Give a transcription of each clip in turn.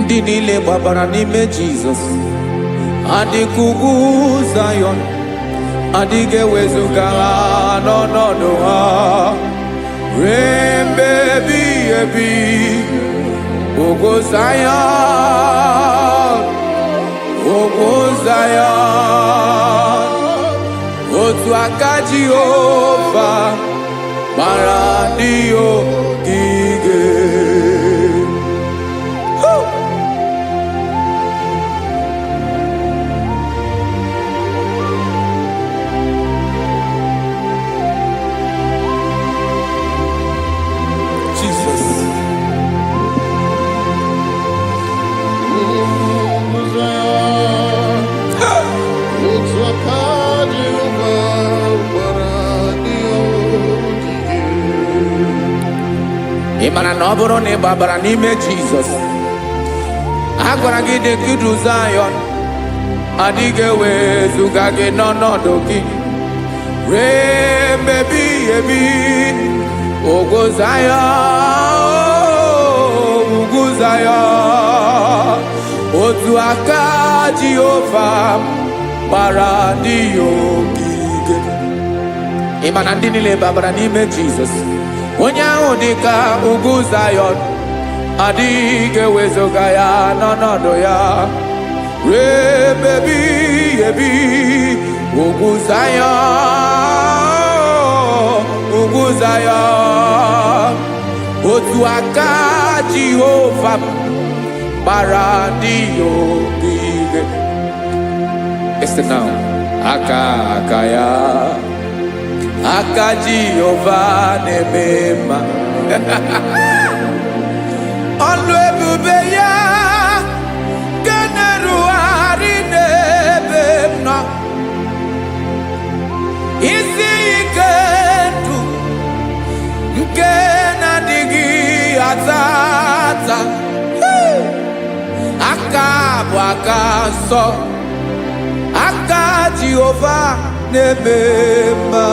ndị niile gbabara n'ime Jizọs adịghị ugwu Zayọn, adịghị ewezuga ha n'ọnọdụ ha ruo mgbe ebighị ebi. Ugwu Zayọn, ugwu Zayọn, otu aka Jehova gbara ndị ogige. Ịmara na ọ bụrụ na ị gbabara n'ime Jizọs, a gwara gị dị ka Zayọn, adịghị ewezuga gị n'ọnọdụ gị ruo mgbe ebighị ebi. Ugwu Zayọn, ugwu Zayọn, otu aka Jehova gbara ndị ogige. Ịma na ndị niile gbabara n'ime Jizọs, onye ahụ dị ka ugwu Zayọn, adịghị ewezuga ya n'ọnọdụ ya ruo mgbe ebighị ebi. Ugwu Zayọn, ugwu Zayọn, otu aka Jehova gbara ndị ogige. Listen now, aka ya, aka Jehova na-eme mma. Ọlụ ebube ya ga na-erugharị n'ebe m nọ. Isi ike ndụ nke na-adịghị ata ata, aka bụ aka nsọ, aka Jehova na-eme mma.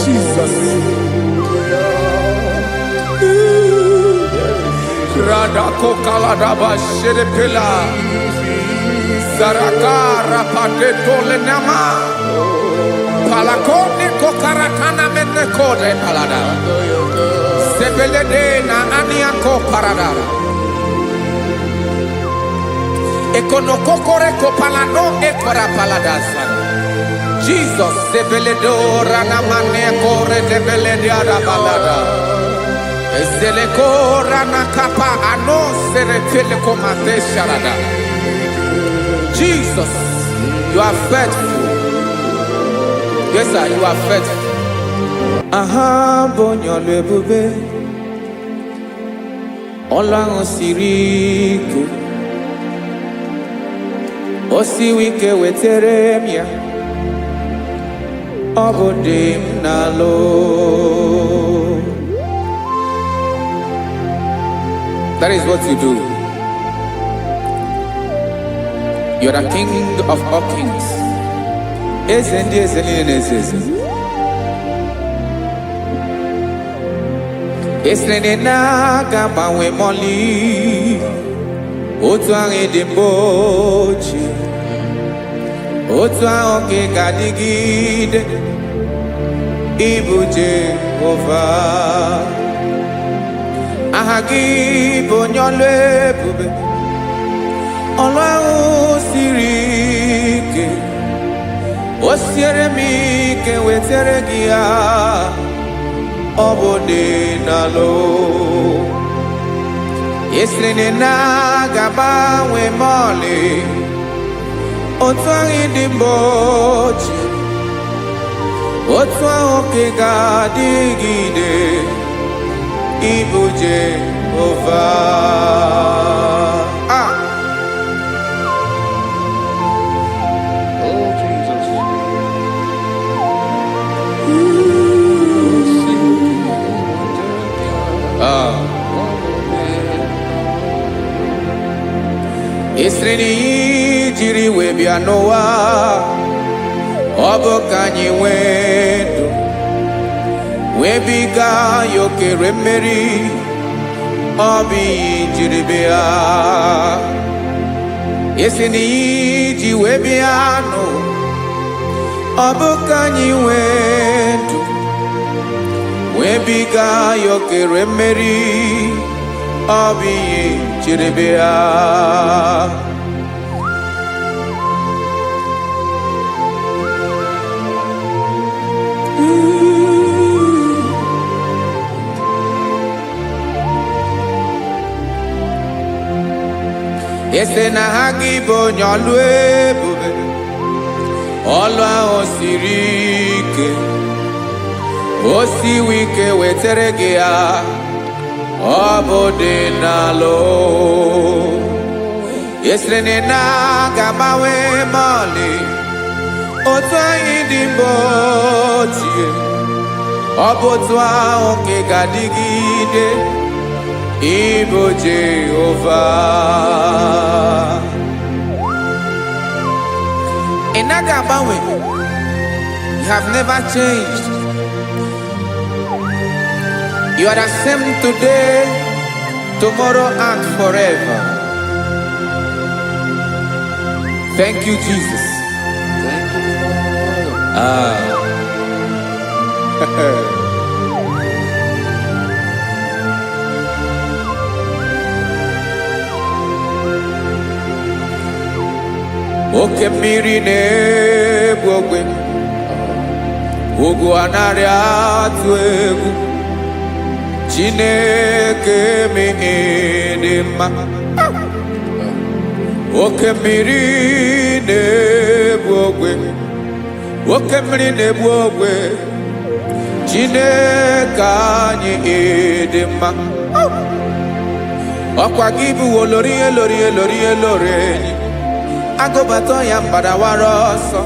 Jesus. Radako kaladaba sherepela Zarakara pateto lenama Palakone kokaratana mene kode palada Sebelede na aniako paradara Ekonokokore kopalano ekora paladasa Jesus sebeledo rana mane kore debelede arabalada Ezeleko rana kapa ano serefele komate sharada. Jesus, you are faithful. Yes sir, you are faithful. Aha bonyo lebube Ọlọ́run sirike Osiwike wetere mia Obodim nalo. That is what you do. You are the King of all kings. Esrene na gabawe moli Otu ange de bochi Otu ange gadigide Ibu Jehovah Ahagi bonyole bube Ọlọ́run sirike Osiere mi ke wetere gia Obode nalo Esrene na gaba we mole Otu angi dimbochi Otu angi gadigide Ibu Jehovah. Oh Jesus. Esreni jiri webia noa Obo kanyi wendo webiga yokere mmeri obi jiribia esini ji webiano obo kanyi wendo webiga yokere mmeri obi jiribia Ese na IGBO nyolu ebube Olu ahụ siri ike O siwe ike wetere gị ya Ọ bụ dị n'alụ Ese na ga-agbanwe mọlị Otu anyị dị mgbe ochie Ọ bụ otu ahụ ka ga-adịgide Ibo Jehovah Inagabawe You have never changed You are the same today Tomorrow and forever Thank you Jesus Thank you, Lord. Oke mmiri na-egbu ogwe ugwu anarị atụ egwu Chineke mee dị mma Oke mmiri na-egbu ogwe Oke mmiri na-egbu ogwe Chineke anyị dị mma Ọkwa gị bụ olori enyi Agụbatọ ya mbadawara ọsọ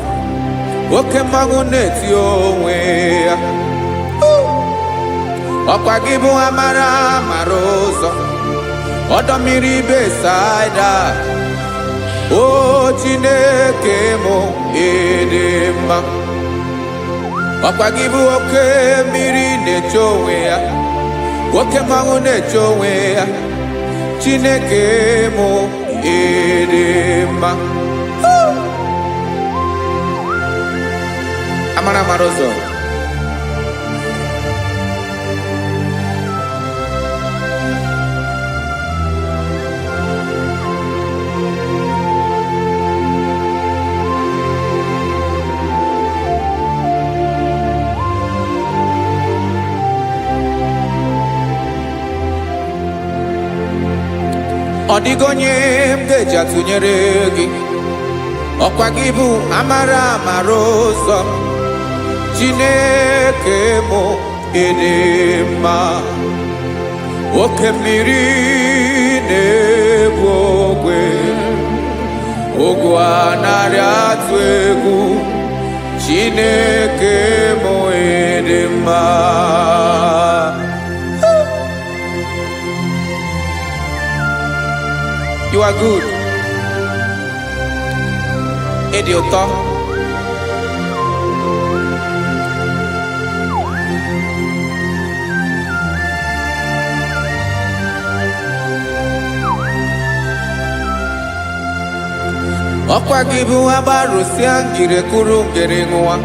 Oke mmanwụ na-eti onwe ya Ọkwa gị bụ amara ụzọ Ọdọ mmiri Besaida O Chineke mụ ịdị mma Ọkwa gị bụ oke mmiri na-eche onwe ya Oke mmanwụ na-eche onwe ya Chineke mụ ịdị mma Amara ụzọ Ọ dịghị onye m ga-eji atụnyere gị Ọkwa gị bụ amara ụzọ Chineke mụ ịdị mma Oke mmiri na-egbu ogwe Ogwu anarị atụ egwu Chineke mụ ịdị mma You are good. Ịdị ụtọ. Ọkwa gị bụ agbarụsịa ngire kụrụ ngere nwa.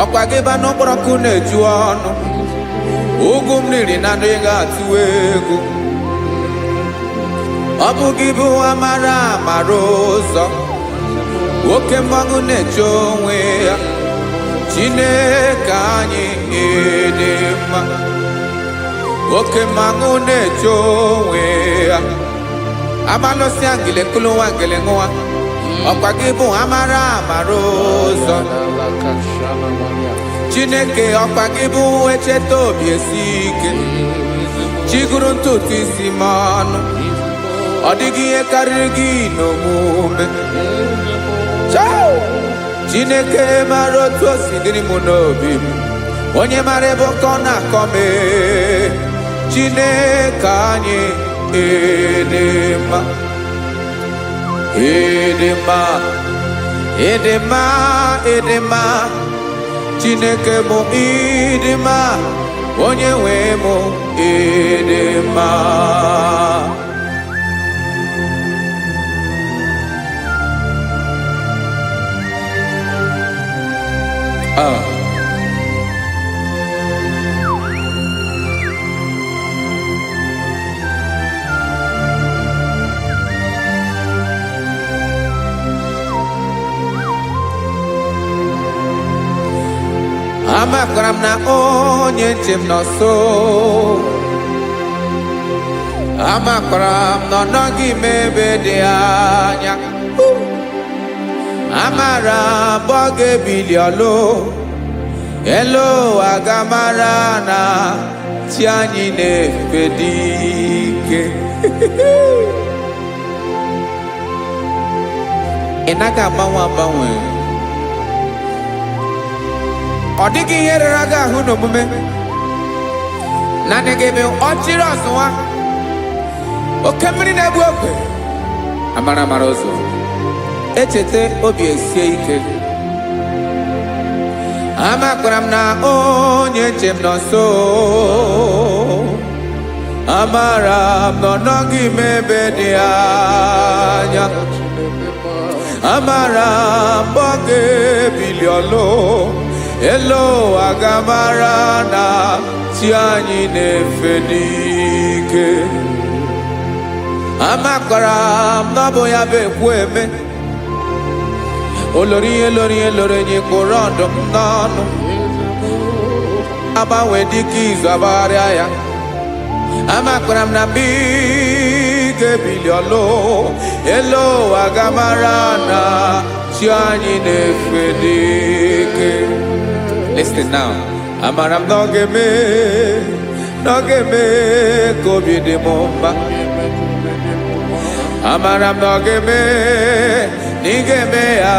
Ọkwa gị bụ anụkpọrọkụ na-eju ọnụ. Ugwu mmiri na ndị ga-atụ egwu. Ọ bụ gị bụ amara ụzọ Oke mmanwụ na-eche onwe ya Chineke anyị ịdị mma Oke mmanwụ na-eche onwe ya Abalụsị angele kụlụ nwa ngele nwa Ọkwa gị bụ amara ụzọ Chineke ọkwa gị bụ echeta obi esi ike Chigụrụ ntutu isi m ọnụ Ọ dịghị ihe karịrị gị n'omume Chineke mara otu o si dịrị m n'obi m Onye mara ebe oke ọ na-akọ m Chineke anyị ịdị mma ịdị mma Edema, edema, Chineke mo idema, onye nwe mo edema. Amakram na onye nchem n'ọsọ, amakram na ọnọghị m ebe dị anya, amara mbọ ga-ebili ọlụ, elu agamara na chi anyị na-efe dị ike. Ị naghị agbanwe. Ọ dịghị ihe rere gị ahụ n'omume naanị gị bụ ọchịrị ọzụwa oke mmiri na-egbu ogwe amara ụzọ echete obi esie ike. Amakwara m na onye nche m nọ nso, amara m na ọ nọghị m ebe dị anya, amara m ọ ga-ebili ọlụ, elo agamara na chi anyị na-efe n'ike. Amakwara m na ọ bụ ya bụ ekwu eme, olori enyi kwụrụ ọdụm n'ọnụ, agbanwe dịka izu agbagharịa ya. Amakwara m na mgbe ị ga-ebili ọlụ, elo agamara na chi anyị na-efe n'ike. Listen now. Amara m na ọ ga-eme ka obi dị m mma. Amara m na ọ ga-eme na ị ga-eme ya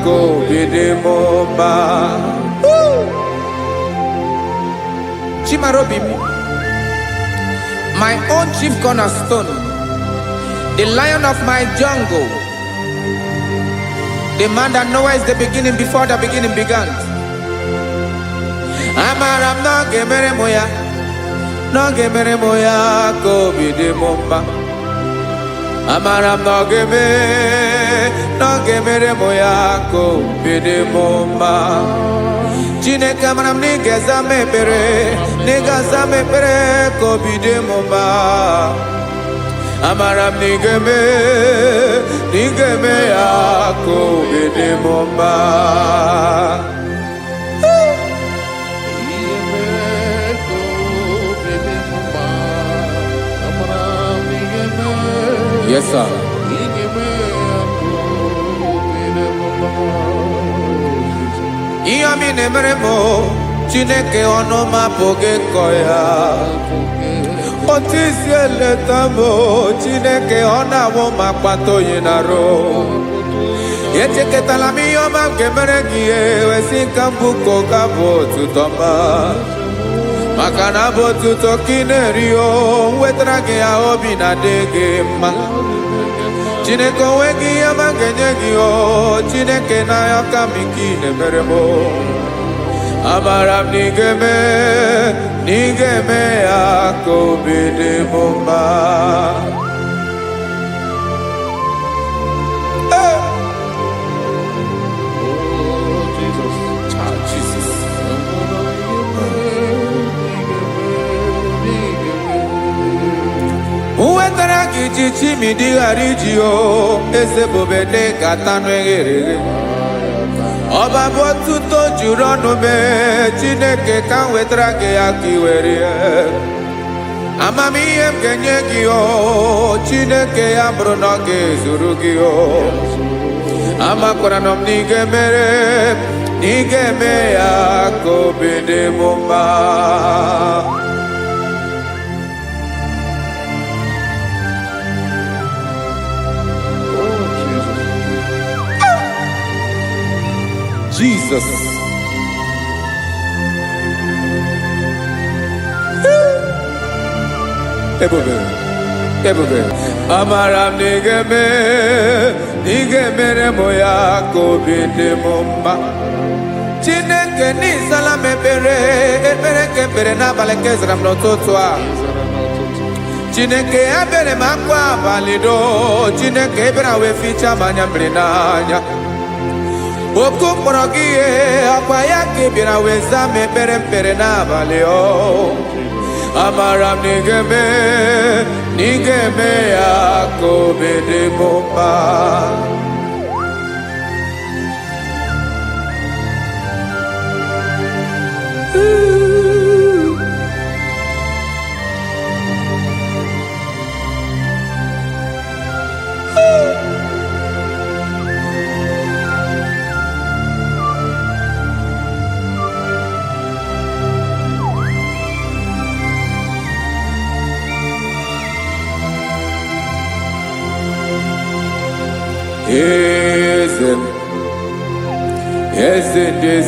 ka obi dị m mma. Chimarobi m, my own chief cornerstone, the lion of my jungle, the man that knows the beginning before the beginning began. Amara m na ọ ga-emere m ya, na ọ ga-emere m ya ka obi dị m mma. Amara m na ọ ga-emere m ya ka obi dị m mma. Chineke, amara m na ị ga-aza m ekpere, na ị ga-aza m ekpere ka obi dị m mma. Amara m na ị ga-eme ya ka obi dị m mma. Yes, sir. Ihe mi na-emere m, Chineke ọnụ m apụghị ịkọ ya. Otu isi eleta m, Chineke ọ na-awụ m akpata oyi n'arụ. Echeketala m ihe ọma m ga-emere gị, ewesi ka m bụkọ ga-abụ otuto ọma. Maka na abụ otuto ka ị na-eri, wetara gị ya obi na-adị gị mma. Chineke onwe gị ihe ọma ga-enye gị, Chineke n'anya ka m ike ị na-emere m. Amara m na ị ga-eme ya ka obi dị m mma. Wetara gị chichi mi dịghara iji eze bobede ka tanụ eghere eghe. Ọba bụ otuto juru ọnụ mee, Chineke ka m wetara gị ya ka ị were ya. Amamihe m ga-enye gị, Chineke ya bụrụ na ọ ga-ezuru gị. Amakwara na m na ị ga-eme ya ka obi dị m mma. Jesus. Ebube. ebube amara m n'ige mere mụ ya ka obi dị m mma Chineke n'ịzala m ekpere nke ekpere n'abalị nke zara m n'ụtụtụ a Chineke ya bere m akwa abalị do Chineke ebere wee ficha m anya mmiri n'anya Oku mkpọrọ gị ihe akwa ya ka ị bịara wee zaa m ekpere n'abalị o amara m n'ige eme ya ka obi dị m mma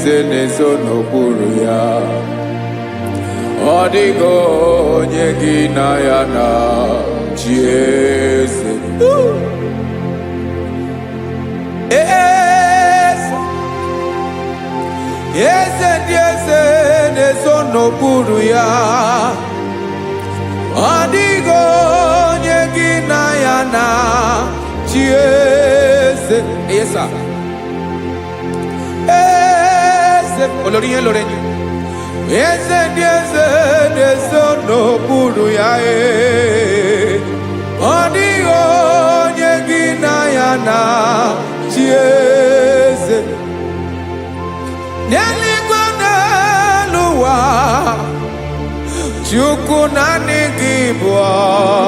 Eze n'ezo n'okpuru ya ọ dịghị onye gị na ya na chi eze ndị eze n'ezo n'okpuru ya ọ dịghị onye gị na ya na chi eze olórí yẹn lórí ẹ̀yìn eze ndị eze n'ezo n'okpuru ya ọ dịghị onye gị na ya na chi eze n'eluigwe n'elu ụwa Chukwu naanị gị bụ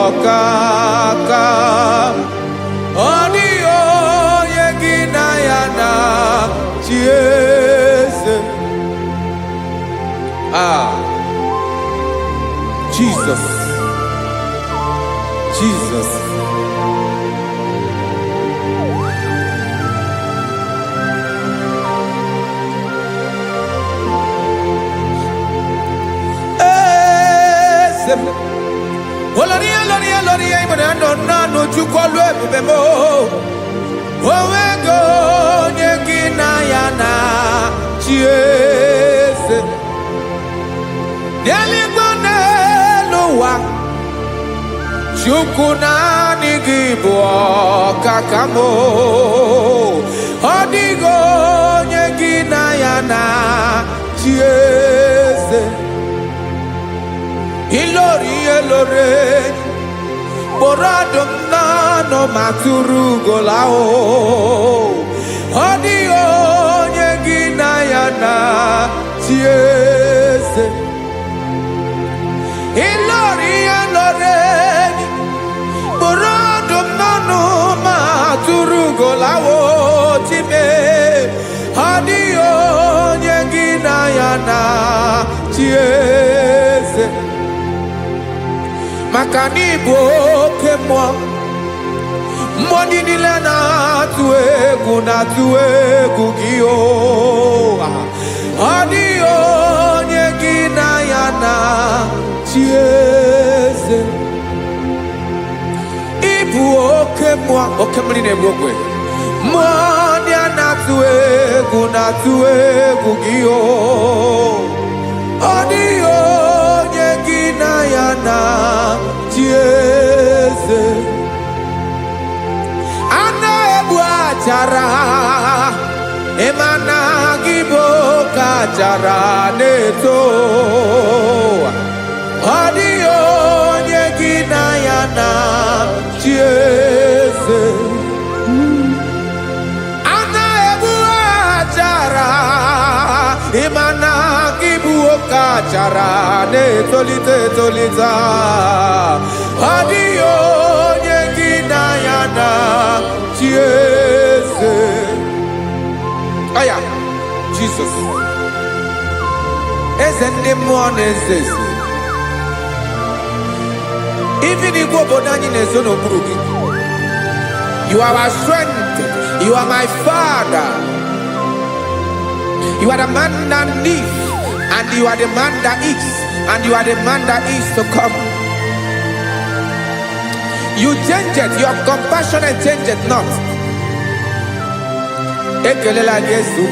ọkaka ọ dịghị onye gị na ya na chi eze Jesus Oloria imana no chukolu ebube mo owego onye gị na ya na chi eze n'eluigwe n'elu ụwa Chukwu naanị gị bụ ọkaka m ọ dịghị onye gị na ya na chi eze ilori kpọrọ ọdụm n'ọnụ ma tụrụ ugola ọ dịghị onye gị na ya na chi eze ilori kpọrọ ọdụm n'ọnụ ma tụrụ ugola chime ọ dịghị onye gị na ya na chi eze maka na ịbụ oke mmụọ ndị niile na-atụ egwu gị ọ dịghị onye gị na ya na chi eze ịbụ oke mmiri na-egbu ogwe mmụọ ndị a na-atụ egwu gị ọ dịghị onye gị na ya na chi eze a na-egbu achara ịmana gị bụ ka achara na-eto ọ dịghị onye gị na ya na chi eze a na-egbu achara ịmana gị bụ ka achara na-etolite ọ dịghị onye gị na ya na chi eze aya Jesus eze ndị mmụọ na-eze even igwe obodo anyị na-ezo n'okpuru gị you are our strength you are my father you are the man that lives and you are the man that is and you are the man that is to come You change it. Your compassionate change it not. Ekelela Yesu.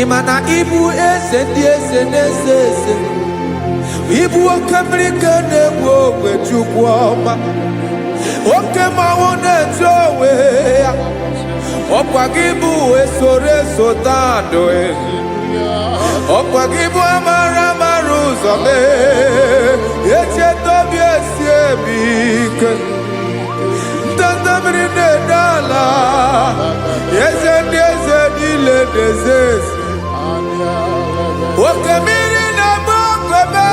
Imana ibu ese di ese nese ese. Ibu okamrika nebu wechukwoma. Okema wone towe. Okwagibu esore sotando e. Okwagibu amara maruzome. Eche tobi esiebike. Tandamrine dala. Yeze dile dezes. Okemiri na mokwebe.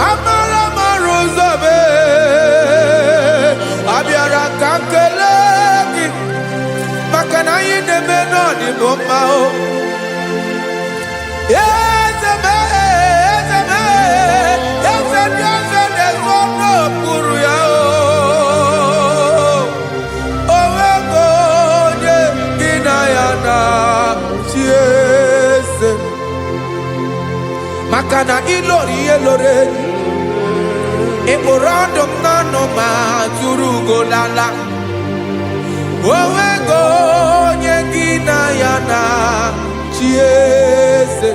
Amara maruzome. Abiara kankeleki. Makana yine menoni bomao. Makana ilori elore Eborandom nano ma turugo lala Owego nyegina yana chiese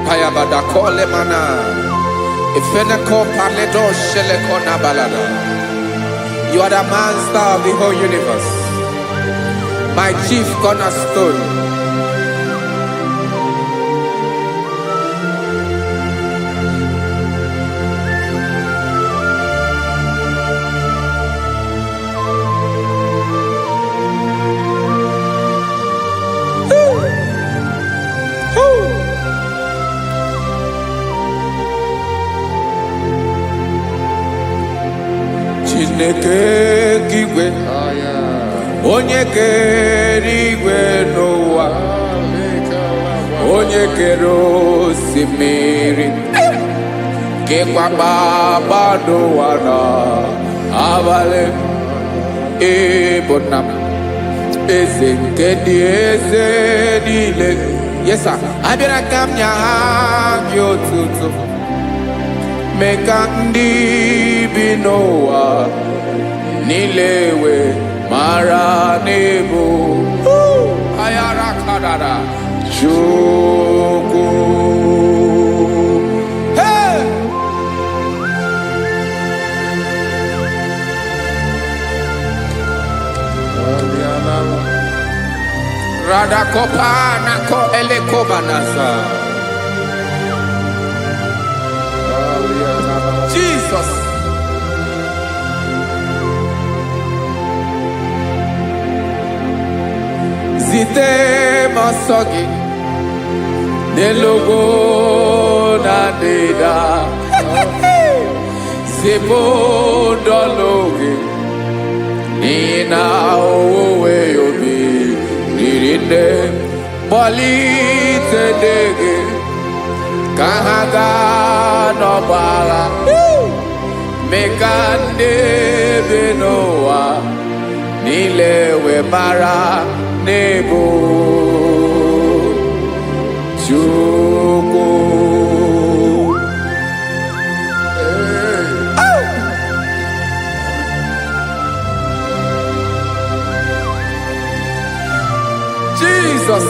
Payabada kole mana Ifeneko parledo sheleko na balada. You are the master of the whole universe, my chief cornerstone. Chineke kigwe onye kere igwe n'ụwa onye kere osimiri kekwa kpakpando ụwa n'abalị ịbụ nna m eze nke ndị eze niile. Yes sir, abịara ka m nye gị otuto mee ka ndị bi n'ụwa niile wee mara n'ebu ayara kadara Chukwu. Hey! Radakopa nako elekobanasa. Jesus. Zite masogi nelogo na deda Zebo dologi nina owe yobi nirinde boli tedege kahaga no bala mekande benoa nilewe mara nebo Chukwu. Jesus.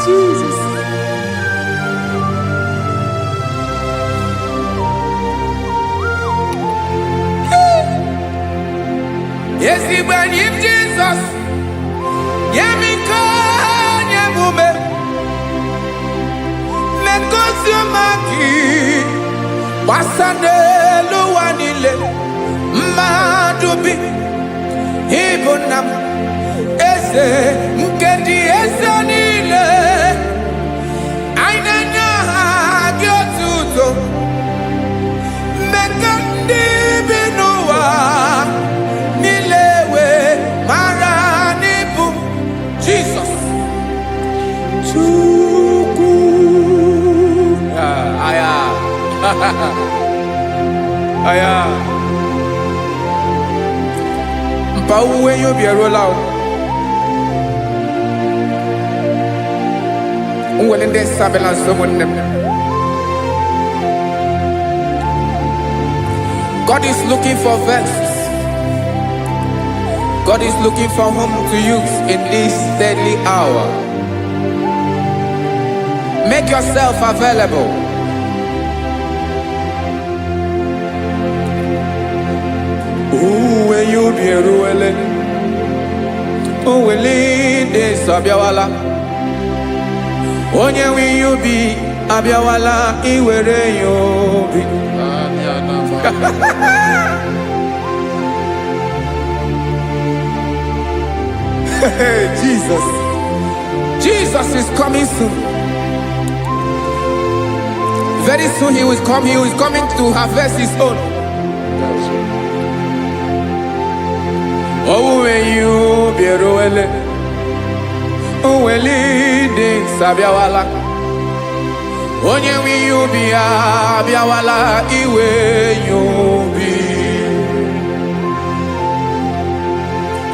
Jesus. Yes, he when you Jesus. Yemiko nyemume. Mekosumaki. Wasane luwanile. Madubi. Ibunam. Ese mkendi ese nile. Ainanya gyotuto. Mekandi binuwa. Nilewe maranibu. Jesus. Chukwu. Aya. aya mpa uwe yo bi erola o unwele nde sabela someone. God is looking for vessels. God is looking for whom to use in this deadly hour. Make yourself available. When you be ruele, uwele de sabiawala. Onye when you be abiawala, iwere you be. Jesus is coming soon. Very soon he will come. He is coming to harvest his own. Oh, when you be roele, oh, when leading sabiawala. Onye wi you be abiawala, iwe you be.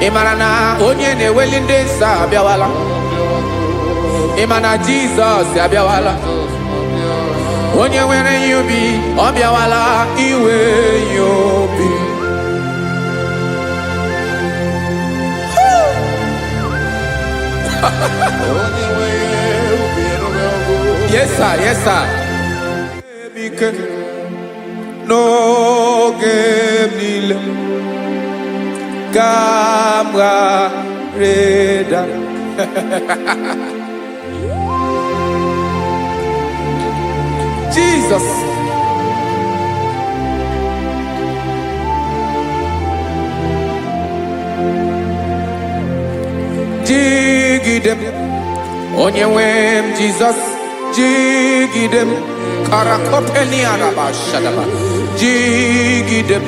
Imarana onye ne welinde sabiawala. Imana Jesus abiawala. Onye were you be abiawala, iwe you be. Yes, sir. Yes, sir. No game camera reda. Jesus. Jigidem. Onye wem Jesus. Jigidem. Karakopeni araba shadaba. Jigidem.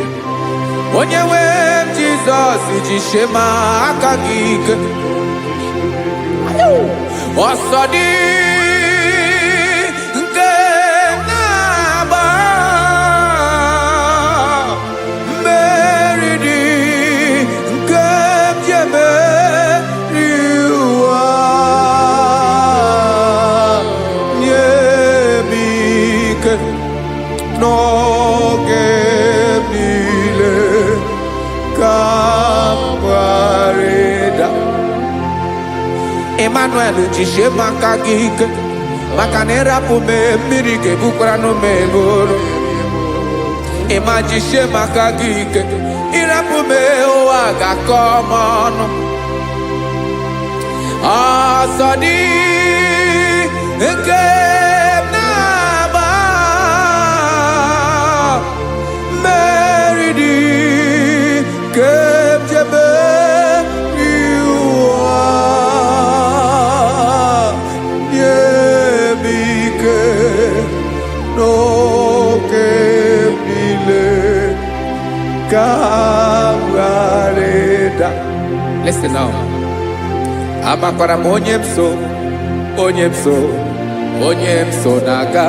Onye wem Jesus. Jishema akagig. Osodi. No gemile kamareda Emmanuel jishe makagike makanera pume mirike bukrano meboro Ema jishe makagike irapume oaga komono asadi nke Listen now. Amakwara onyemso naga.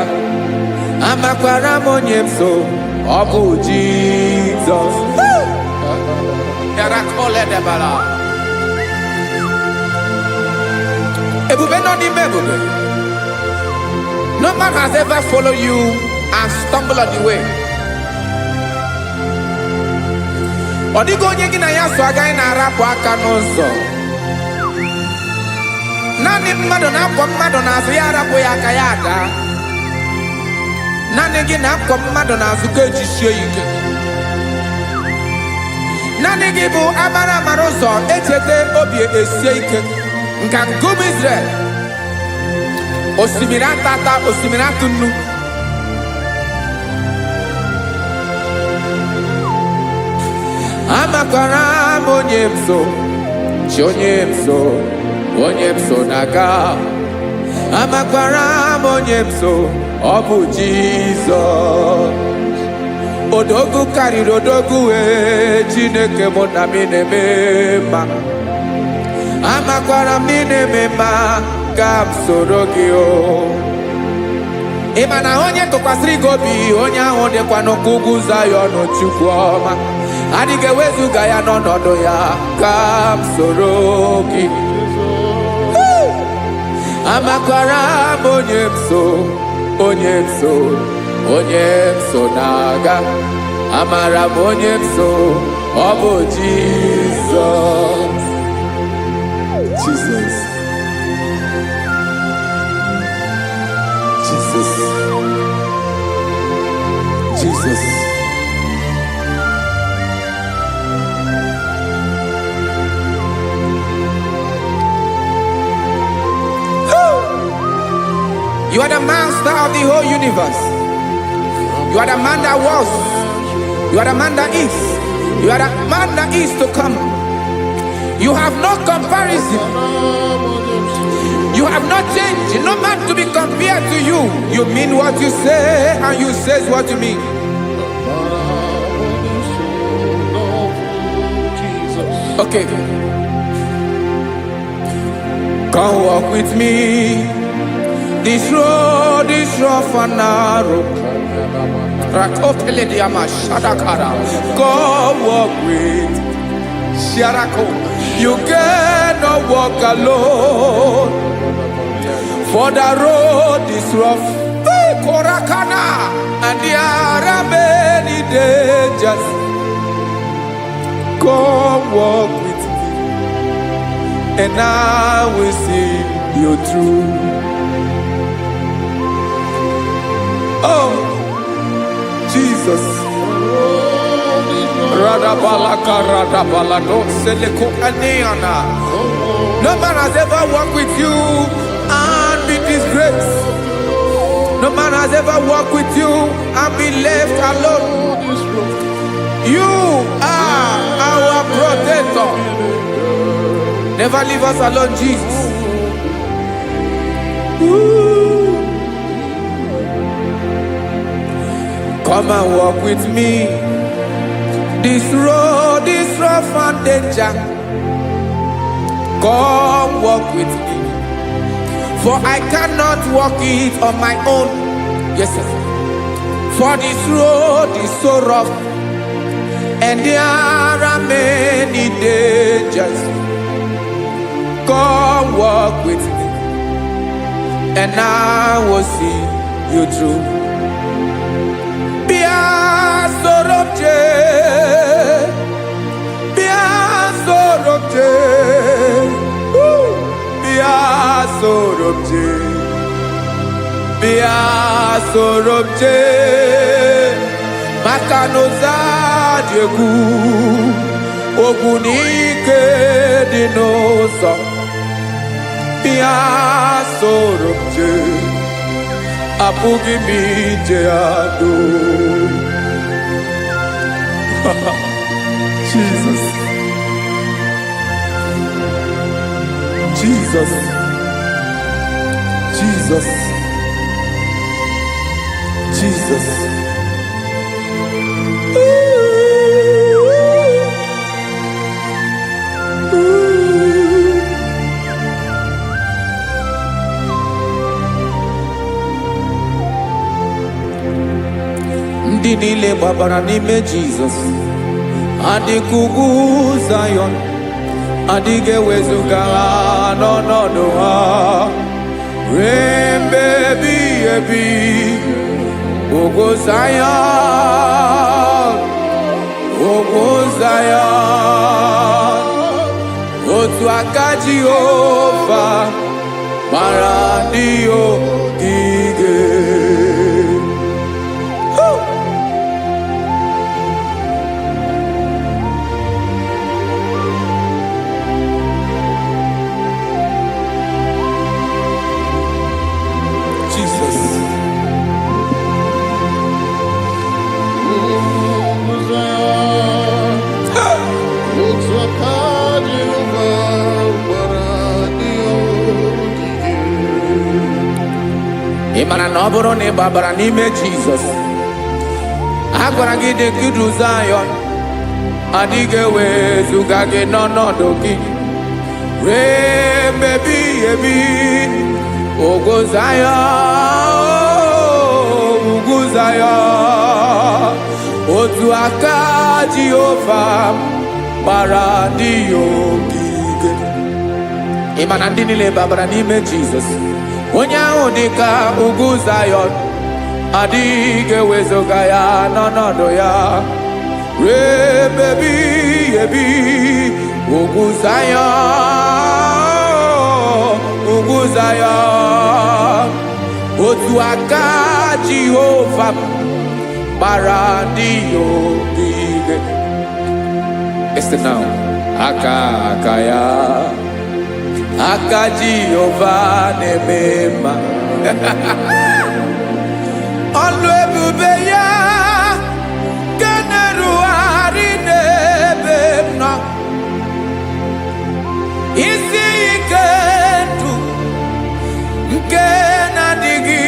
Amakwara onyemso obu Jesus. Yarakole debala. Ebube no di mebube. No man has ever followed you and stumbled on the way. Odigo onye gị na ya so agaghị na-arapụ aka n'ụzọ. Naanị mmadụ na-akwọ mmadụ n'azụ ya arapụ ya aka ya ada. Naanị gị na-akwọ mmadụ n'azụ ka ejisie ike. Naanị gị bụ amara ụzọ echete obi esie ike. Nka ngụm Israel. Osimiri atata, osimiri atụ nnu. Amakwara onyemso, onyemso naga. Amakwara onyemso, obu Jesus. Odogu karịrị odogu Chineke mụ na mi na-eme mma. Amakwara m na-eme mma ka m soro gị o. Imana onye tụkwasịrị gị obi, onye ahụ dịkwa n'ugwu Zayọn Chukwu ọma. Adịghị ewezuga ya n'ọnọdụ ya, ka m soro gị. Amakwara m onye m so, onye m so, onye m so na-aga. Amara m onye m so, ọ bụ Jizọs. Jesus. Jesus. Jesus. You are the master of the whole universe. You are the man that was. You are the man that is. You are the man that is to come. You have no comparison. You have not changed. No man to be compared to you. You mean what you say, and you say what you mean. Okay. Come walk with me. This road is rough and narrow. Come walk with Sharako. You cannot walk alone. For the road is rough. Korakana. And there are many dangers. Come walk with me, and I will see you through. Oh, Jesus. No man has ever walked with you and be disgraced. No man has ever walked with you and be left alone. You are our protector. Never leave us alone, Jesus. Ooh. Come and walk with me. This road is rough and danger. Come walk with me. For I cannot walk it on my own. Yes, sir. For this road is so rough, and there are many dangers. Come walk with me, and I will see you through. Sorobje Makanoza Diegu Ogunike Dinosa Bia Sorobje Apugi Mijeado. Jesus. Jesus. Jesus. Jesus. Ndị niile gbabara n'ime Jizọs adịghị ugwu Zayọn, adịghị ewezuga ha n'ọnọdụ ha ruo mgbe ebighị ebi. Ugwu Zayọn, ugwu Zayọn, otu aka Jehova mara ndị ogige. Imana na ọ bụrụ na ị gbabara n'ime Jizọs, a gwara gị dị kudu Zayọn, adịghị ewezuga gị n'ọnọdụ gị ruo mgbe ebighị ebi. Ugwu Zayọn, Zion. Otu aka Jehovah bara ndị ogige. Ịma na ndị niile babara n'ime Jizọs. Onye ahụ dị ka ugwu Zion, adịghị ewezuga ya n'ọnọdụ ya. Rebebi ebi ugwu Zion, ugwu Zion. Otu aka Jehovah bara ndị ogige. Listen now. Aka ya, aka Jehovah na-eme mma. Ọlụ ebube ya ka na-erugharị n'ebe m nọ. Isi ike ndụ nke na-adịghị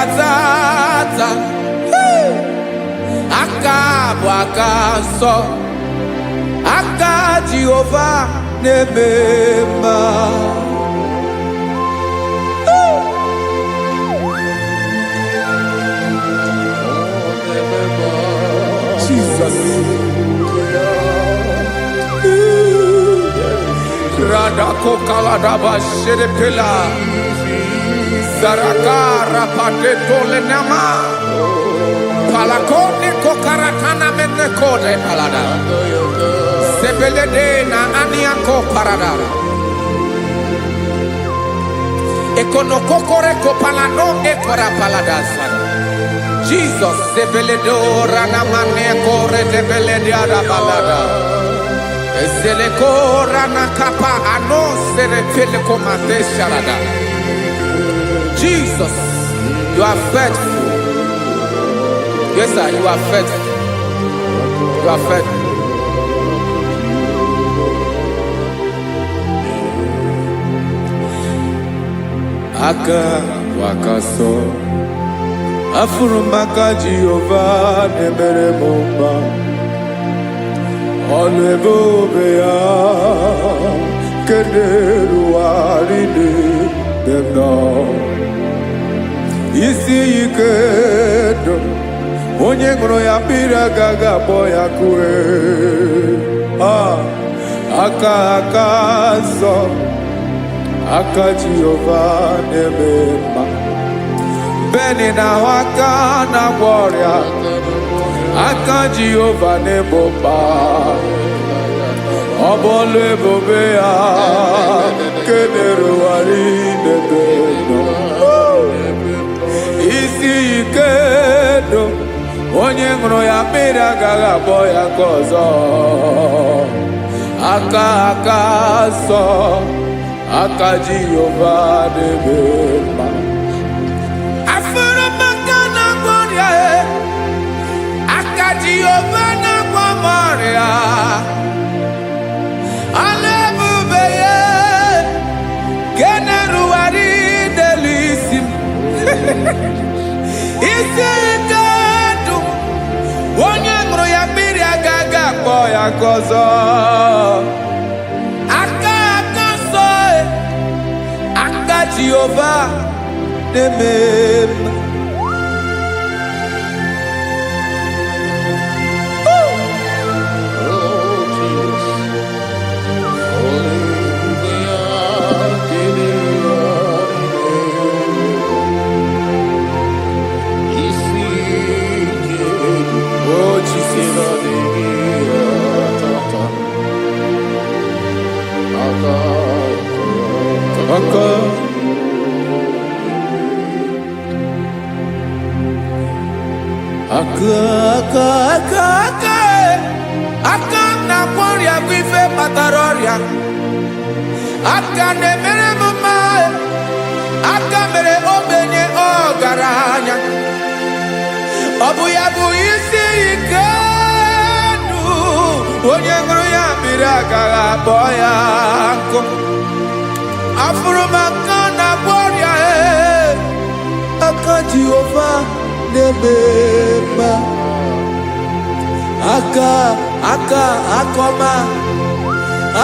ata ata. Aka bụ aka nsọ, aka Jehovah na-eme mma. Jesus. Radako kaladaba sherepela. Zarakara pateto lenama. Palakone kokaratana mene kode palada. Sebelede na aniako parada. Ekono kokore kopalano ekora palada. Jesus, Sebeledora Namane Kore de Belediada Balada. Ezelekora Nakapa Ano Serepelekomate Sharada. Jesus, you are faithful. Yes, sir, you are faithful. You are faithful. Aka Wakaso. Afuru maka Jehovah na-emere m mma. Ọlụ ebube ya ka na-erugharị n'ebe m nọ. Isi ike ndụ onye ṅụrụ ya mmiri agaghị akpọ ya kue. Aka nsọ, aka Jehovah na-eme mma. Beni na waka na gloria, aka Jehovah na-ebo mma. Ọbọlụ ebube ya ka na-erugharị n'ebe nọ. Isi ike ndụ onye ṅụrụ ya mmiri agaghị akpọ ya nke ọzọ. Aka nsọ, aka Jehovah na-eme mma. Jehovah na Maria, alebube ye, generuari delisim. Isi kadu, onye ṅụrụ ya mmiri agaghị akpọ ya ọzọ. Aka nsọ, aka Jehovah na-eme mma. Aka na kwọrịa bụ ife kpatara ọrịa. Aka na-emere m mma. Aka mere ogbenye ọgaranya. Ọ bụ ya bụ isi ike ndụ onye ṅụrụ ya mmiri agaghị akpọ ya nkụ. Afụrụ m aka na kwọrịa aka Jehovah na-eme mma. Aka akọma,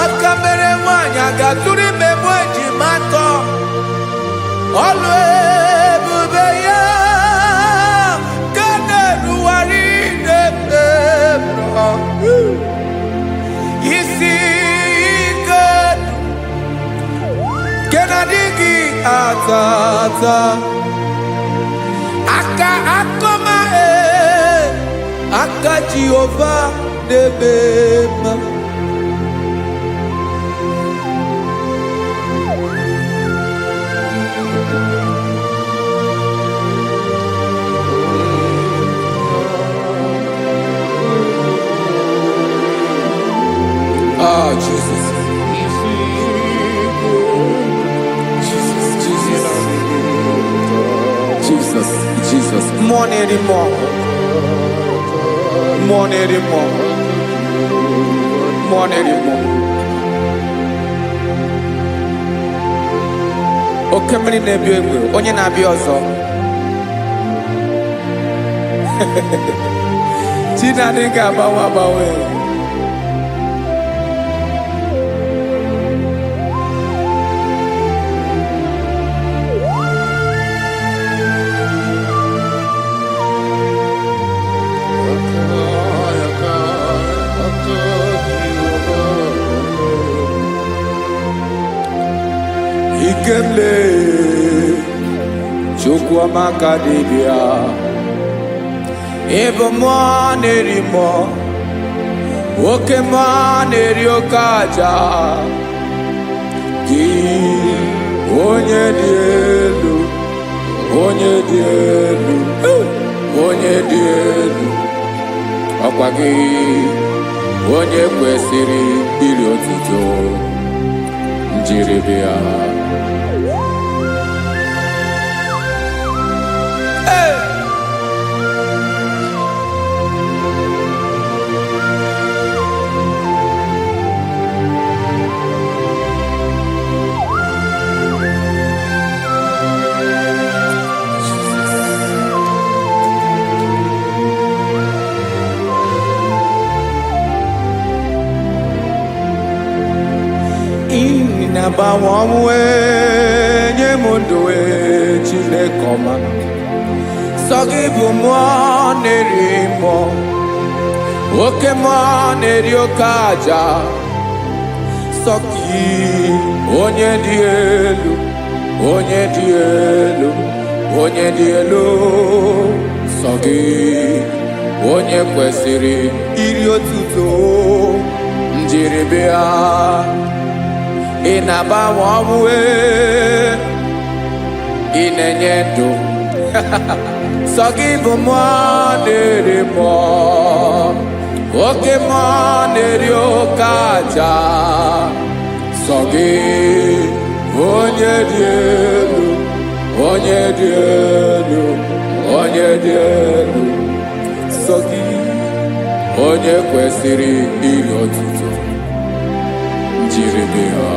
aka mere nwanyị agatụrụ ime mụ ejima atọ. Ọlụ ebube ya ka tata aka akoma aka Jehovah debema Jesus. Jesus. More anymore. Okay, many nebi onye na abi ozo. Tina dinga bawe. Ikemle chukwa makadibia ebo mwanerimo oke mwaneriokaja ki onye dielu ọkwa gị onye kwesịrị iri otuto njiribia. Inabawamwe nyemunduwe chilekoma Sogibu mwanerimo Oke mwaneriokaja Sogi onye dielu Sogi onye kwesịrị iri otuto njiribia. Inabawamwe inenyedo Sogibu mwanerimo Oke mwaneriokaja Sogi onye dielu Sogi onye kwesịrị iri otuto njiribia.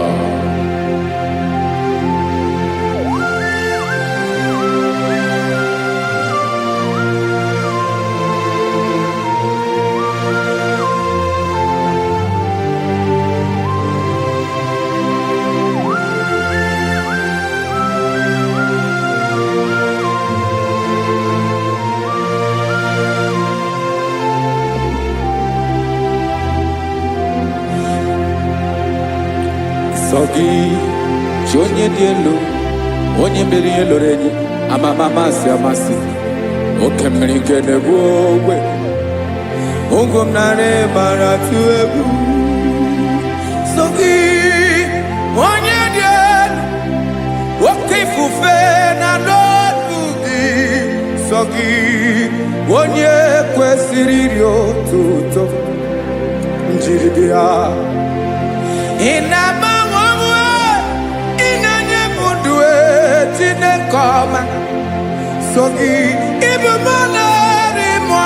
Sogi onye dielu onye mmeri eloro enyi amasi oke mmiri nke na-egbu ogwe ogwe m nara mara tụ egwu. Sogi onye dielu oke ifufe na n'olu gị. Sogi onye kwesịrị iri otuto njiribia. Inabawamwe inenyemunduwe chinekoma Sogi ibu mwanerimo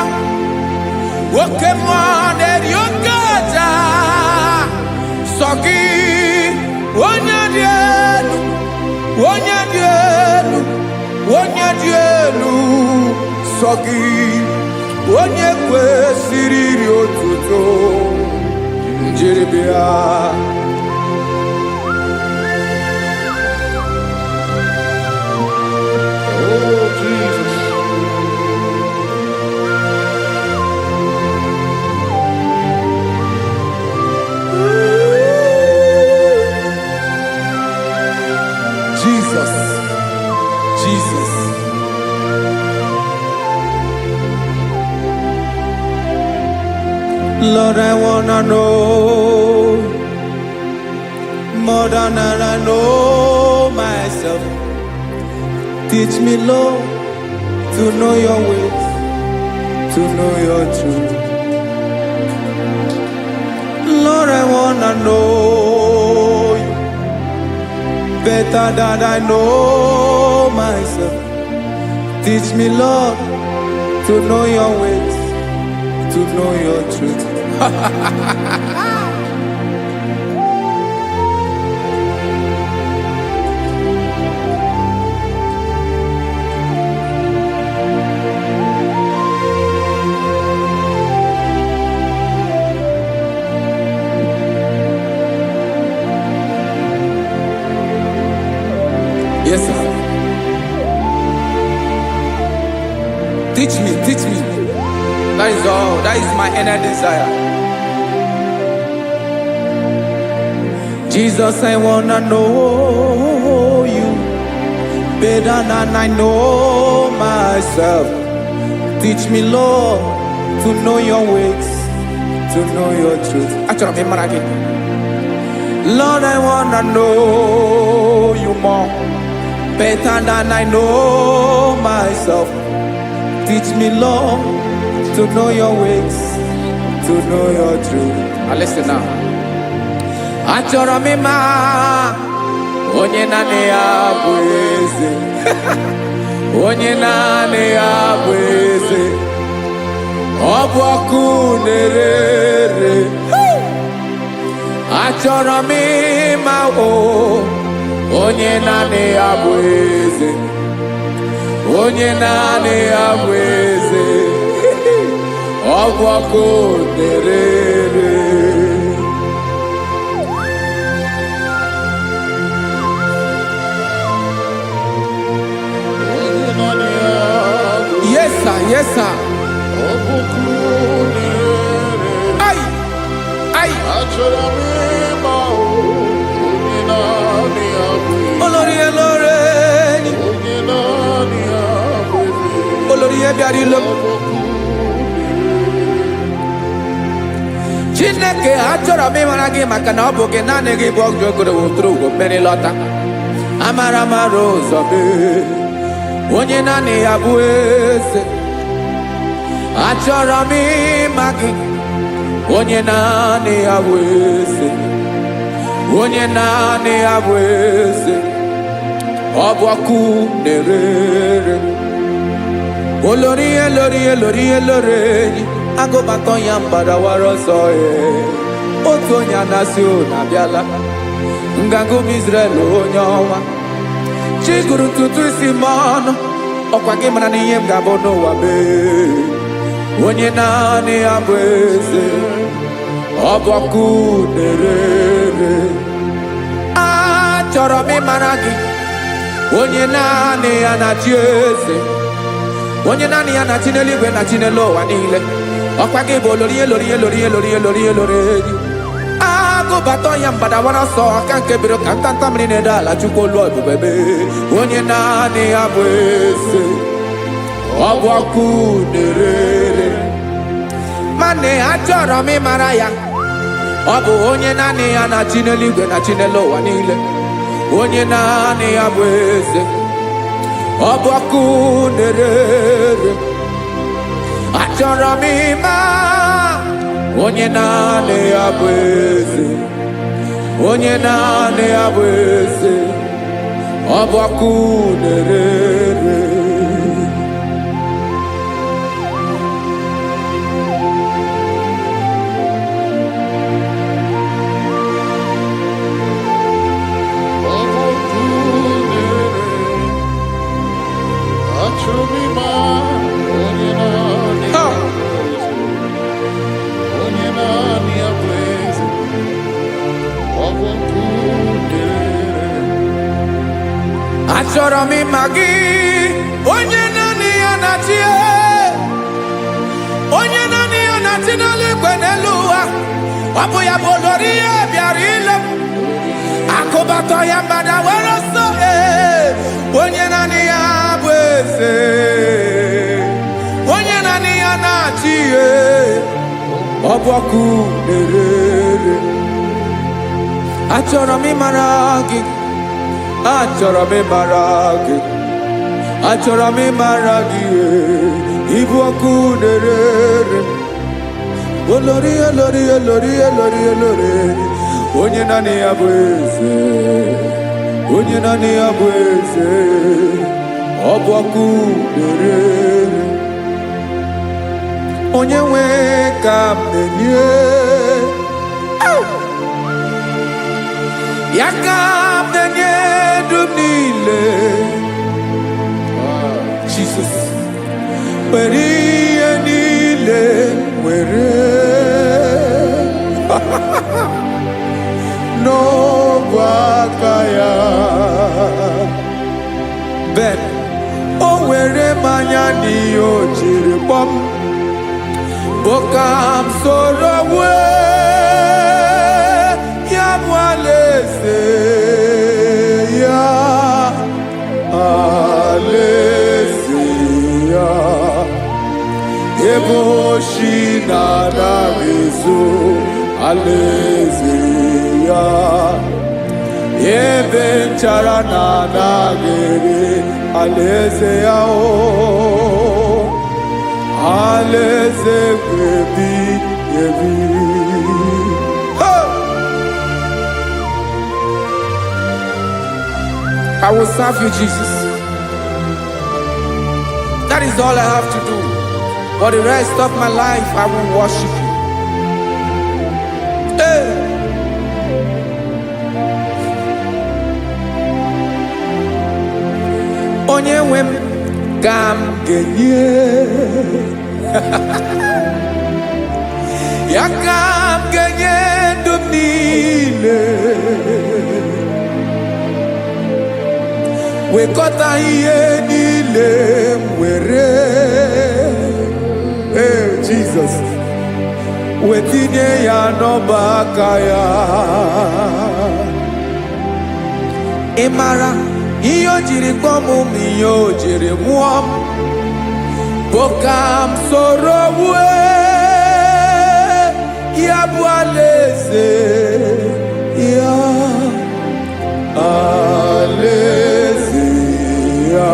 oke mwaneriokaja Sogi onye dielu Sogi onye kwesịrị iri otuto njiribia. Jesus. Lord, I wanna know more than I know myself. Teach me, Lord, to know your ways, to know your truth. Lord, I wanna know you better than I know myself. Teach me, Lord, to know your ways, to know your truth. Yes, sir. Teach me, teach me. That is all. That is my inner desire. Jesus, I wanna know you better than I know myself. Teach me, Lord, to know your ways, to know your truth. Actually, I'm again. Lord, I wanna know you more, better than I know myself. Teach me, Lord, to know your ways, to know your truth. Now listen now. Achọrọ m ịma onye naanị ya bụ eze. Onye naanị ya bụ eze. Ọ bụ ọkụ na-ere. Achọrọ m ịma onye naanị ya bụ eze. Onye naanị ya bụ eze. Ọ bụ ọkụ na-ere. Yes, sir. Yes, sir. Ay, ay. Olórí elóore ni. Olórí ebiari lo. Chineke achọrọ m ịmara gị maka na ọ bụ gị naanị gị bụ ọgụ ogoro wotoro ugwo mmeri lọta. Amara mara ụzọ mee. Onye naanị ya bụ eze. Achọrọ m ịma gị. Onye naanị ya bụ eze. Onye naanị ya bụ eze. Ọ bụ ọkụ na-ere. Olórí elórí elórí elóore enyi. Agụbatọ ya mgbadawara ọsọ ya. Otu onye anasị unu abịala. Nganga ụmụ Izrel onye ọnwa. Chiguru tutu isi m ọnụ. Ọkwa gị mara na ihe m ga-abụ n'ụwa mee. Onye naanị ya bụ eze. Ọ bụ ọkụ na-ere. Achọrọ m ịmara gị. Onye naanị ya na-achị eze. Onye naanị ya na-achị n'eluigwe na-achị n'elu ụwa niile. Ọkwa gị bụ olórí elórí elórí elórí elórí elórí enyi. Agụbatọ ya mgbadawara ọsọ aka nke biro ka ntanta mmiri na-ede ala Chukwu olu ebube mee. Onye naanị ya bụ eze. Ọ bụ ọkụ na-ere. Mane achọrọ m ịmara ya. Ọ bụ onye naanị ya na-achị n'eluigwe na-achị n'elu ụwa niile. Onye naanị ya bụ eze. Ọ bụ ọkụ na-ere. Achọrọ m ịma onye naanị ya bụ eze. Onye naanị ya bụ eze. Ọ bụ ọkụ na-ere. Achọrọ m ịma gị. Onye naanị ya na-achị. Onye naanị ya na-achị n'eluigwe n'elu ụwa. Ọ bụ ya bụ olórí ya bịara ile m. Akụbatọ ya mgbadawara ọsọ. Onye naanị ya bụ eze. Onye naanị ya na-achị. Ọ ọbọkụ na-ere. Achọrọ m ịmara gị, achọrọ m ịmara gị, achọrọ m ịmara gị, ịbụ ọkụ na-ere. Olori, olori, olori, olori, olori, onye naanị ya bụ eze, onye naanị ya bụ eze, ọ bụ ọkụ na-ere. Onye nwe ka m na-enye, ya ka m na-enye ndụ m niile. Jesus, were ihe niile were n'ọbụ aka ya. Ben, o were mmanya n'ihe o jiri kpọm, boka m soro wee ya bụ alaeze ya, alaeze ya. Ebe oshi na-anaghị ezo, alaeze ya. Ebe nchara na-anaghị ere, alaeze ya. Alaeze ebi ebi. I will serve you, Jesus. That is all I have to do. For the rest of my life, I will worship you. Hey. Onye nwe m ka m ga-enye, ya ka m ga-enye ndụ m niile. Wekọta ihe niile m were, Jesus, wetinye ya n'ọba aka ya. Ị mara ihe o jiri kpọọ m, ihe o jiri mụọ m, bụ ka m soro wee ya bụ alaeze ya, alaeze ya.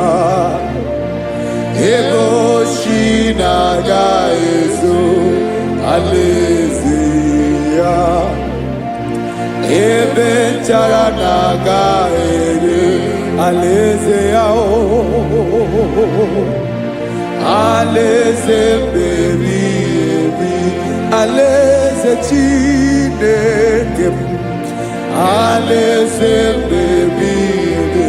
Ebe oshi na-aga ezo, alaeze ya. Ebe nchara na-aga ere, alaeze ya. Alaeze ebi ebi, alaeze Chineke m. Alaeze ebi ebi,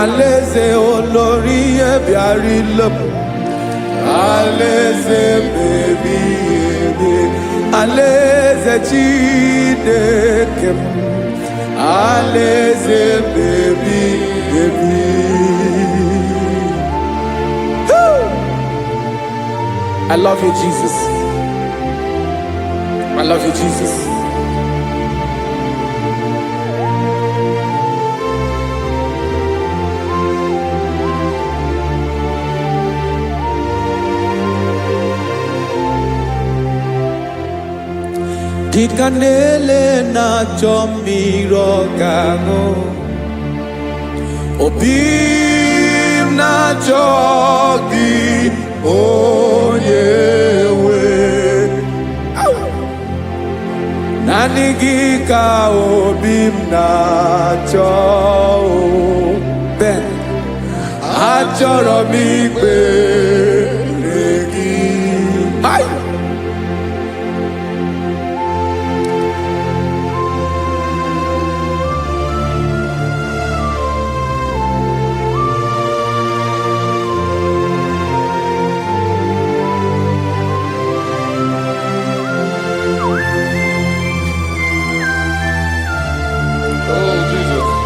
alaeze olori ebiarila m. Alaeze ebi ebi, alaeze Chineke m. Alaeze ebi ebi. I love you, Jesus. I love you, Jesus. Dikanele na chomiro gango, obim na chogi onyewe. Nanigi ka obim na cho, ben achoro mi pe regi. Hi.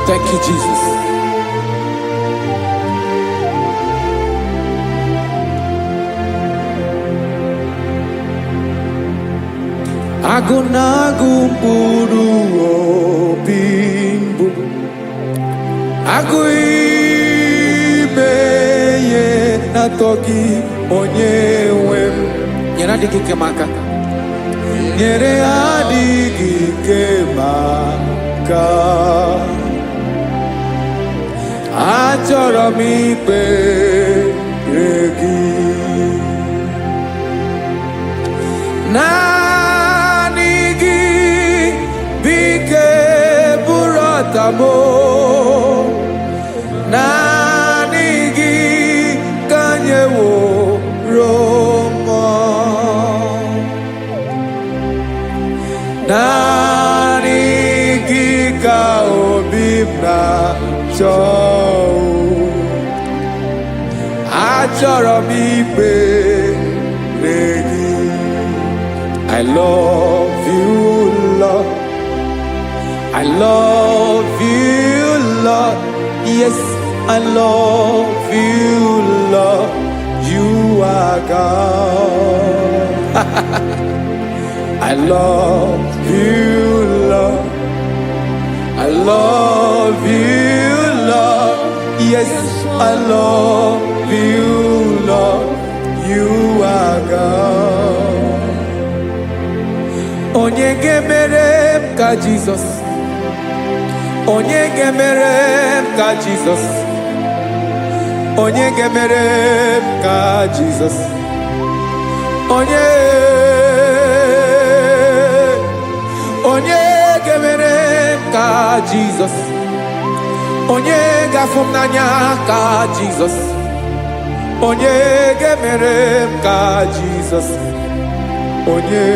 Thank you, Jesus. Agụnagụ mkpụrụ obi mbụ, agụ ime ihe na-atọ gị onye nwe m. Nyere adịghị ike m aka. nyere adịghị ike maka achọrọ m ikpere gị naanị gị bike bụrụ ọtamo naanị gị ka nyeworo m naanị gị ka obi m na-achọ achọrọ m ikpere gị I love you, Lord. I love you, Lord. Yes, I love you, Lord. You are God. I love you, Lord. I love you, Lord. Yes, I love you, Lord. You are God. Onye ga-emere m ka Jizọs. Onye ga-emere m ka Jizọs. Onye ga-emere m ka Jizọs. Onye ga-emere m ka Jizọs. Onye ga-afụ m n'anya ka Jizọs. Onye ga-emere m ka Jizọs. Onye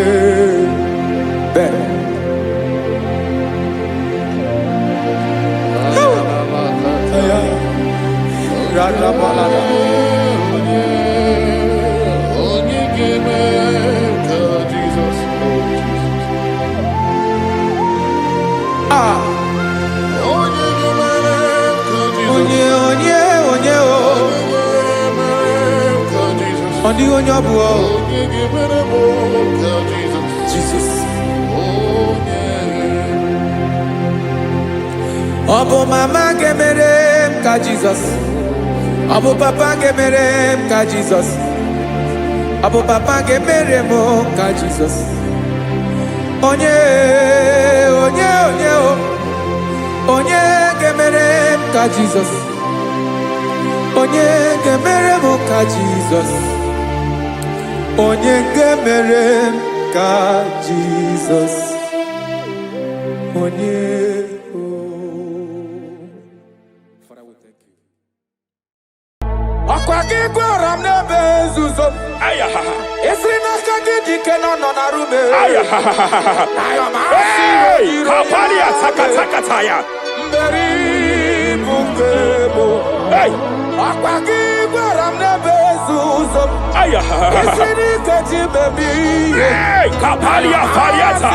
Jesus. Obo mama gemere ka Jesus. Obo papa gemere ka Jesus. Obo papa gemere mo ka Jesus. Onye gemere ka Jesus. Onye gemere mo ka Jesus. Onye gemere ka Jesus. Onye Father, we thank you. Akwagi gwaram na bezuzo. Ayaha. Esrina kagi dike no na rume. Ayaha. Hey, kapali atakataya. Mberi bungebo. Hey, akwagi gwaram na bezuzo. Ayaha. Esrina kagi baby. Hey, kapali afariata.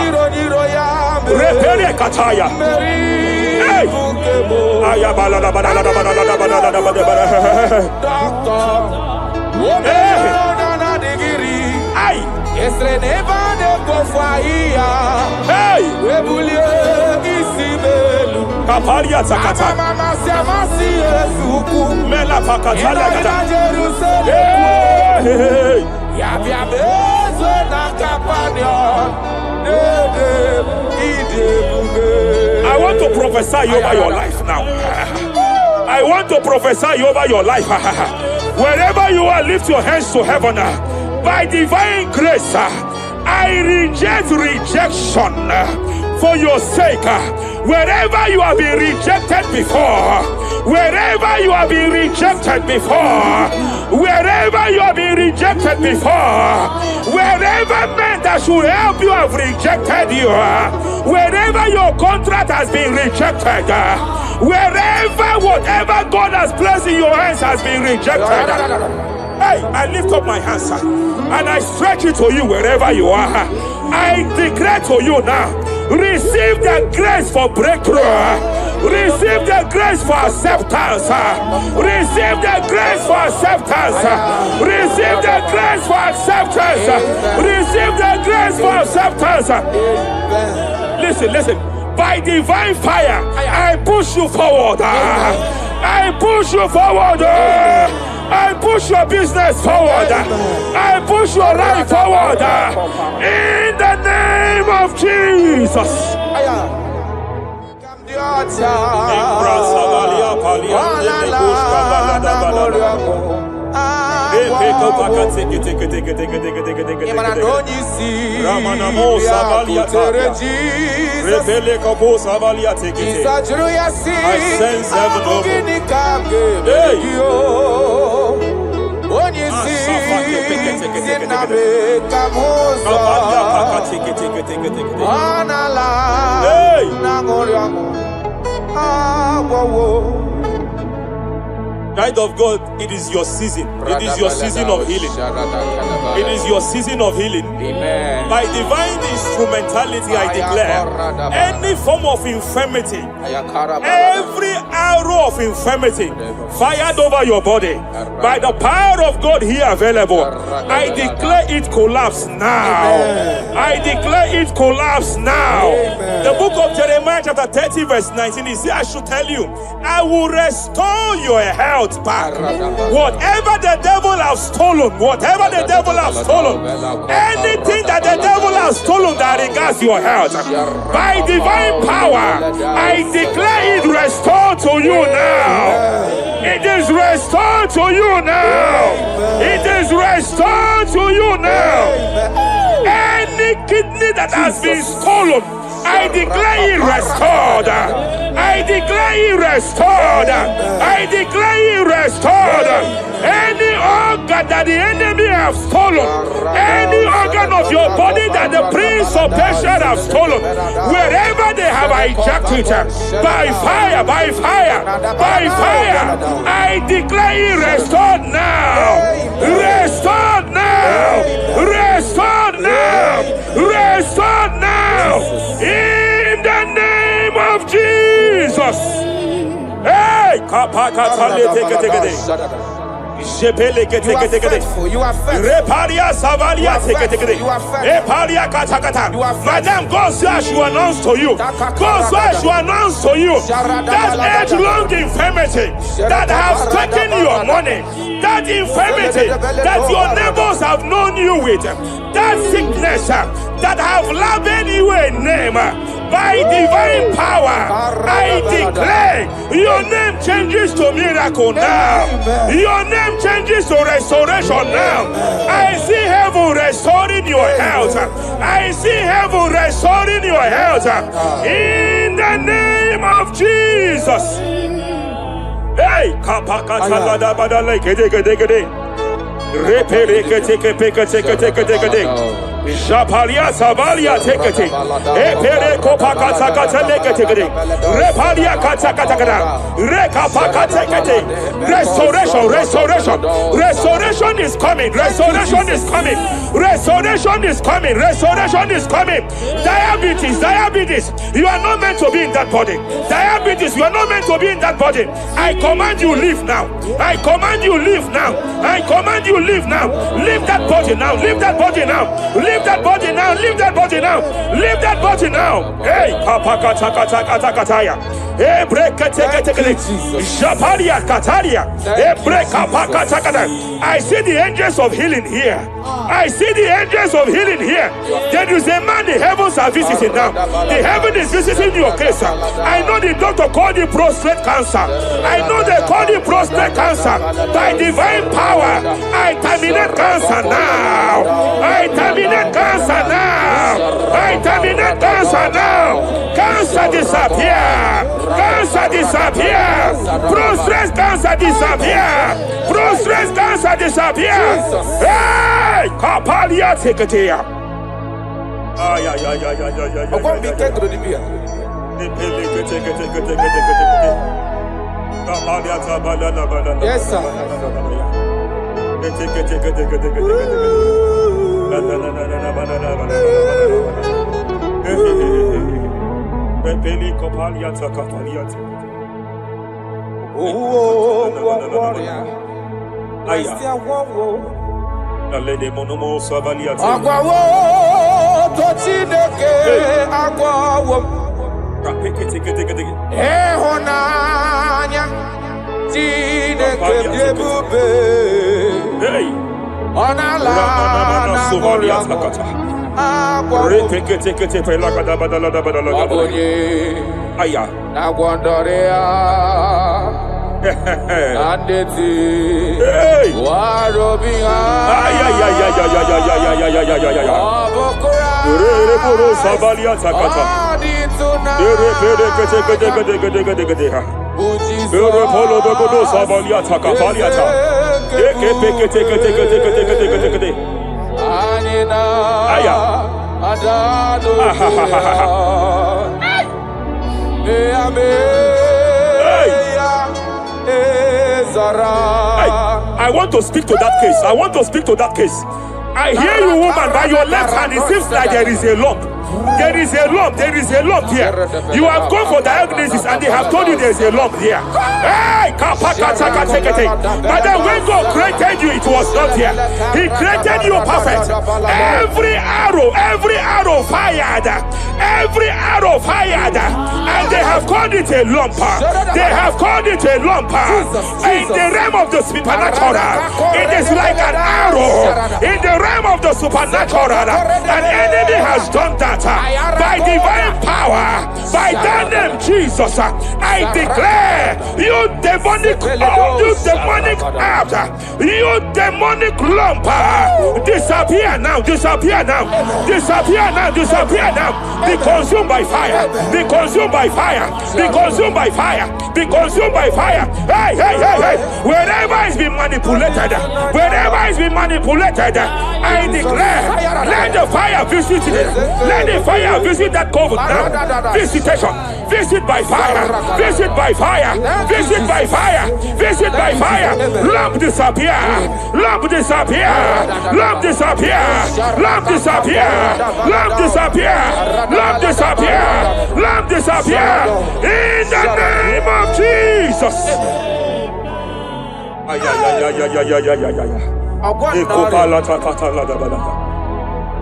Repere kataya. Hey! Ayabala la bala la bala la bala la bala. Doctor. Hey! Ay! Esre neva de kofaya. Hey! Webulie isibelu. Kapalia zakata. Mama siamasi esuku. Mela pakatala kata. Hey! Yabia bezo na kapanion. I want to prophesy over your life now. I want to prophesy over your life. Wherever you are, lift your hands to heaven. By divine grace, I reject rejection for your sake. Wherever you have been rejected before, wherever you have been rejected before, wherever you have been rejected before, wherever men that should help you have rejected you, wherever your contract has been rejected, wherever whatever God has placed in your hands has been rejected. Hey, I lift up my hands and I stretch it to you wherever you are. I declare to you now, receive the grace for breakthrough. Receive the grace for acceptance. Receive the grace for acceptance. Receive the grace for acceptance. Receive the grace for acceptance. Listen. By divine fire, I push you forward. I push you forward. I push your business forward. I push your life forward. In the name name of Jesus. I sense heaven open. Child of God, it is your season. It is your season of healing. It is your season of healing. Amen. By divine instrumentality, I declare any form of infirmity, every arrow of infirmity fired over your body, by the power of God here available, I declare it collapse now. I declare it collapse now. The book of Jeremiah chapter 30 verse 19 is here. I should tell you, I will restore your health back. Whatever the devil has stolen, whatever the devil has stolen, anything that the devil has stolen that regards your health, by divine power, I declare it restored to you now. It is restored to you now. It is restored to you now. Any kidney that has been stolen, I declare it restored. I declare it restored. I declare it restored. Any organ that the enemy have stolen, any organ of your body that the prince of Persia have stolen, wherever they have hijacked it, by fire, by fire, by fire, I declare it restored now. Restored now. Restored now. Restored now. In the name of Jesus. Hey, you are faithful. You are faithful. Madam, God says you announce to you. God says you announce to you that age-long infirmity that has taken your money, that infirmity that your neighbors have known you with, that sickness that have labeled you a name. By divine power, I declare your name changes to miracle now. Your name changes to restoration now. I see heaven restoring your health. I see heaven restoring your health. In the name of Jesus. Hey, Japalia Savalia tekete, Epere Kopaka Sakatekete, Repalia Katakata, Rekapaka tekete. Restoration, restoration, restoration is coming, restoration is coming, restoration is coming, restoration is coming. Diabetes, diabetes, you are not meant to be in that body. Diabetes, you are not meant to be in that body. I command you leave now. I command you leave now. I command you leave now. Leave that body now. Leave that body now. Leave that body now. Leave that body now. Leave that body now. Hey, kapakatakataya. Hey, break Japalia Kataria. Hey, break kapakatakata. I see the angels of healing here. I see the angels of healing here. Then you say, man, the heavens are visiting now. The heaven is visiting your case. I know the doctor called it prostate cancer. I know they call it prostate cancer. By divine power, I terminate cancer now. I terminate cancer now. I terminate cancer now. Cancer disappear. Cancer disappear. Prostate cancer disappear. Prostate cancer disappear. Hey, Kapalia Teketea. Yes, sir. Aya. Nagwandorea. Andeti. Hey. Warobia. I want to speak to that case. I want to speak to that case. I hear you, woman, by your left hand. It seems like there is a lump. There is a lump. There is a lump here. You have gone for diagnosis and they have told you there is a lump here. Hey, but then when God created you, it was not here. He created you perfect. Every arrow fired. Every arrow fired. And they have called it a lump. They have called it a lump. In the realm of the supernatural, it is like an arrow. In the realm of the supernatural, an enemy has done that. By divine power, by that name Jesus, I declare you demonic lump, disappear now, disappear now, disappear now, disappear now. Be consumed by fire, be consumed by fire, be consumed by fire, be consumed by fire. Hey, hey, hey, hey. Wherever it's been manipulated, wherever it's been manipulated, I declare, let the fire visit it. Let the fire visit that coven now. Visitation. Visit by fire. Visit by fire. Visit by fire. Visit by fire. Lamp disappear. Lamp disappear. Lamp disappear. Lamp disappear. Lamp disappear. Lamp disappear. Lamp disappear. In the name of Jesus.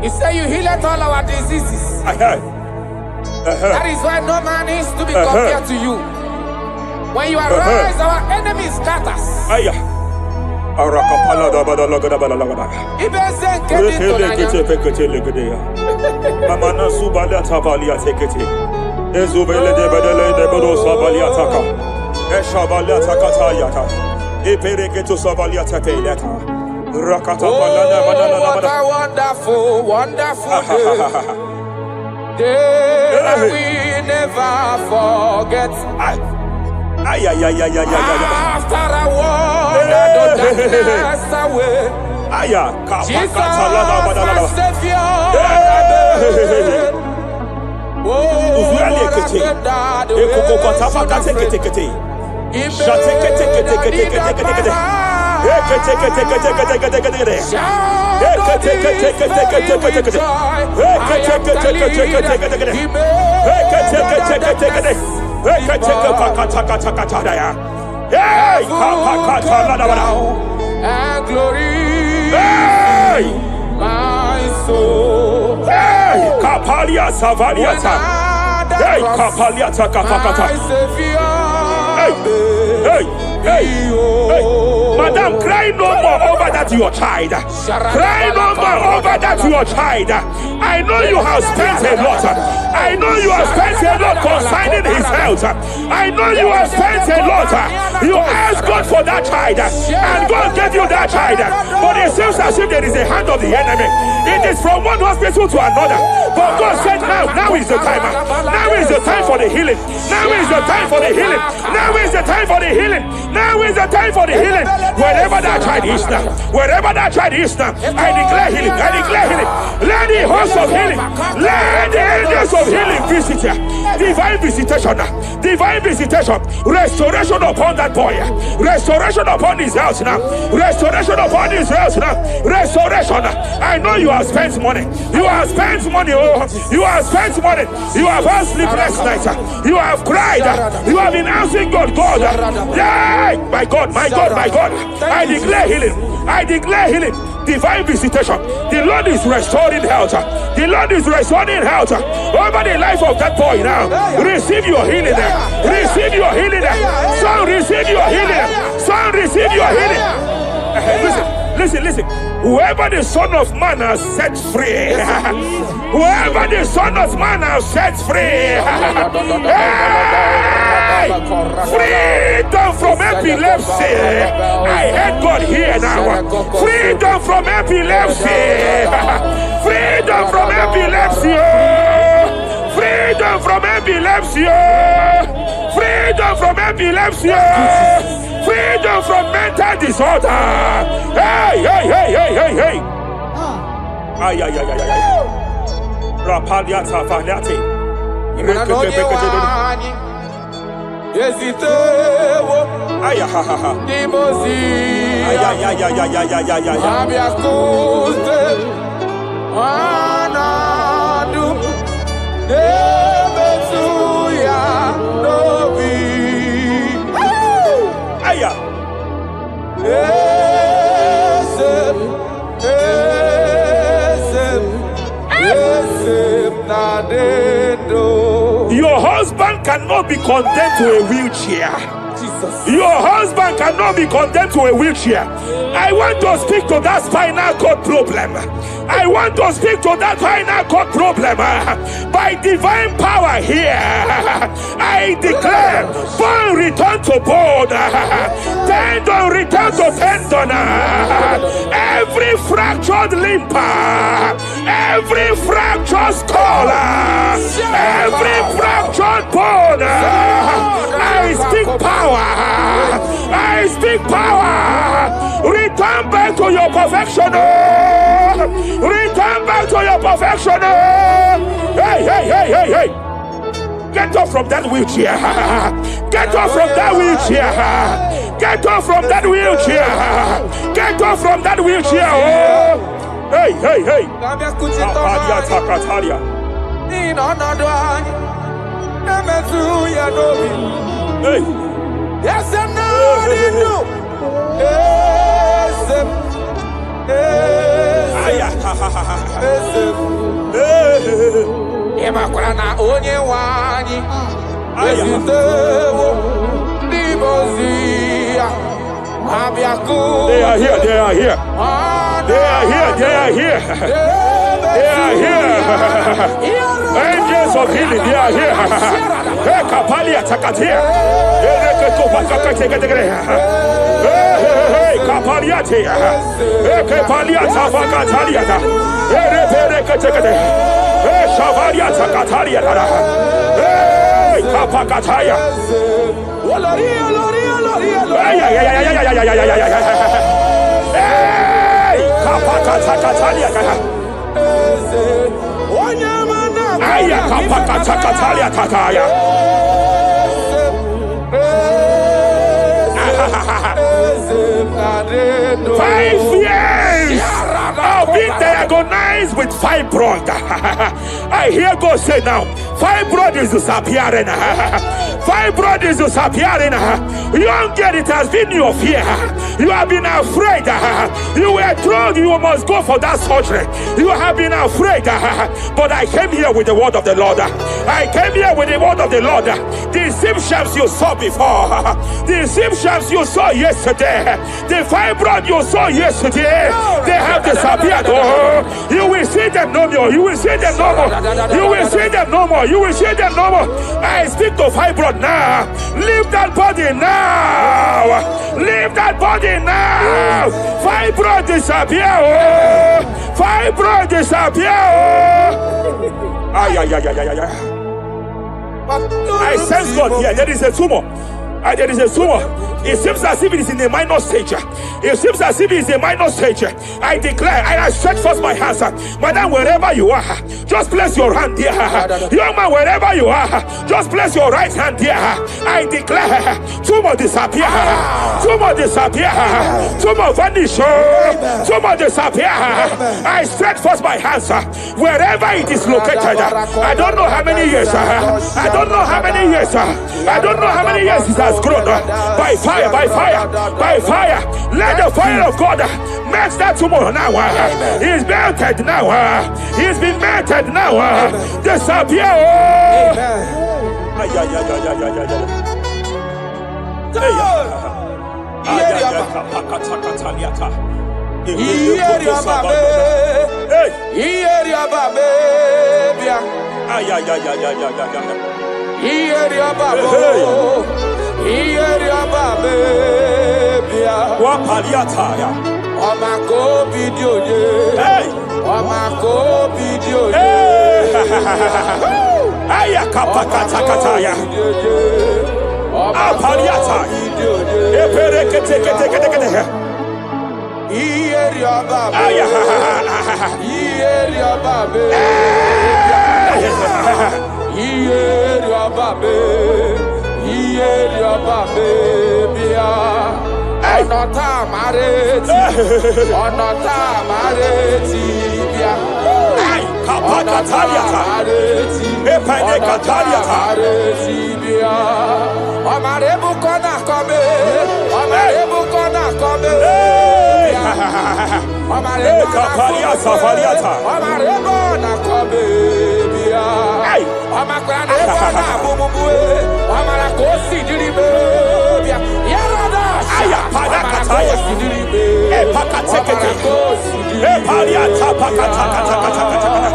He said you healed all our diseases. That is why no man is to be compared to you. When you arise, our enemies scatters. Oh, what a wonderful, wonderful day. Day that we never forget. After I walk the darkness away, Jesus, my Savior. Oh, what a good God. And glory, my soul. Kapalia Savaliata. Kapaliata Kapakata. Hey, Madam, cry no more over that your child. Cry no more over that your child. I know you have spent a lot. I know you have spent a lot concerning his health. I know you have spent a lot. You asked God for that child, and God gave you that child. But it seems as if there is a hand of the enemy. It is from one hospital to another. But God said, now is the time. Now is the time for the healing. Now is the time for the healing. Now is the time for the healing. Now is the time for the healing. Wherever that child is now, wherever that child is now, I declare healing. I declare healing. Let the host of healing, let the angels of healing visit you. Divine visitation, divine visitation, restoration upon that boy, restoration upon his house now, restoration upon his house now, restoration. I know you have spent money. You have spent money. Oh, you have spent money. You have had sleepless nights. You have cried. You have been asking God, yeah, my God, my God, my God. I declare healing. I declare healing. Divine visitation. The Lord is restoring health. The Lord is restoring health over the life of that boy now. Receive your healing. Receive your healing. Son, receive your healing. Son, receive your healing. Listen. listen. Whoever the Son of Man has set free, whoever the Son of Man has set free, hey, freedom from epilepsy. I heard God here now. Freedom from epilepsy. Freedom from epilepsy. Freedom from epilepsy. Freedom from epilepsy. Freedom from mental disorder. Hey. Ay. Rapaliata faniati. Ay. Your husband cannot be condemned to a wheelchair. Jesus. Your husband cannot be condemned to a wheelchair. I want to speak to that spinal cord problem. I want to speak to that spinal cord problem. By divine power here, I declare bone return to bone, tendon return to tendon, every fractured limb, every fractured skull, every fractured bone. I speak power. I speak power. Return back to your perfection. Return back to your perfection. Hey. Get off from that wheelchair. Get off from that wheelchair. Get off from that wheelchair. Get off from that wheelchair. Oh. Hey. Hey. Yes, and now you know. Emakwara onye wanyi. They are here. They are here. Angels of healing, they are here. Kapalia Takatia. Kapalia Tia. Kapalia Tafakatalia. Shavalia Takatalia. Kapakataya. Kapakatakalia. Aya kapakatakalia takaya. 5 years of being diagnosed with fibroid. I hear God say now, fibroid is disappearing. Fibroid is disappearing. Young girl, it has been your fear. You have been afraid. You were told you must go for that surgery. You have been afraid. But I came here with the word of the Lord. I came here with the word of the Lord. The symptoms you saw before, the symptoms you saw yesterday, the fibroid you saw yesterday, they have disappeared. Oh, you will see them no more. You will see them no more. You will see them no more. You will see them no more. I speak to fibroid now. Leave that body now. Leave that body now. Fibroid disappear. Oh, fibroid disappear. Oh. I sense God here. There is a tumor. There is a tumor. It seems as if it is in a minor stage. It seems as if it is a minor stage. I declare, I stretch forth my hands. Madam, wherever you are, just place your hand there. Young man, wherever you are, just place your right hand there. I declare, tumor disappear. Tumor disappear. Tumor vanish. Tumor disappear. I stretch forth my hands. Wherever it is located, I don't know how many years. I don't know how many years. I don't know how many years it has grown. By fire, by fire, by fire. Let the fire of God match that tumor now. He's melted now. He's been melted now. Disappear. Ieria babe. Ieria babe. Ieria babe. Ieria babe. Wapaliataya. Omako video ye. Omako video ye. Ayakapakatakataya. Apaliata. Epereketeketekete. Ieria babe. Ieria babe. Ieria babe. Ieria babe. Onota mareti. Onota mareti. Kapakataliata. Epanekataliata. Amarebu kona kome. Amarebu kona kome. Amarebu Kapaliata. Amarebu na kome. Amarebu na bububue. Amarakosi diribe. Yarada. Ayapanakataya. Epakatekete. Epaliata pakatakatakata.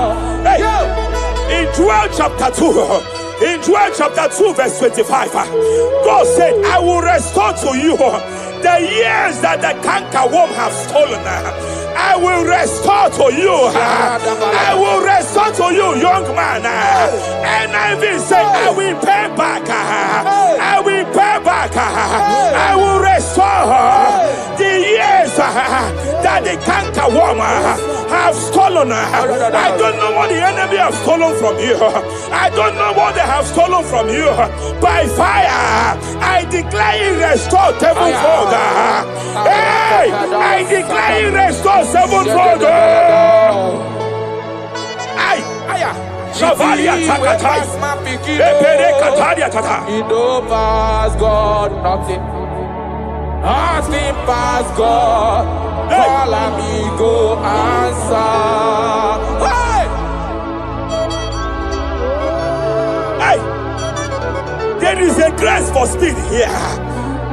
In Joel chapter 2. In Joel chapter 2 verse 25, God said, I will restore to you the years that the cankerworm have stolen. I will restore to you. I will restore to you, young man. And I will say, I will pay back. I will pay back. I will restore the years that the cankerworm have stolen. I don't know what the enemy have stolen from you. I don't know what they have stolen from you. By fire, I declare it restored sevenfold. Hey, I declare it restored sevenfold. Ay, Shavalia Takatai. Epere Kataria Tata. You know past God, nothing. Nothing past God. Call amigo answer. Hey! There is a grace for speed here.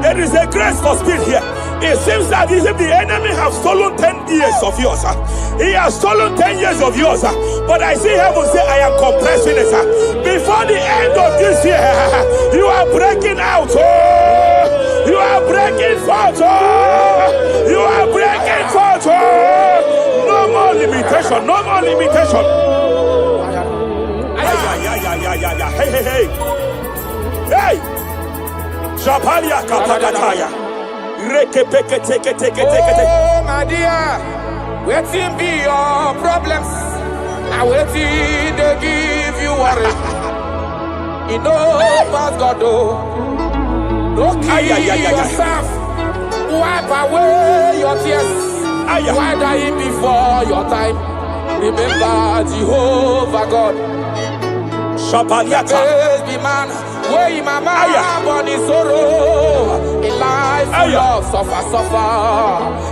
There is a grace for speed here. It seems that if the enemy have stolen 10 years of yours, he has stolen 10 years of yours. But I see heaven say, I am compressing it. Before the end of this year, you are breaking out. You are breaking forth. You are breaking forth. No more limitation. No more limitation. Hey, hey, hey. Hey. Japalia kapakataya. Oh, my dear, waiting be your problems. I waiting to give you worry. You know, past God, don't kill yourself. Wipe away your tears. Why die before your time? Remember Jehovah God. Shapaliata. Be man, where my mama born in sorrow. In life, love, suffer.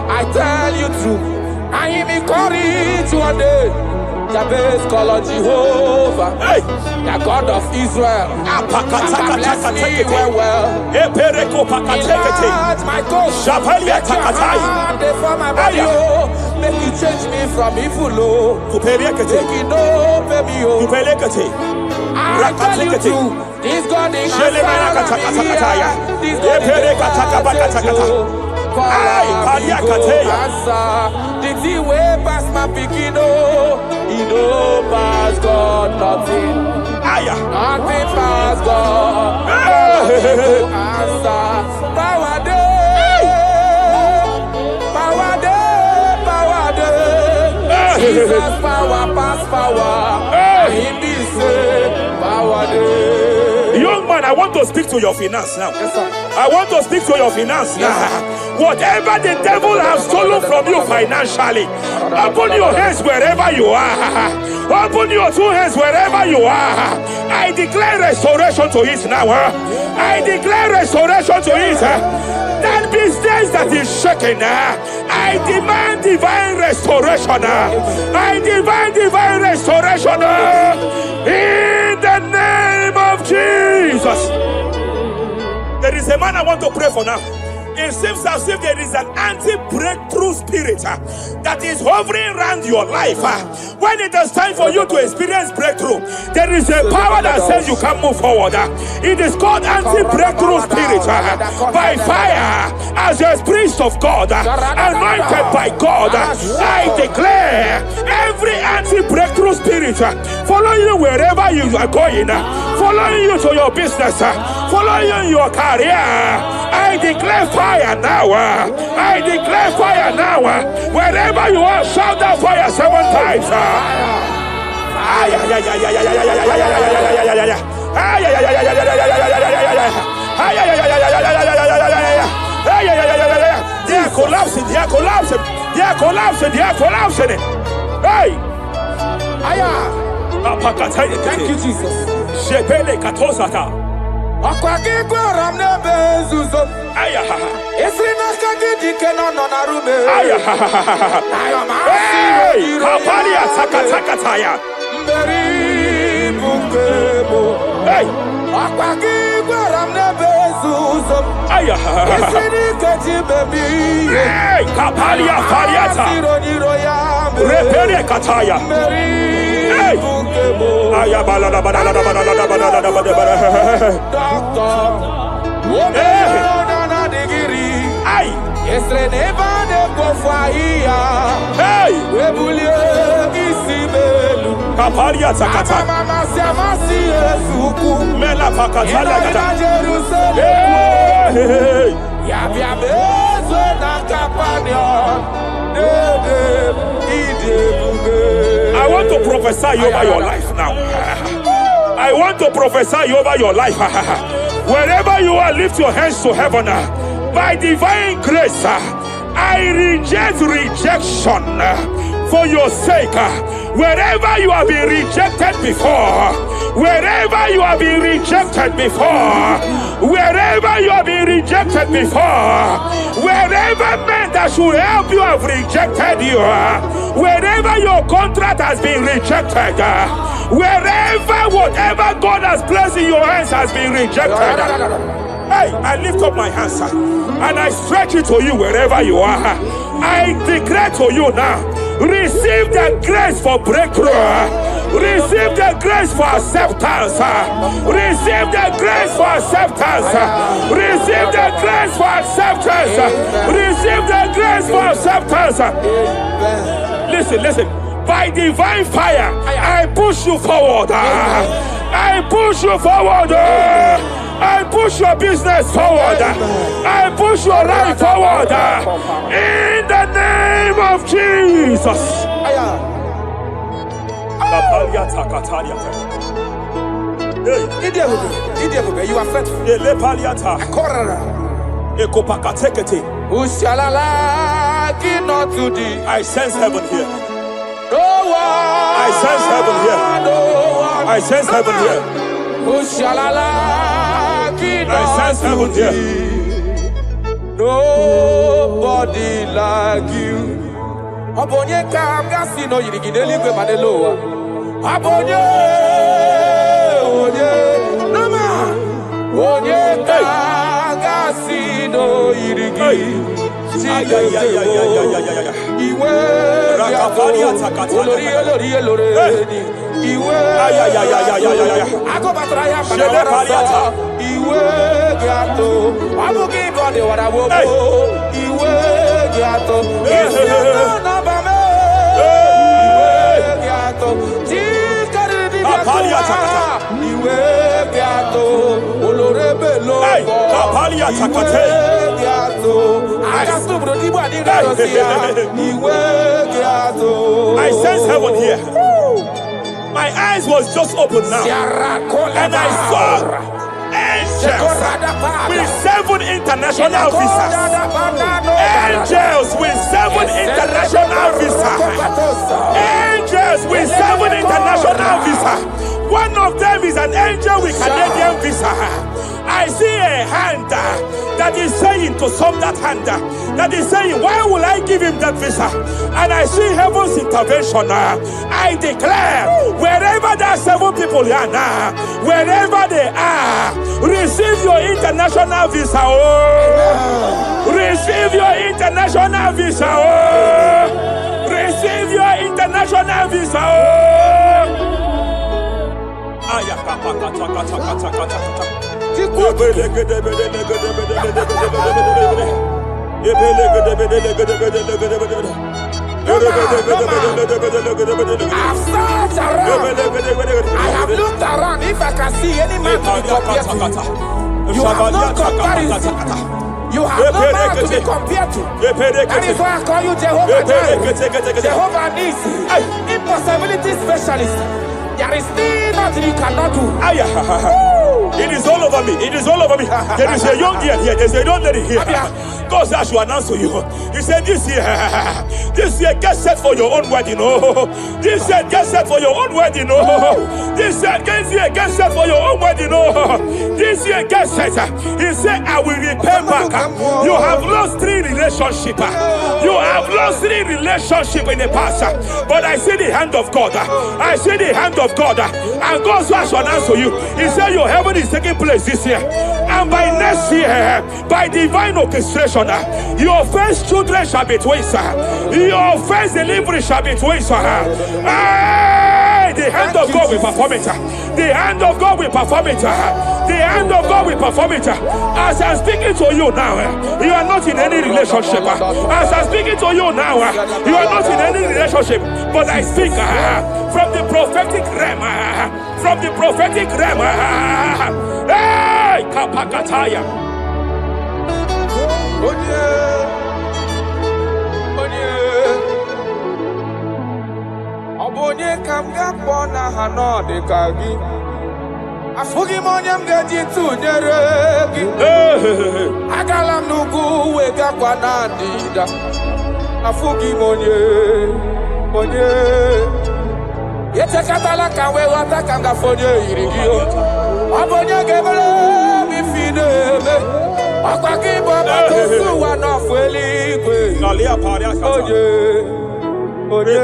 I tell you true. I am encouraged one day. Jabez call on Jehovah, the God of Israel. And bless me well. Enlarge my coast. Make your hand for my body. Make you change me from evil. Make it open me. I tell you true. This God is answer. This God is answer. Did he way past my pickino? He know past God nothing. Nothing past God. Answer. Power day. Power day. Power day. Jesus power pass power. He be say power day. Young man, I want to speak to your finance now. Yes, sir. I want to speak to your finance now. Whatever the devil has stolen from you financially, open your hands wherever you are. Open your two hands wherever you are. I declare restoration to it now. I declare restoration to it. That business that is shaking, I demand divine restoration. I demand divine restoration in the name of Jesus. There is a man I want to pray for now. It seems as if there is an anti-breakthrough spirit that is hovering around your life. When it is time for you to experience breakthrough, there is a power that says you can move forward. It is called anti-breakthrough spirit. By fire, as a priest of God, anointed by God, I declare every anti-breakthrough spirit following you wherever you are going, following you to your business, following you in your career. I declare fire now. I declare fire now. Wherever you are, shout that fire 7 times. They are collapsing. They are collapsing. They are collapsing. They are collapsing. Hey. Thank you, Jesus. Shepele katosata. I want to prophesy over your life now. I want to prophesy over your life. Wherever you are, lift your hands to heaven. By divine grace, I reject rejection for your sake. Wherever you have been rejected before, wherever you have been rejected before, wherever you have been rejected before, wherever men that should help you have rejected you, wherever your contract has been rejected, wherever whatever God has placed in your hands has been rejected. Hey, I lift up my hands and I stretch it to you wherever you are. I declare to you now, receive the grace for breakthrough. Receive the grace for acceptance. Receive the grace for acceptance. Receive the grace for acceptance. Receive the grace for acceptance. Listen. By divine fire, I push you forward. I push you forward. I push your business forward. I push your life forward. In the name of Jesus. You are faithful. I sense heaven here. No one. I sense heaven here. No one. I sense heaven here. I sense heaven here. Nobody like you. Abonye kamgasi no yirigideli kwe madeloa. Abonye, nama. Abonye kamgasi no yirigideli. Iwe I sense heaven here. My eyes was just open now, and I saw angels with 7 international visas. Angels with 7 international visas. Angels with 7 international visas. One of them is an angel with Canadian visa. I see a hand that is saying to some that hand that is saying, why will I give him that visa? And I see heaven's intervention. I declare, wherever there are 7 people here now, wherever they are, receive your international visa. Oh, receive your international visa. Oh, receive your international visa. Oh. I've searched around. I have looked around. If I can see any man to be compared to, you have no comparison. You have no man to be compared to. That is why I call you Jehovah Jireh, Jehovah Nisi, impossibility specialist. There is nothing you cannot do. It is all over me. It is all over me. There is a young girl here. There's a young lady here. God said I should announce to you. He said this year, get set for your own wedding. Oh, this year, get set for your own wedding. Oh, this year, get set for your own wedding. Oh, this year, get set. He said, I will repay back. You have lost 3 relationships. You have lost 3 relationships in the past. But I see the hand of God. I see the hand of God. And God said I should announce to you. He said your heaven is taking place this year. And by next year, by divine orchestration, your first children shall be twins. Your first delivery shall be twins. The hand of God will perform it. The hand of God will perform it. The hand of God will perform it. As I'm speaking to you now, you are not in any relationship. As I'm speaking to you now, you are not in any relationship. But I speak from the prophetic realm. From the prophetic realm. Hey, Kapakataya. Onye kam ga-akpọ na ha n'ọdịka gị afụghị m onye m ga-eji tụnyere gị agala m n'ugwu wegakwa na ndịda afụghị m onye echekatala ka wee ghọta ka m gafe onye yiri gị ọ bụ onye ga-emere m ife na-eme ọkwa gị bụ ọgbata ozu ụwa n'ọfụ eluigwe onye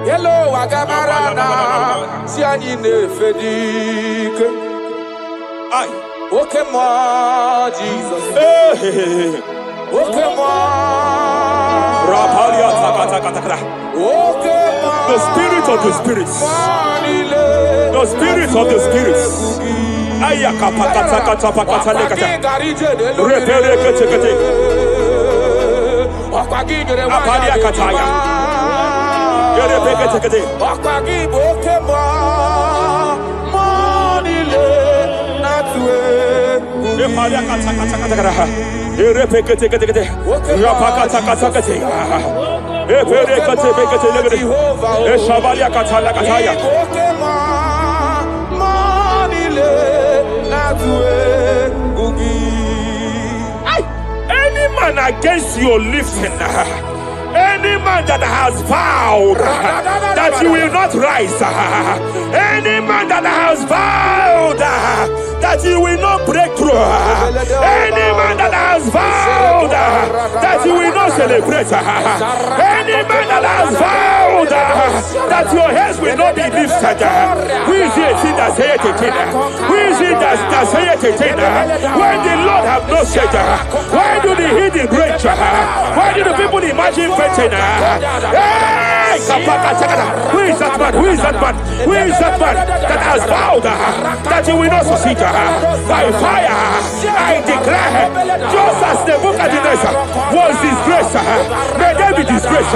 Hello, Wagamarana, Siani Nefedike. Okay, ma, Jesus. Okay, ma. Okay, ma. The spirit of the spirits. The spirit of the spirits. Ayaka pakata kata pakata lekata. Repere kete kete. Apadia kataya. Any man against your lifting, any man that has vowed that you will not rise, any man that has vowed that you will not break through, any man that has vowed that you will not celebrate, any man that has vowed that your heads will not be lifted, who is it that say it? Who is it that say it? When the Lord have not said, why do the hidden break? Why do the people imagine betting? Hey, who is that man? Who is that man? Who is that man that has vowed that you will not succeed? By fire, I declare, just as the book of Genesis was disgraced, may they be disgraced.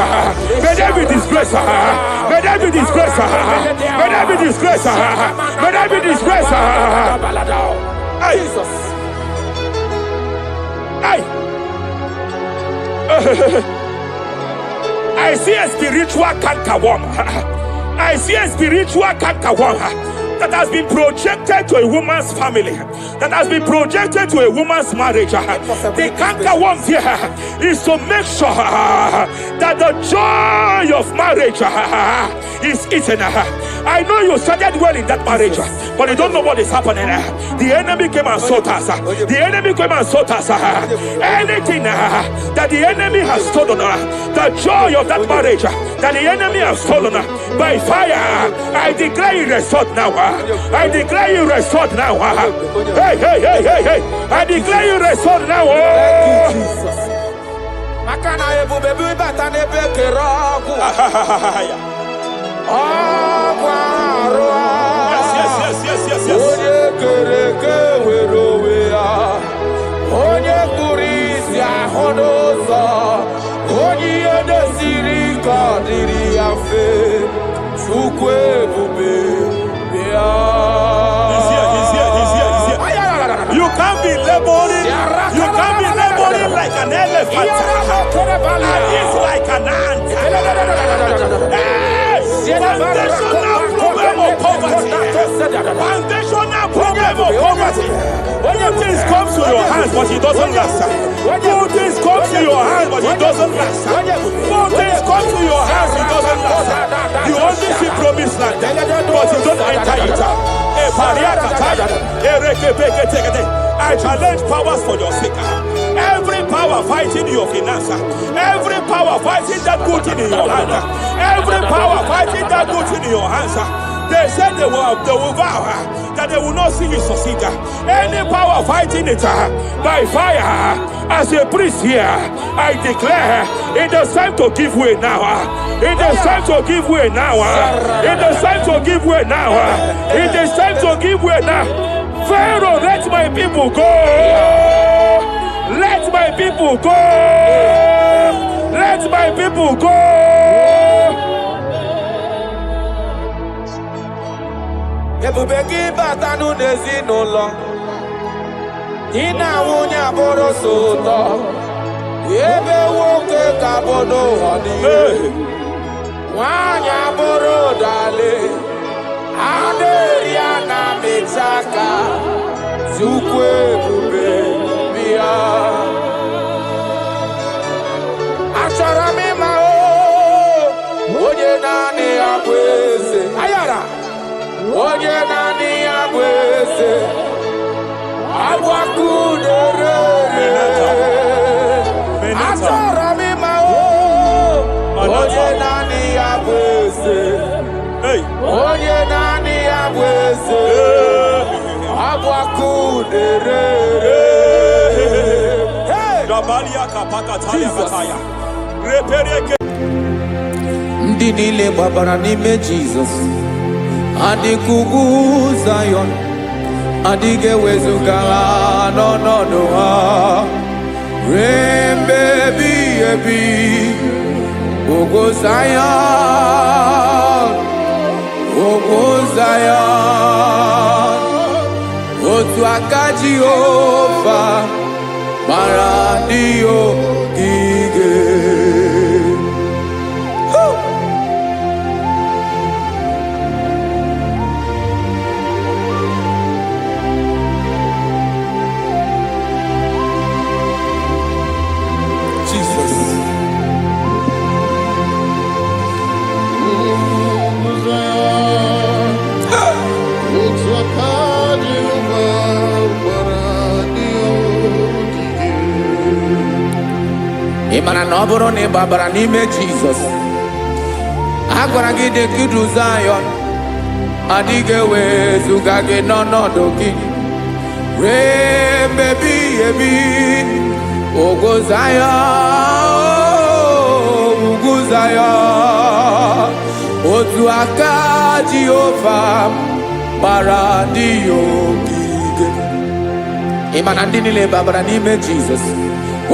May they be disgraced. May they be disgraced. May they be disgraced. May they be disgraced. Jesus. I see a spiritual cankerworm. I see a spiritual cankerworm that has been projected to a woman's family, that has been projected to a woman's marriage. The cankerworm here is to make sure that the joy of marriage is eaten. I know you started well in that marriage, but you don't know what is happening. The enemy came and sought us. The enemy came and sought us. Anything that the enemy has stolen, the joy of that marriage that the enemy has stolen, by fire, I declare you restored now. I declare you restored now. Hey, hey, hey, hey, hey. I declare you restored now. Thank you, Jesus. Makana ebu bebu bata nebe keragu. Yes. Onye kereke werowe onye kurisi ahonoza, onye edesiri kadiri afe, chukwe bube He's here. You can't be laboring. You can't be laboring like an elephant. And he's like an ant. Foundational problem of poverty. Foundational problem of poverty. Good things come to your hands, but it doesn't last. Good things come to your hands, but it doesn't last. Good things come to your hands, it doesn't last. You only see promised land, but you don't enter it. I challenge powers for your sake. Every power fighting your finance, every power fighting that good thing in your hand, every power fighting that good thing in your hands. They said they will vow that they will not see you succeed. Any power fighting it by fire, as a priest here, I declare it is time to give way now. It is time to give way now. It is time to give way now. It is time to give way now. Pharaoh, let my people go. Let my people go. Let my people go. Ebube gị bata n'ezinụlọ, di na nwunye abụrụ so ụtọ, ebe nwoke ka bụ n'ụwa niile, nwanyị abụrụ ụdale, a na-eri a na-amịta aka, Chukwu ebube bịa. Achọrọ m ịma onye naanị ya bụ eze. Ayara. Onye naanị ya bụ eze, agbakudere. Achọrọ m ịma onye naanị ya bụ eze, onye naanị ya bụ eze, agbakudere. Ndị niile gbabara n'ime Jizọs adịghị ugwu Zayọn, adịghị ewezuga ha n'ọnọdụ ha ruo mgbe ebighị ebi. Ugwu Zayọn, ugwu Zayọn, otu aka Jehova gbara ndị ogige. Ị mara na ọ bụrụ na ị gbabara n'ime Jizọs, a gwara gị dị kudu Zayọn, adịghị ewezuga gị n'ọnọdụ gị ruo mgbe ebighị ebi. Ugwu Zayọn, ugwu Zayọn, otu aka Jehova gbara ndị ogige. Ị ma na ndị niile gbabara n'ime Jizọs,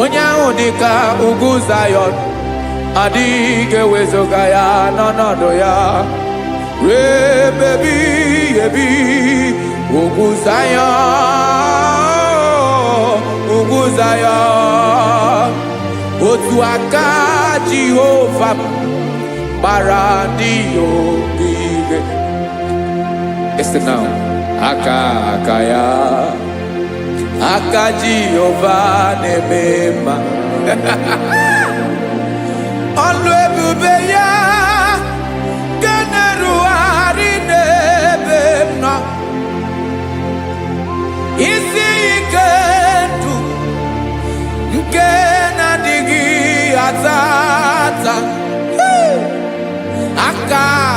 onye ahụ dị ka ugwu Zayọn, adịghị ewezuga ya n'ọnọdụ ya ruo mgbe ebighị ebi. Ugwu Zayọn, ugwu Zayọn, otu aka Jehova gbara ndị ogige. Listen now, aka ya, aka Jehova na-eme mma. Ọlụ ebube ya ga na-erugharị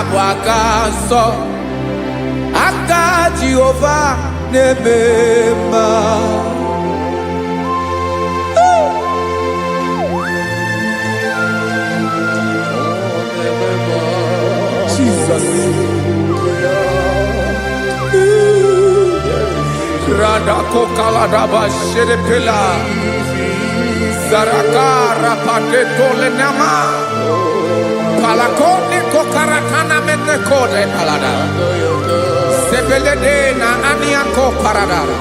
Abwakaso aka Jehovah nebema. Jesus. Radako kaladaba sherepela. Zarakara pateto lenama. Palakone kokarakana mene kode palada. Sebelede na aniako paradara.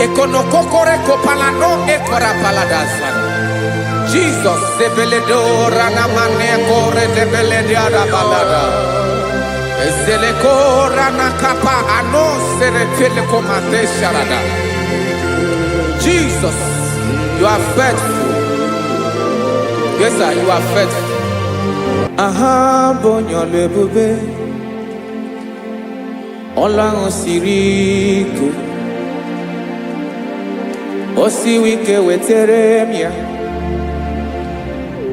Ekonokokore kopalano ekora paladasa. Jesus, sebeledo rana mane kore debelede arabalada. Ezeleko rana kapa ano serepele komate sharada. Jesus, you are faithful. Yes, sir, you are faithful. Aha, bonyo lebube. Olang osiriku. Osiwike weteremia.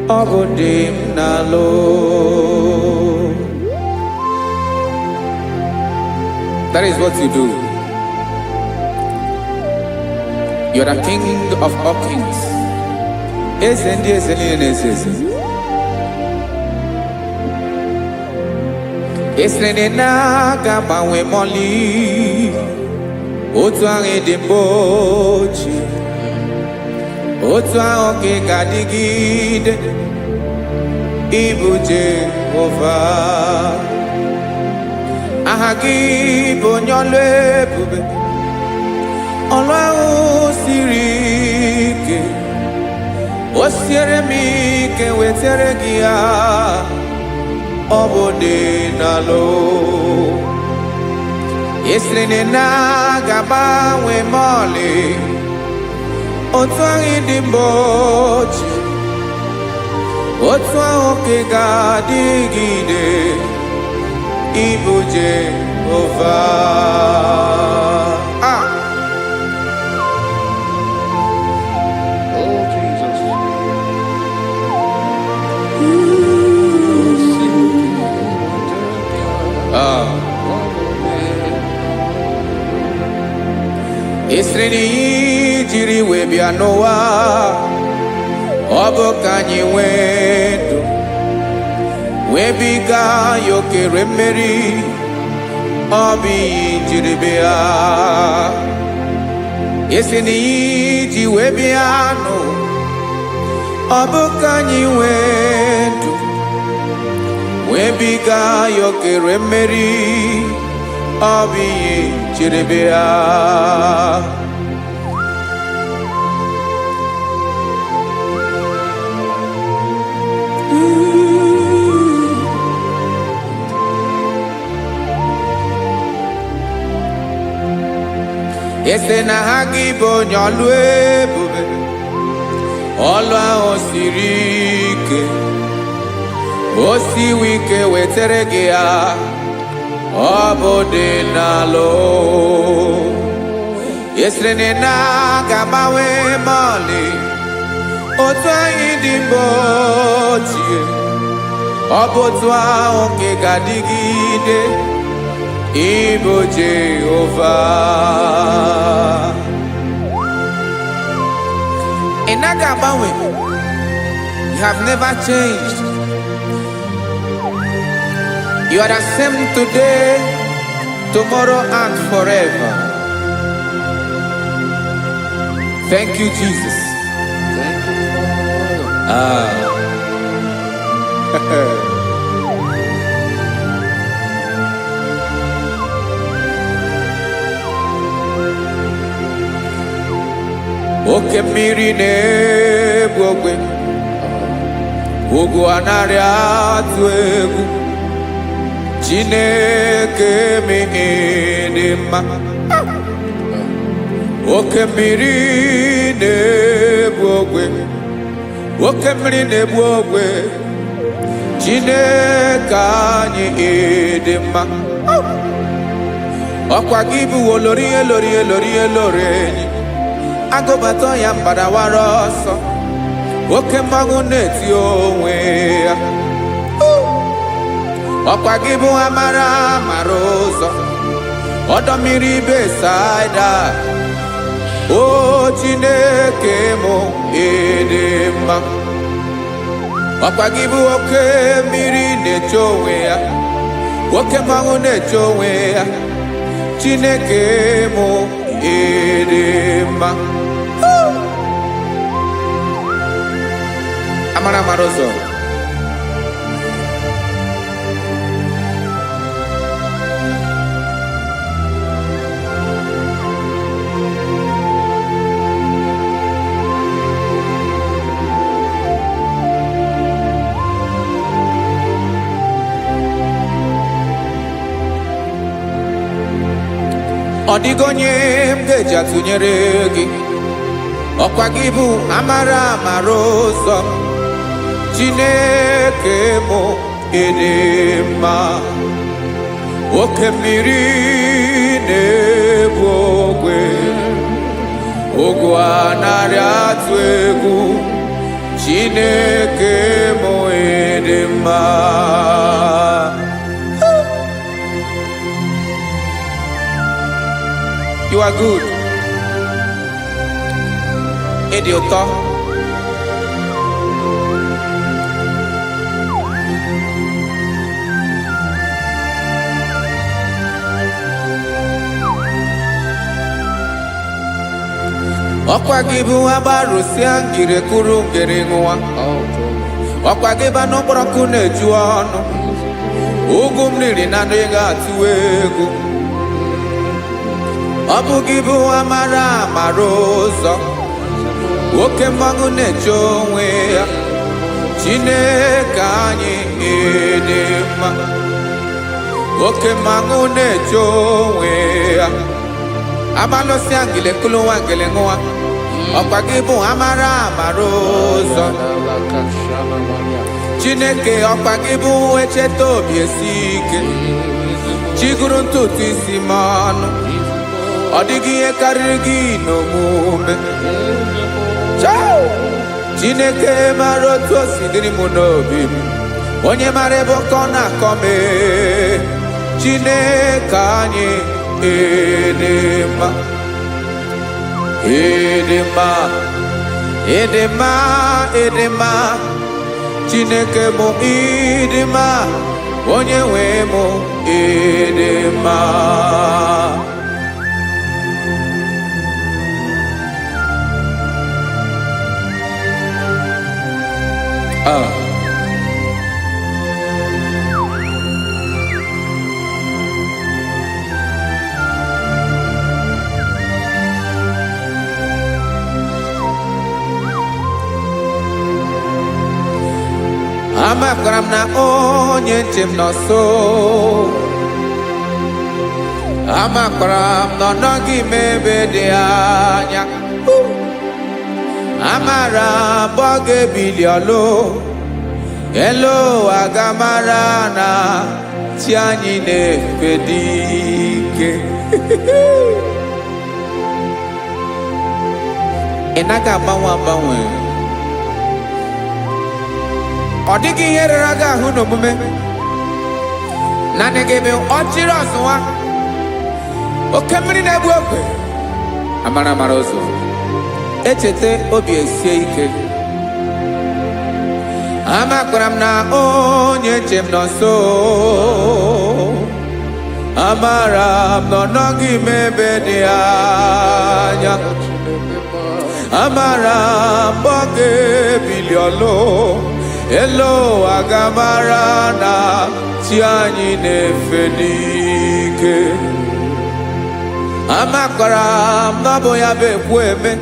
Obodim nalo. That is what you do. You are the King of all kings. Ezendi Esrene na gabawe moli. Otuange dembochi. Otuange gadigide. Ibu Jehovah. Ahagi bonyole bube. Olwa sirike. Osiere mi ke wetere gia. Obode nalo. Esrene na gabawe mole. Otuange dembochi. Otuange gadigide. Ibu Jehovah. Oh, Jesus. Esreni jiri webia noa. Obo kanyi wedu. Webiga yoke remeri. Obi jiribea. Esreni ji webia no. Obo kanyi wedu. Webiga yoke remeri. Obi jiribea. Ese na IGBO nyolwe bube. Olwa osirike. Osiwike weteregea. Obode nalo. Esrene na gabawe mali. Otwa idimbochie. Obotwa onke gadigide. Ibu Jehovah. Inagabawe, you have never changed. You are the same today, tomorrow, and forever. Thank you, Jesus. Thank you, Father. Oke mmiri na-egbu ogwe. Ugwu anarị atụ egwu. Chineke mi ịdị mma. Oke mmiri na-egbu ogwe. Oke mmiri na-egbu ogwe. Chineke anyị ịdị mma. Ọkwa gị bụ olori enyi. Agụbata ya mbadawara ọsọ. Oke mmanwụ na-eti onwe ya. ọkwa gị bụ amara mara ụzọ ọdọ mmiri Besaida o Chineke mụ ịdị mma ọkwa gị bụ oke mmiri na-eche onwe ya oke mmanwụ na-eche onwe ya Chineke mụ ịdị mma amara mara ụzọ ọ dịghị onye m ga-eji atụnyere gị ọkwa gị bụ amara mara ụzọ Chineke mụ ịdị mma oke mmiri na-ebu ogwe ogwu anarị atụ egwu Chineke mụ ịdị mma You are good. Ịdị ụtọ. Ọkwa gị bụ agbarụsịa ngire kụrụ ngere nwa. Ọkwa gị ba n'ọkpọrọkụ na-eju ọnụ. Ugwu mmiri na ndị ga-atụ egwu. Ọ bụ gị bụ amara mara ụzọ oke mmanwụ na-eche onwe ya Chineke anyị ịdị mma oke mmanwụ na-eche onwe ya abalụsị angele kụlụ nwa ngele nwa ọkwa gị bụ amara mara ụzọ Chineke ọkwa gị bụ echeta obi esi ike chigụrụ ntutu isi m ọnụ ọ dịghị ihe karịrị gị n'omume Chineke mara otu o si dịrị m n'obi m onye mara ebe ọkọ na-akọ m Chineke anyị ịdị mma ịdị mma ịdị mma ịdị mma Chineke mụ ịdị mma onye nwe m ịdị mma amakwara m na onye nche m nọ nso amakwara m na ọ nọghị m ebe dị anya amara m ọ ga-ebili ọlụ elu agamara na chi anyị na-efe dị ike ị naghị agbanwe agbanwe ọ dịghị ihe rere gị ahụ n'omume naanị gị bụ ọchịrị ọzụwa oke mmiri na-egbu ogwe amara mara ụzọ echeta obi esie ike amakwara m na onye nche m nọ nso amara m na ọ nọghị m ebe dị anya amara m ọ ga-ebili ọlụ elu agamara na chi anyị na-efe n'ike amakwara m na ọ bụ ya bụ ekwu eme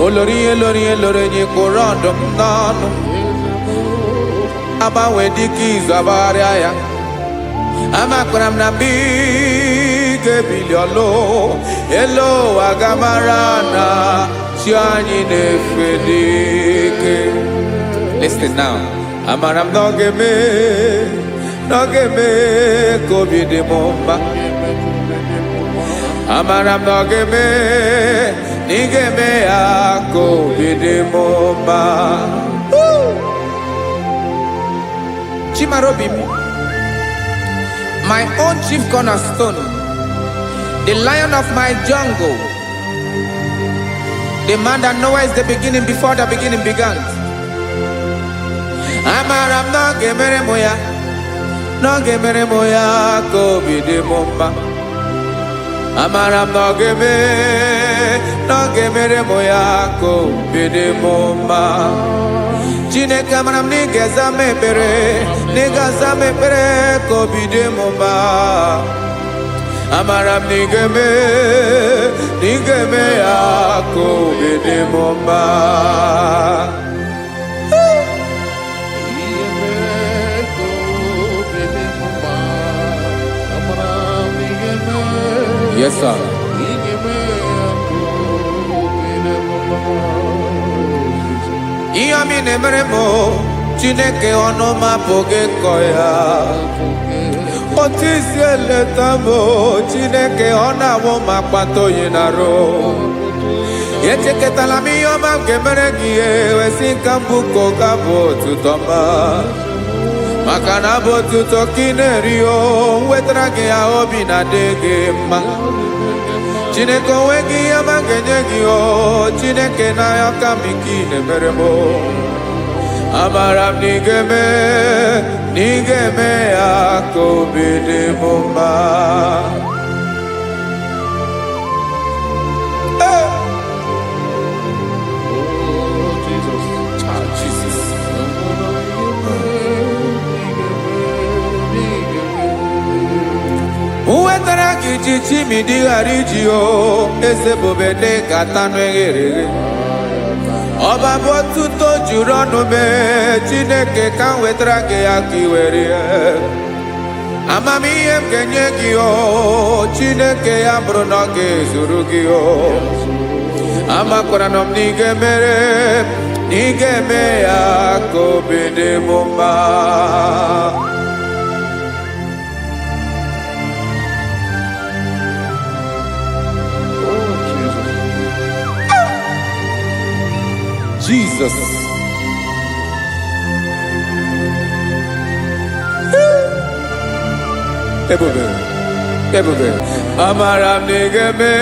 olori ihe lori ihe lori enyi kwụrụ ọdụm n'ọnụ agbanwe dịka izu agbagharịa ya amakwara m na mgbe ị ga-ebili ọlụ elu agamara na chi anyị na-efe n'ike listen now amara m na ọ ga-eme ka obi dị m mma amara m na ọ ga-eme na ị ga-eme ya ka obi dị m mma Chimarobim, my own chief cornerstone, the lion of my jungle, the man that knows the beginning before the beginning began. Amaram no gemere moya ko bide mumba. Amaram no gemere moya ko bide mumba. Chine kamaram ni gezame pere ko bide mumba. Amaram ni geme ya ko bide mumba. Yes, sir. Iyami nemeremo, Chineke onoma poge koya. Otisi eletamo, Chineke onawo makpato yinaro. Yecheke talami yoma gemeregie, wesikambuko gabo tutoma. Makana botu tokinerio, wetrage ya obi na dege ma. Chineke wegi ya mangenyegi o, Chineke na ya kamiki nemeremo. Amaram nigeme ya kobede mumba. Uwetara kichichi midi harijio, ese bobede katano egere. Oba botuto jurono me, Chineke kan wetara ke akiwere. Amami emkenye kio, Chineke ya bruno ke zurugio. Amakora nom nigeme ya kobede mumba. Jesus. Ebube. Amaram nigeme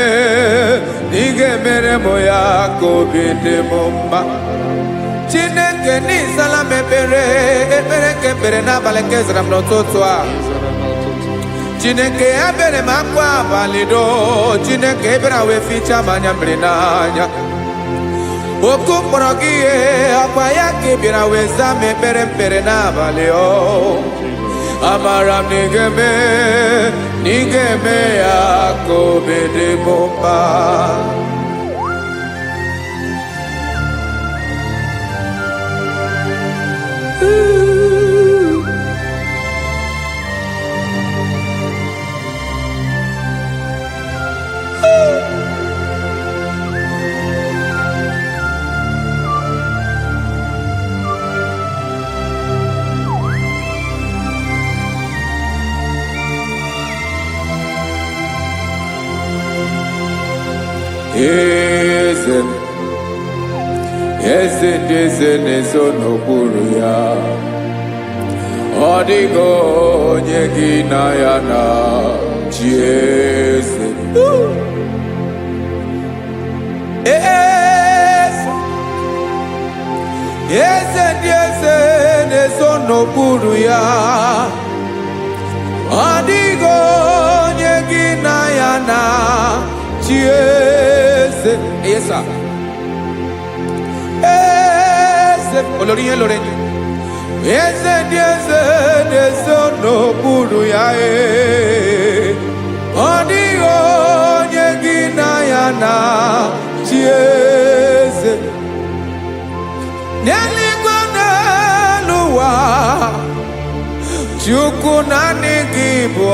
moya ko bide mumba. Chineke ni salame pere na balekezram no totwa. Chineke abere makwa balido. Chineke bera we ficha manyambrinanya. Oku porogie akwa yake bira weza mepere na baleo. Amaram nigeme ya kobede bomba. Eze nezo n'okpuru ya. Ọ dịghị onye gị na ya na chi eze. Eze ndị eze nezo n'okpuru ya. Ọ dịghị onye gị na ya na chi eze. Yes, sir. Olórí yẹn lórí yẹn. Eze n'okpuru ya ọ dịghị onye gị na ya na chi eze. N'eluigwe n'elu ụwa, Chukwu naanị gị bụ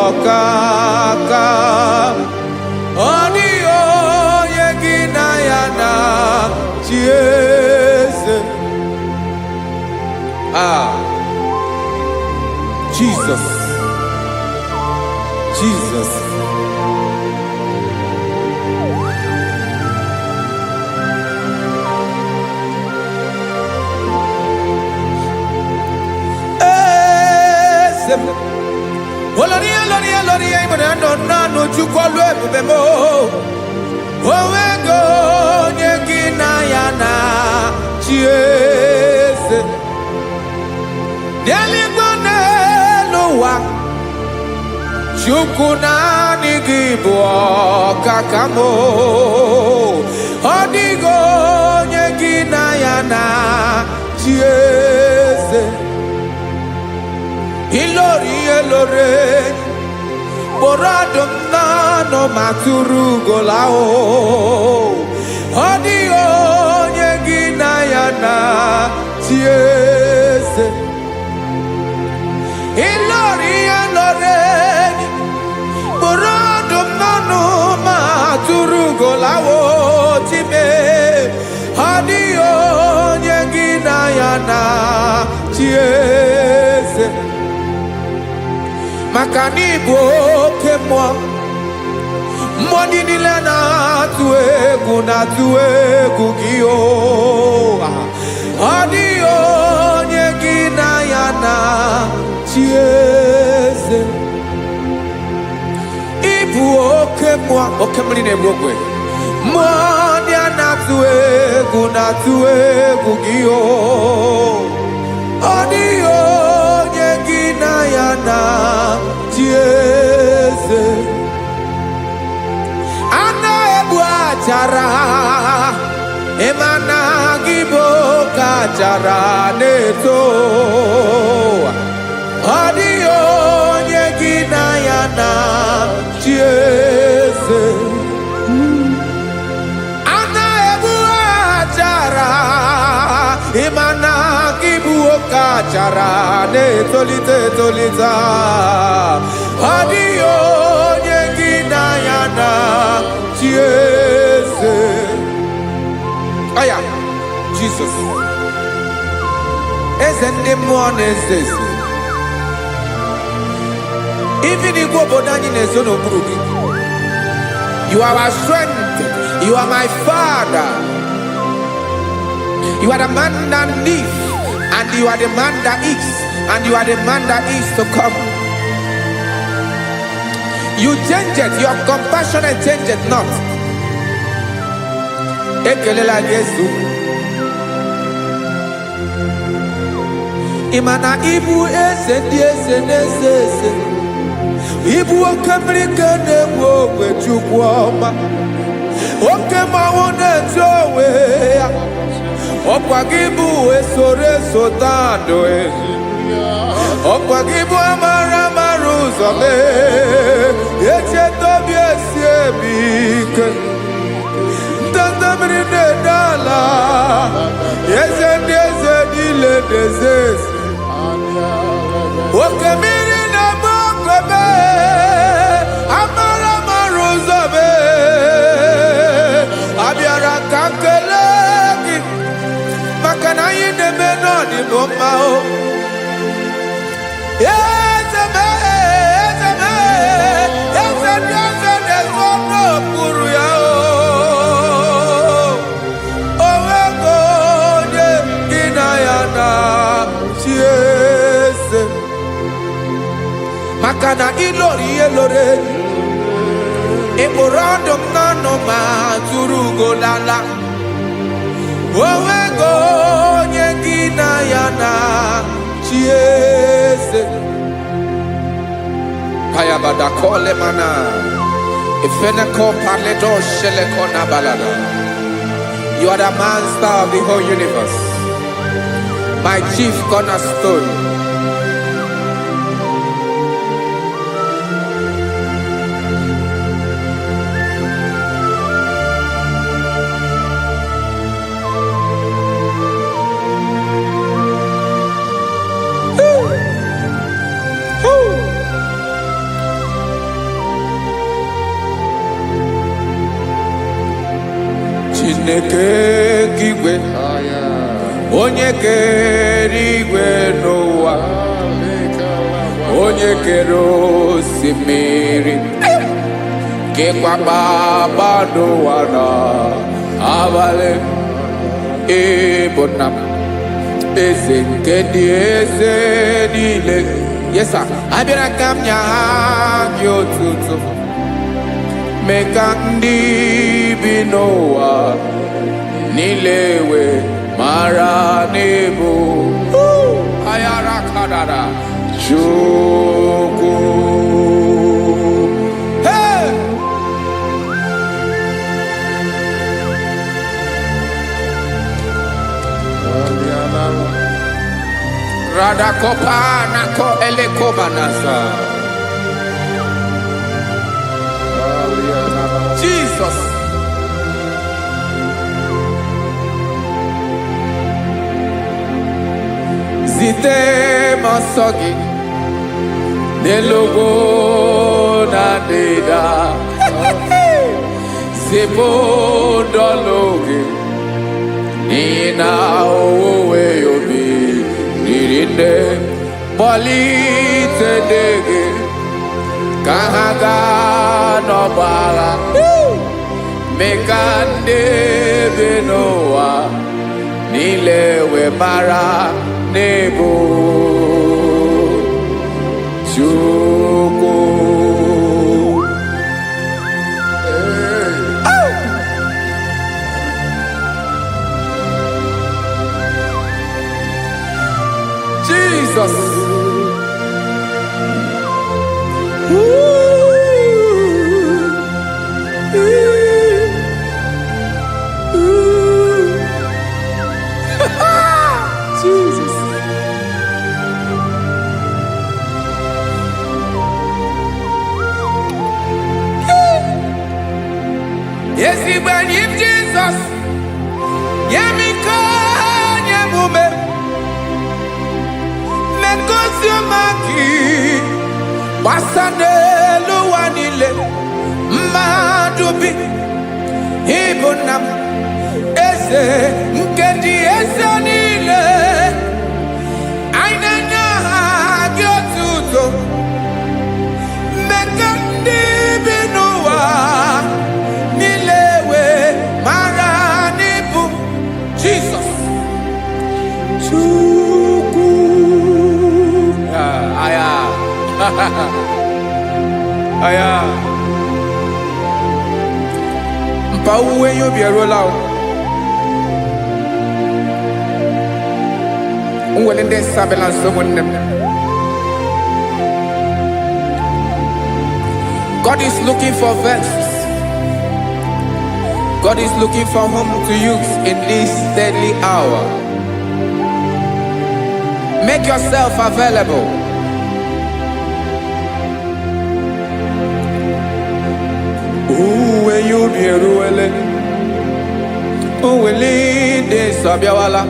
ọkaka. Ọ dịghị onye gị na ya na chi eze. Jesus. sem. Oloria ibona no chukolu ebemo. Owego nyegina yana chiese. Deligone lowa. Chukuna IGBO kakamo. Odigo nyegina yana chiese. Ilore Boradum nano maturu golao Odio nyegina yana chiese Ilori Boradum nano maturu golao Time Odio nyegina yana chiese Makani boke mwa Mwani nile na tuegu kiyo Adio nyegina yana chiese Ibu oke mwa Oke mline mwokwe Mwani ana tuegu kiyo Adio nyegina yana chiese Ana ebu achara Emana IGBO kachara neto Adio nyegina yana chiese Ana ebu achara Emana IGBO kachara neto tolita Adio nyegina yana chiese Aya Jesus Ezende mwone zese Even IGBO bodani nezono burugi You are our strength You are my father You are the man that lives And you are the man that is And you are the man that is to come You change it, your compassionate change it not. Ekelela Yesu. Imana ibu ese. Ibu okamrika newo wechukwoma. Okema wone jowe. Okwagibu esore sotando Okwagibu amara maruzome Eche tobi esiebike Tandamri nedala Yeze dile dezesi Okemiri na mokwebe Amara maruzome Abiara kankelegi Makana yine menoni bomao Yezeme Yezono puru yao Owego nye inayana chiese Makana ilori elore Eborando nano maturugo lala Owego nye inayana chiese Kayabada kole mana Ifene ko paledo shele kona balada You are the master of the whole universe My chief cornerstone Chineke kigwe Onye kere igwe n'ụwa Onye kere osimiri Kekwa kpakpando ụwa n'abalị Ịbụ nna m eze nke ndị eze niile Yes, sir. I be like I'm yo tutu. Make ndi binoa nilewe mara nebo. Ayara kadada. Chuku. Hey. Radakopa nako elekobanasa. Jesus. Zite masogi nelogo na deda. Zepo dologe nina owe yobi nirinde boli tedege kahaga no bala mekande benoa nilewe mara nebo chuko. Jesus. Jesus. Yes, he when him Jesus. Yamika Yamume. Mekosiomaki. Basane luwanile. Madubi. Ibunam. Ese. Nkedi ese nile. Ainanya hagyotuto. Mekandi binuwa. Nilewe maranibu. Jesus. Chuku. Aya. Aya. Mpa uwe yo bierola o. When they sabelans someone them. God is looking for vessels. God is looking for whom to use in this deadly hour. Make yourself available. When you be ruele, will lead this Sabiawala.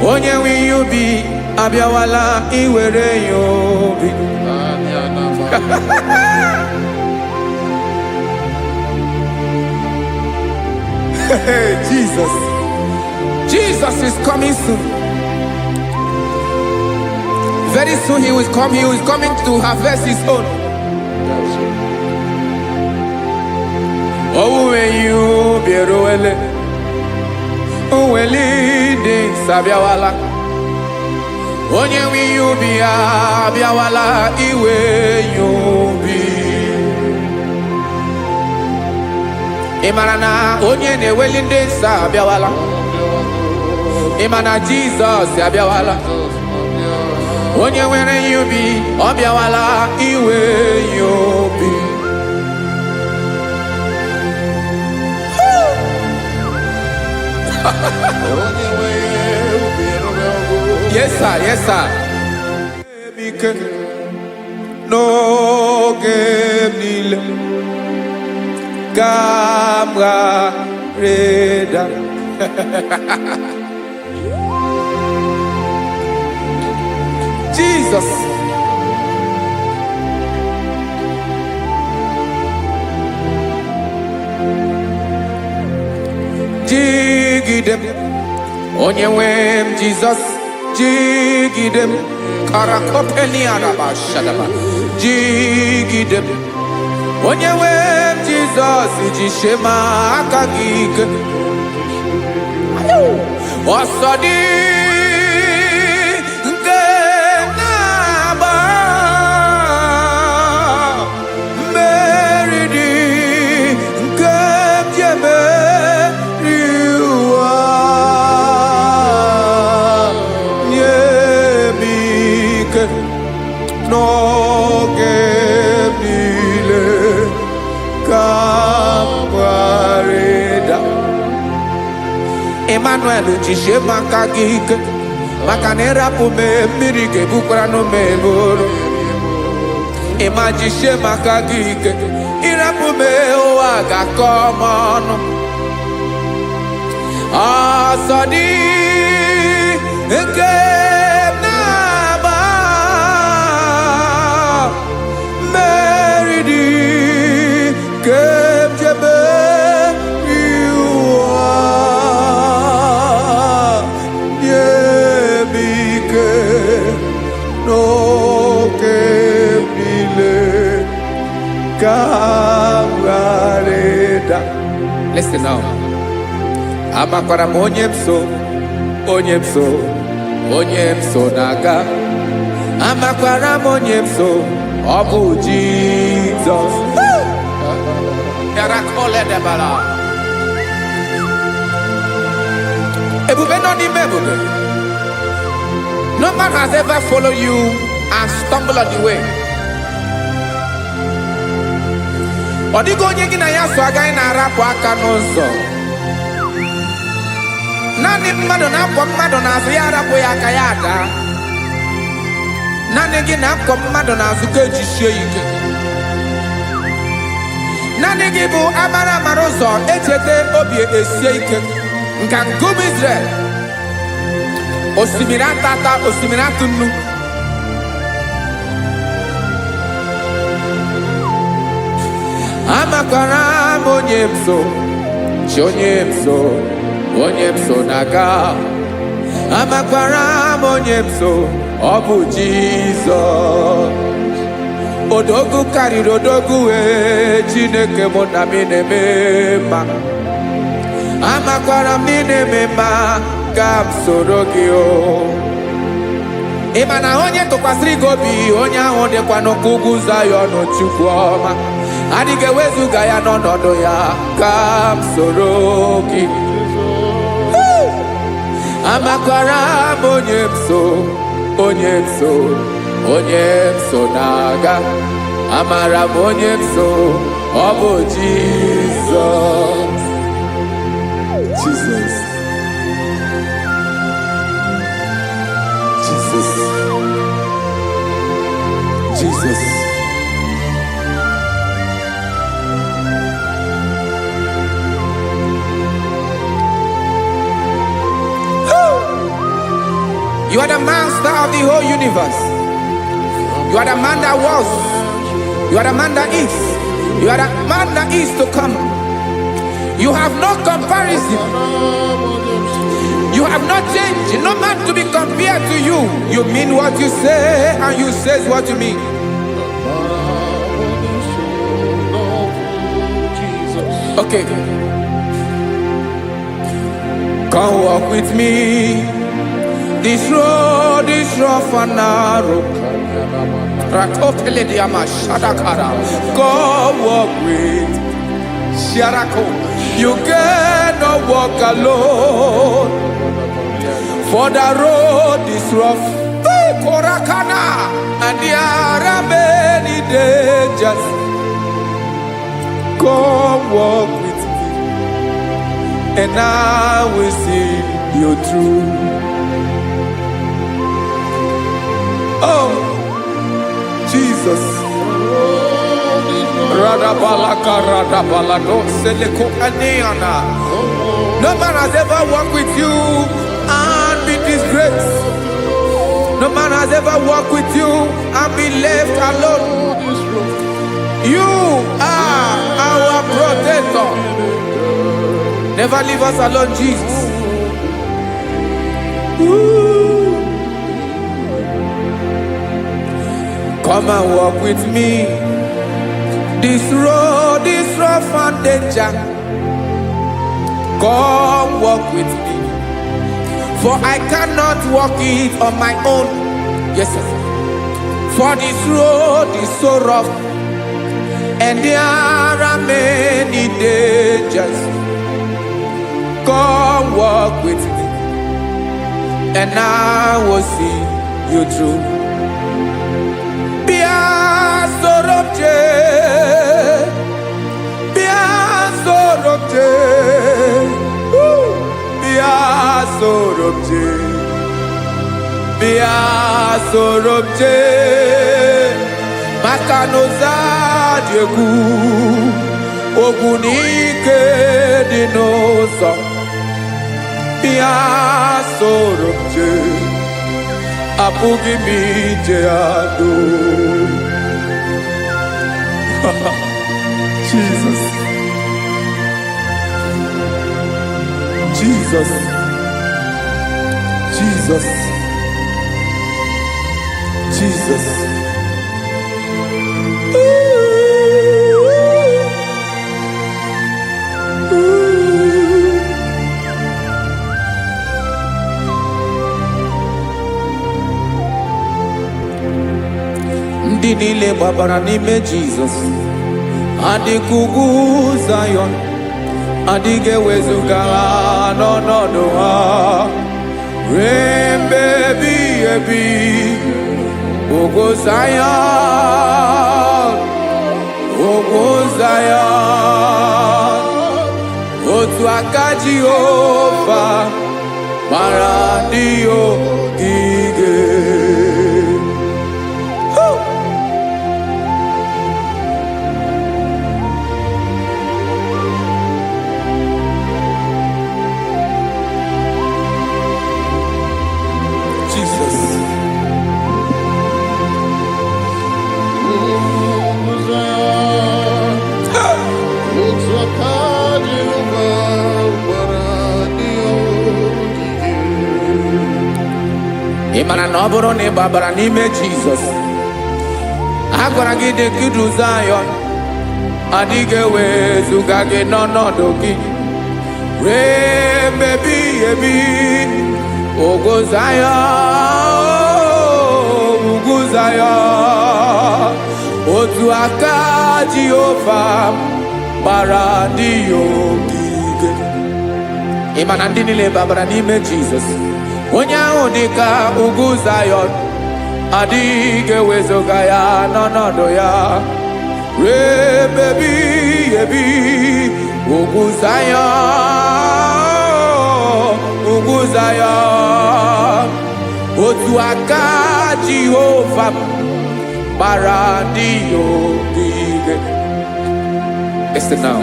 Onye wi you be Abiawala iwere you be. Jesus. Jesus is coming soon. Very soon he will come. He is coming to harvest his own. Oh, when you be ruele, oh, when leading Sabiawala, onye wi you be Abiawala, iwe you be. Imarana, onye ne welinde Sabiawala, Imana Jesus Sabiawala, onye were you be Abiawala, iwe you be. Yes, sir. Yes, sir. No game nile Gamra Reda. Jesus. Jigidem Onyewem Jesus Jigidem Karakopeni Araba Shadaba Jigidem Onyewem Jesus Jishema Akagig Osodi Ngena Emmanuel jishe maka gị ike maka na ịrapụ m mmiri ga-ebukwara n'ume eburu. Ịma jishe maka gị ike ịrapụ m ụwa ga-akọ m ọnụ. Ọsọ dị nke na-agba mmeri dị nke jebe Listen now. Amakwara m onye m so na-aga. Amakwara m onye m so, ọ bụ Jizọs. Ebube nọ n'ime ebube. No man has ever followed you and stumbled on the way. Ọ dịghị onye gị na ya so agaghị na-arapụ aka n'ụzọ. Naanị mmadụ na-akwọ mmadụ n'azụ ya arapụ ya aka ya ada. Naanị gị na-akwọ mmadụ n'azụ ka ejisie ike. Naanị gị bụ amara ụzọ echete obi esie ike. Nka nkume Israel. Osimiri atata, osimiri atụ nnu. Amakwara m onye m so, onye m so na-aga. Amakwara m onye m so, ọ bụ Jizọs. Odogwu karịrị odogwu Chineke mụ na mi na-eme mma. Amakwara m na-eme mma ka m soro gị o. Ị ma na onye tụkwasịrị gị obi, onye ahụ dịkwa n'ụkwụ ugwu Zayọn Chukwu ọma. Adịghị ewezuga ya n'ọnọdụ ya ka m soro gị. Amakwara m onye m so na-aga. Amara m onye m so, ọ bụ Jizọs. Jesus. You are the master of the whole universe. You are the man that was. You are the man that is. You are the man that is to come. You have no comparison. You have not changed. No man to be compared to you. You mean what you say and you say what you mean. Okay. Come walk with me. This road is rough and narrow. Come walk with Sharako. You cannot walk alone. For the road is rough. Korakana. And there are many dangers. Come walk with me. And I will see you through. Oh, Jesus. No man has ever walked with you and be disgraced. No man has ever walked with you and be left alone. You are our protector. Never leave us alone, Jesus. Ooh. Come and walk with me. This road is rough and danger. Come walk with me. For I cannot walk it on my own. Yes, sir. For this road is so rough, and there are many dangers. Come walk with me, and I will see you through. Be sorobje, bia sorobje, makanoza diegu, ogunike dinoso, bia sorobje, apugi mije ado. Jesus. Jesus, Jesus, Jesus. Ndị niile gbabara n'ime Jesus, adịkugwu Zion. Adịghị ewezuga ha n'ọnọdụ ha ruo mgbe ebighị ebi. Ugwu Zion, ugwu Zion, otu aka Jehova mara ndị ogige. Ịmara na ọ bụrụ na ị gbabara n'ime Jizọs, a gwara gị dị kudu Zion, adịghị ewezuga gị n'ọnọdụ gị ruo mgbe ebighị ebi. Ugwu Zion, ugwu Zion, otu aka Jehova gbara ndị ogige. Ịma na ndị niile gbabara n'ime Jizọs, onye ahụ dị ka ugwu Zion, adịghị ewezuga ya n'ọnọdụ ya ruo mgbe ebighị ebi. Ugwu Zion, ugwu Zion, otu aka Jehova gbara ndị ogige. Listen now,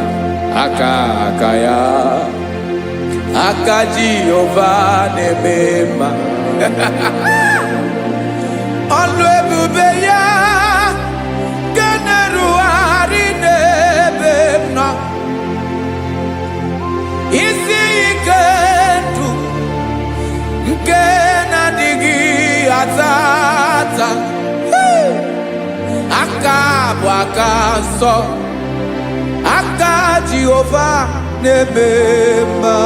aka ya, aka Jehova na-eme mma. Ọlụ ebube ya ga na-erugharị n'ebe m nọ. Isi ike ndụ nke na-adịghị ata ata, aka bụ aka nsọ, aka Jehova na-eme mma.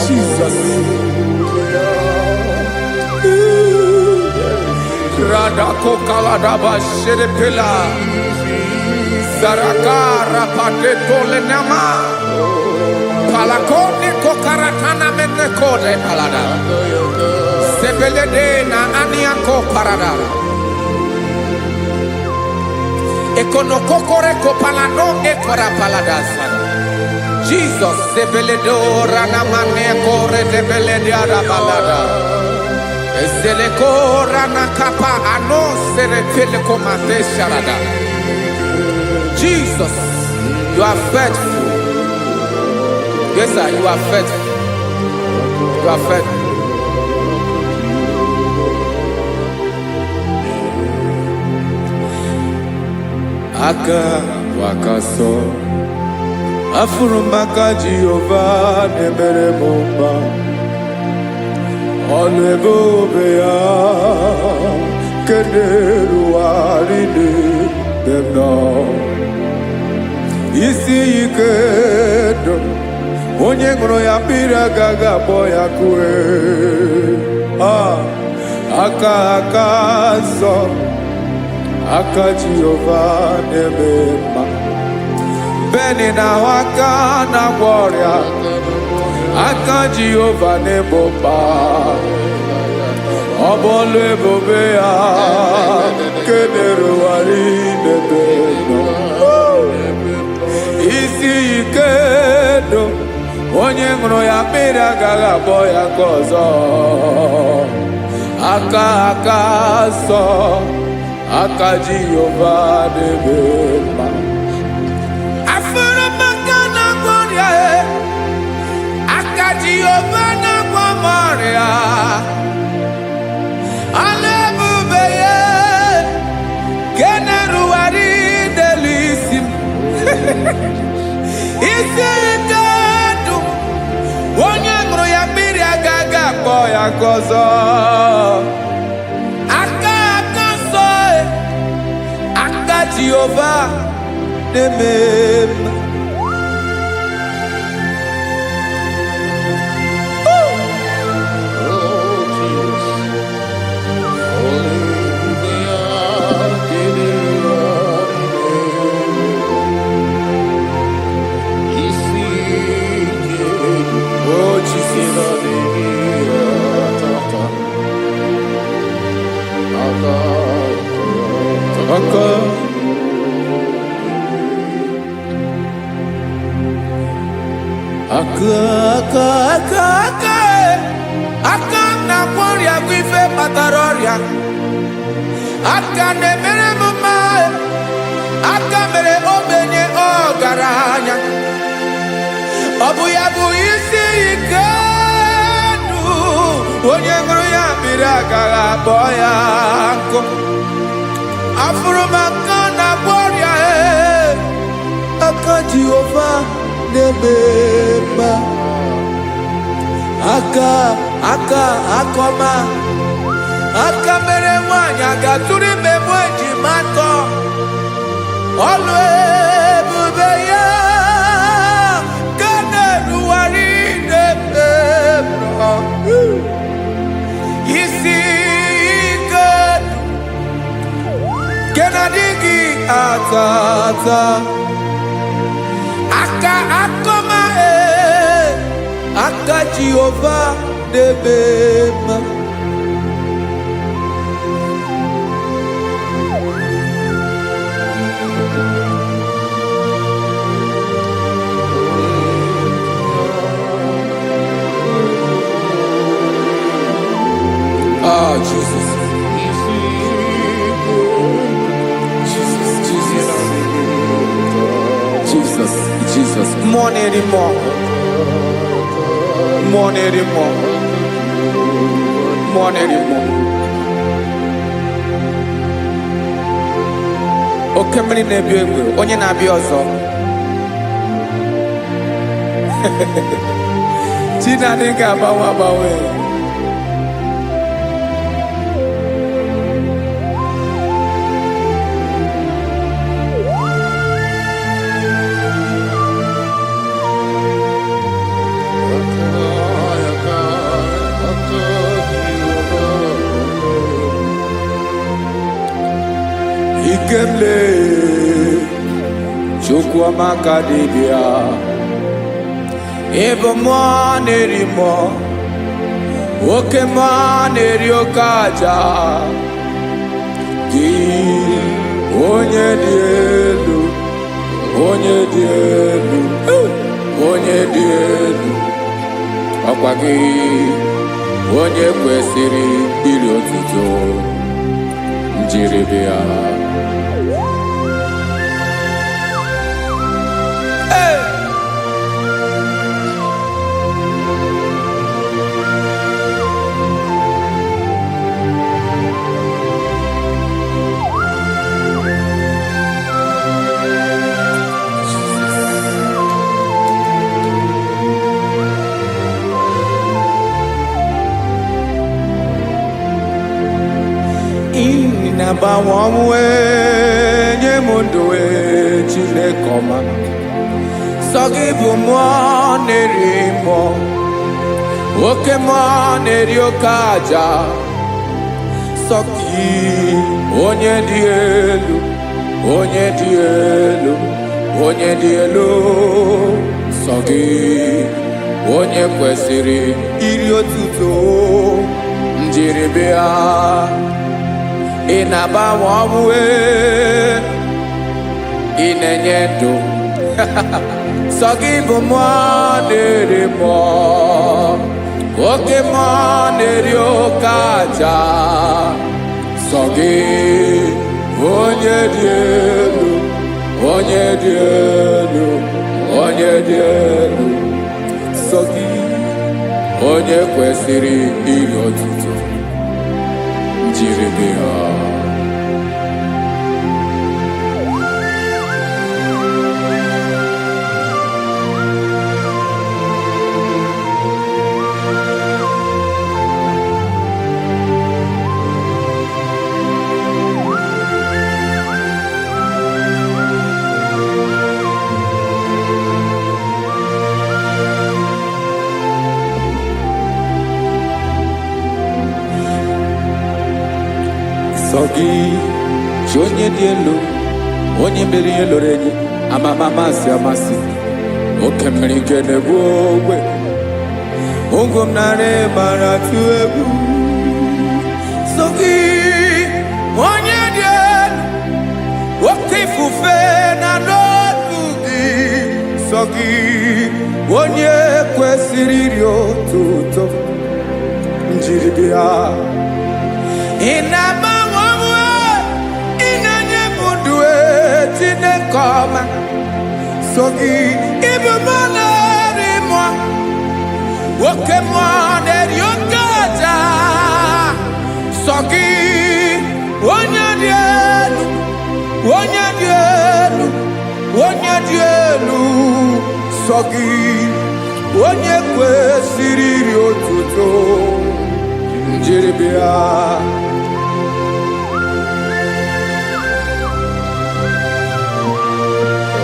Jesus. Radako kaladaba sherepela, zarakara pateto lenama, palakone kokaratana mene kode palada, sebelede na aniako paradara, ekonokokore kopalano ekora paladasa. Jesus, sebeledo ranamane kore debelede arabalada. Eseleko ranakapa ano serepele komate sharada. Jesus, you are faithful. Yes, sir, you are faithful. You are faithful. Aka wakaso. Afurumaka Jehova nemere mumba. Ọlụ ebube ya keneruarị n'ebe m nọ. Isi ike ndụ, onye ṅụrụ ya mmiri agaghị akpọ ya kue. Aka nsọ, aka Jehova na-eme mma. Beni na aka na-agwọ ọrịa, aka Jehova na-egbo mkpa. Ọ bụ ọlụ ebube ya kenerugharị n'ebe onye ṅụrụ ya mmiri agaghị akpọ ya ka ọzọ. Aka aka nsọ, aka Jehova na-eme mma. Afụrụ m aka na-agwọ ọrịa, aka Jehova na-agwọ m ọrịa. Ọla ebube ya nke na-erugharị n'elu isi m. Isi ike ndụ, onye ṅụrụ ya mmiri agaghị akpọ ya ka ọzọ. Aka aka nsọ, aka Jehova na-eme mma. Aka na-agwọ ọrịa bụ ife kpatara ọrịa. Aka na-emere m mma, aka mere ogbenye ọgaranya. Ọ bụ ya bụ isi ike ndụ, onye ṅụrụ ya mmiri agaghị akpọ ya nkụ. Afụrụ m aka na-agwọ ọrịa, aka Jehova na-eme mma. Aka akọma, aka mere nwanyị agatụrụ ime mụ ejima atọ. Ọlụ ebube ya ka na-erugharị n'ebe nọ. Isi ike nke na-adịghị ata ata. Aka akọma, aka Jehova na-eme mma. Ah, Jesus. Jesus. More anymore. More anymore. More anymore. Oke mmiri na-ebi egbe, onye na-abịa ọzọ. Chinadị ga-agbanwe agbanwe. Ikemle Chukwuamaka dibịa, ebe mmụọ na-eri mmụọ, oke mmụọ na-eri oke aja. Gị onye dị elu, onye dị elu, onye dị elu, ọkwa gị onye kwesịrị iri otuto. Njiri bịa, na-agbanwe ọnwụ nye m ndụ Chineke ọma. Sọ gị bụ mmụọ na-eri mmụọ, oke mmụọ na-eri oke aja. Sọ gị onye dị elu, onye dị elu, onye dị elu. Sọ gị onye kwesịrị iri otuto. Njiri bịa, ị na-agbanwe ọnwụ, ị na-enye ndụ, sọ gị bụ mmụọ na-eri mmụọ, oke mmụọ na-eri oke aja. Sọ gị onye dị elu, onye dị elu, onye dị elu. Sọ gị onye kwesịrị iri otuto, jiri gị ha. Sọ gị chi onye dị elu, onye mere ihe loro enyi, amama amasị amasị, oke mmiri nke na-egbu ogwe, ụgwọ m nara mara atụ egwu. Sọ gị onye dị elu, oke ifufe na n'otu gị. Sọ gị onye kwesịrị iri otuto, njiri bịa. Ị na-agbanwe onwe, ị na-enye m ndụ Chineke ọma. Sọ gị ịbụ mmụọ na-eri mmụọ, oke mmụọ na-eri oke aja. Sọ gị onye dị elu, onye dị elu, onye dị elu. Sọ gị onye kwesịrị iri otuto, njiri bịa.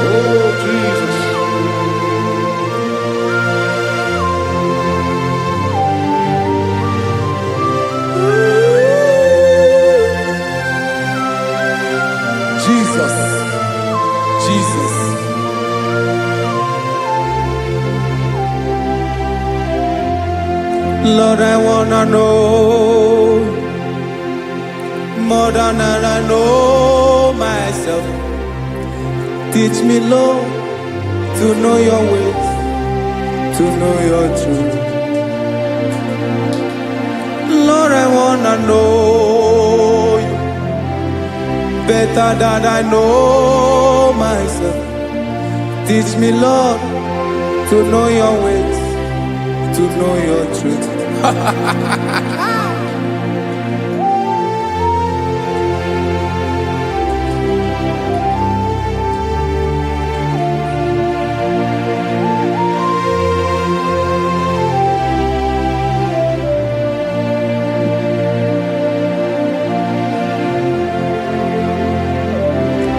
Oh, Jesus. Jesus, Jesus. Lord, I wanna know more than I know myself. Teach me, Lord, to know your ways, to know your truth. Lord, I wanna know you better than I know myself. Teach me, Lord, to know your ways, to know your truth.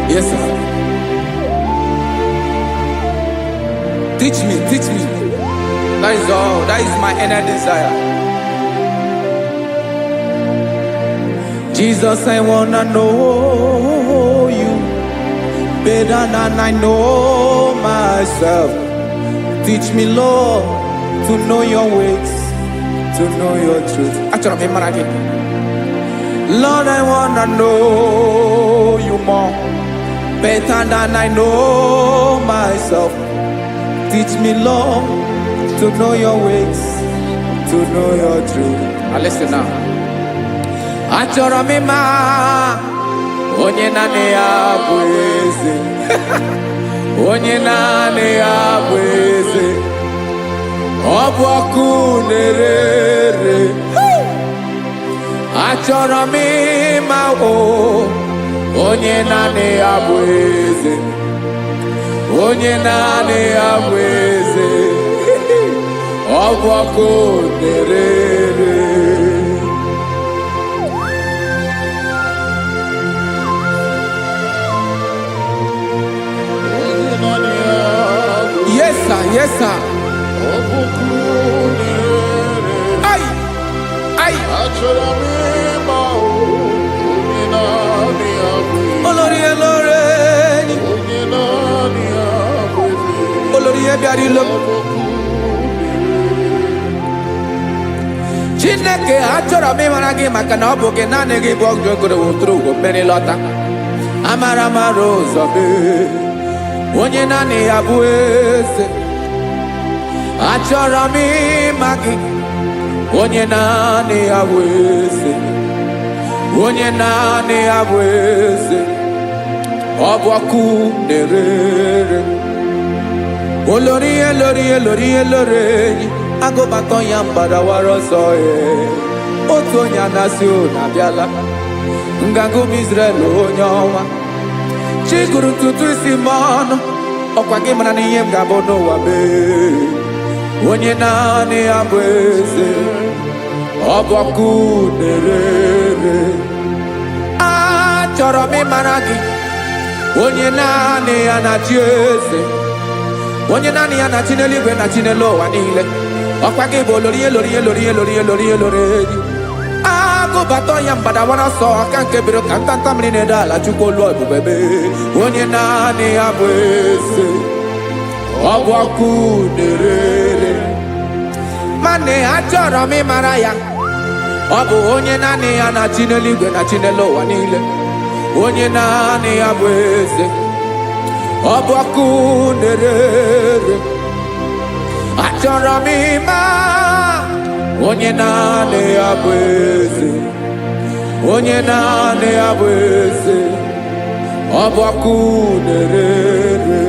Yes, sir. Teach me, teach me. That is all. That is my inner desire. Jesus, I wanna know you better than I know myself. Teach me, Lord, to know your ways, to know your truth. Lord, I wanna know you more, better than I know myself. Teach me, Lord, to know your ways, to know your truth. Now listen now. Achọrọ m ịma onye naanị ya bụ eze. Onye naanị ya bụ eze. Ọ bụ ọkụ na-ere. Achọrọ m ịma onye naanị ya bụ eze. Onye naanị ya bụ eze. Ọ bụ ọkụ na-ere. Yes, sir. Yes, sir. Ay, ay. Olórí elóore. Olórí ebiari lo. Chineke achọrọ m ịmara gị maka na ọ bụ gị naanị gị bụ ọgụ egoro wotoro mmeri lọta. Amara mara ụzọ mee. onye naanị ya bụ eze. Achọrọ m ịma gị, onye naanị ya bụ eze, onye naanị ya bụ eze. Ọ bụ ọkụ na-erere, olori elori elori elori enyi, agụbatọ ya mgbadawara ọsọ ya. Otu onye anasị unu abịala, nganga ụmụ Izrel onye ọnwa. Chi gụrụ ntutu isi m ọnụ, ọkwa gị mara na ihe m ga-abụ n'ụwa mee. Onye naanị ya bụ eze, ọ bụ ọkụ na-erere. Achọrọ m ịmara gị, onye naanị ya na-achị eze, onye naanị ya na-achị n'eluigwe na chi n'elu ụwa niile. Ọkwa gị bụ olori elori elori elori elori elori enyi, agụbatọ ya mgbadawara ọsọ, aka nke biri ka ntanta mmiri na-edo ala. Chukwu olu ebube mee, onye naanị ya bụ eze, ọ bụ ọkụ na-erere. Mane achọrọ m ịmara ya, ọ bụ onye naanị ya na-achị n'eluigwe na chi n'elu ụwa niile. Onye naanị ya bụ eze, ọ bụ ọkụ na-erere. Achọrọ m ịma, onye naanị ya bụ eze, onye naanị ya bụ eze, ọ bụ ọkụ na-erere.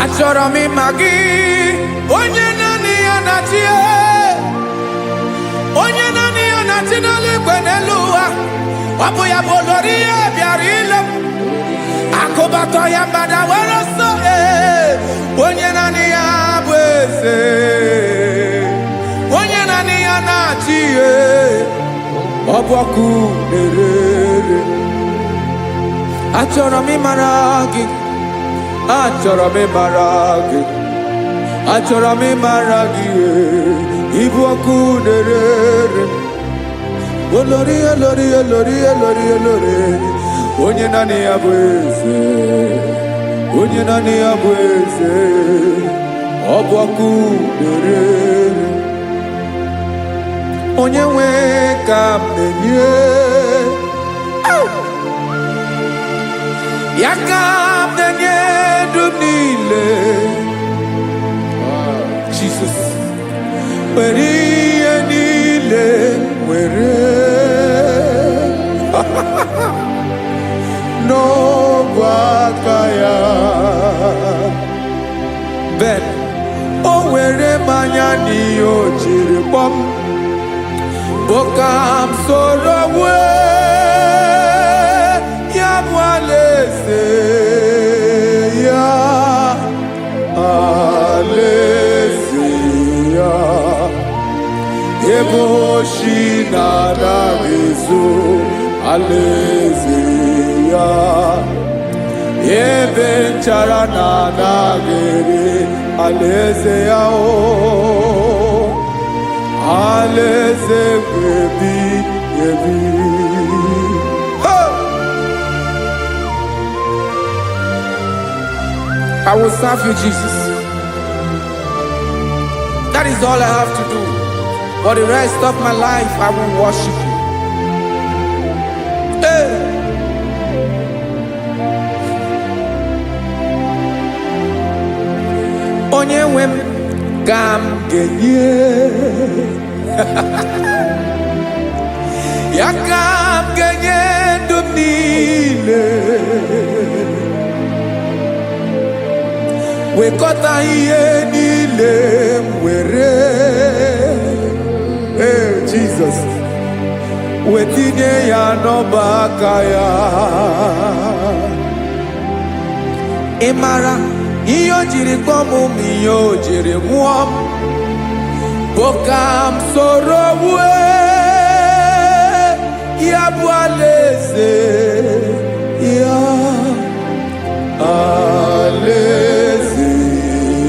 Achọrọ m ịma gị, onye naanị ya na-achị, onye naanị ya na-achị n'eluigwe n'elu ụwa. Ọ bụ ya bụ olori ihe bịara ile m, akụbatọ ya mgbadawara ọsọ. Onye naanị ya bụ eze, onye naanị ya na-achị, ọ bụ ọkụ na-erere. Achọrọ m ịmara gị, achọrọ m ịmara gị, achọrọ m ịmara gị, ịbụ ọkụ na-erere. Olori elori elori elori elori, onye naanị ya bụ eze, onye naanị ya bụ eze, ọ bụ ọkụ na-erere. Onye nwe ka m na-enye, ya ka m na-enye ndụ niile. Jesus, were ihe niile were n'ọbụ aka ya. Ben, o were mmanya n'ihe o jiri kpọm, bụ ka m soro wee ya bụ alaeze ya, alaeze ya. Ebe oshi na-anaghị ezo, alaeze ya. Ebe nchara na-anaghị ere, alaeze ya. Alaeze ebi ebi. I will serve you, Jesus. That is all I have to do. For the rest of my life, I will worship you. Hey. Onye nwe m ka m ga-enye, ya ka m ga-enye ndụ m niile. Wekọta ihe niile m were, Jesus, wetinye ya n'ọba aka ya. Ị mara ihe o jiri kpọọ m, ihe o jiri mụọ m, bụ ka m soro wee ya bụ alaeze ya, alaeze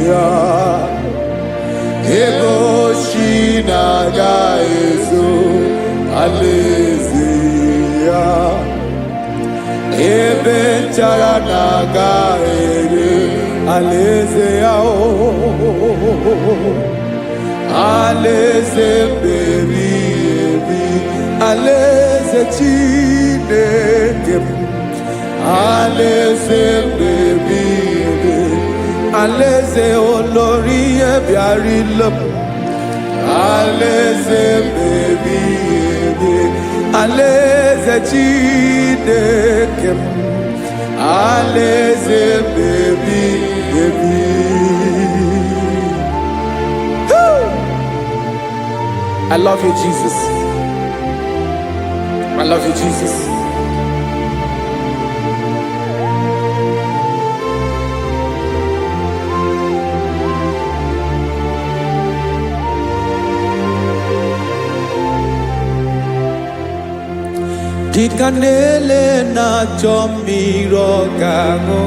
ya. mechara na-aga ere alaeze ya o alaeze mmebi ebi alaeze Chineke m alaeze mmebi ebi alaeze olórí ebiarilo m alaeze mmebi ebi alaeze Chineke m alaeze mmebi ebi. I love you, Jesus. I love you, Jesus. Dikanele na chomiro gango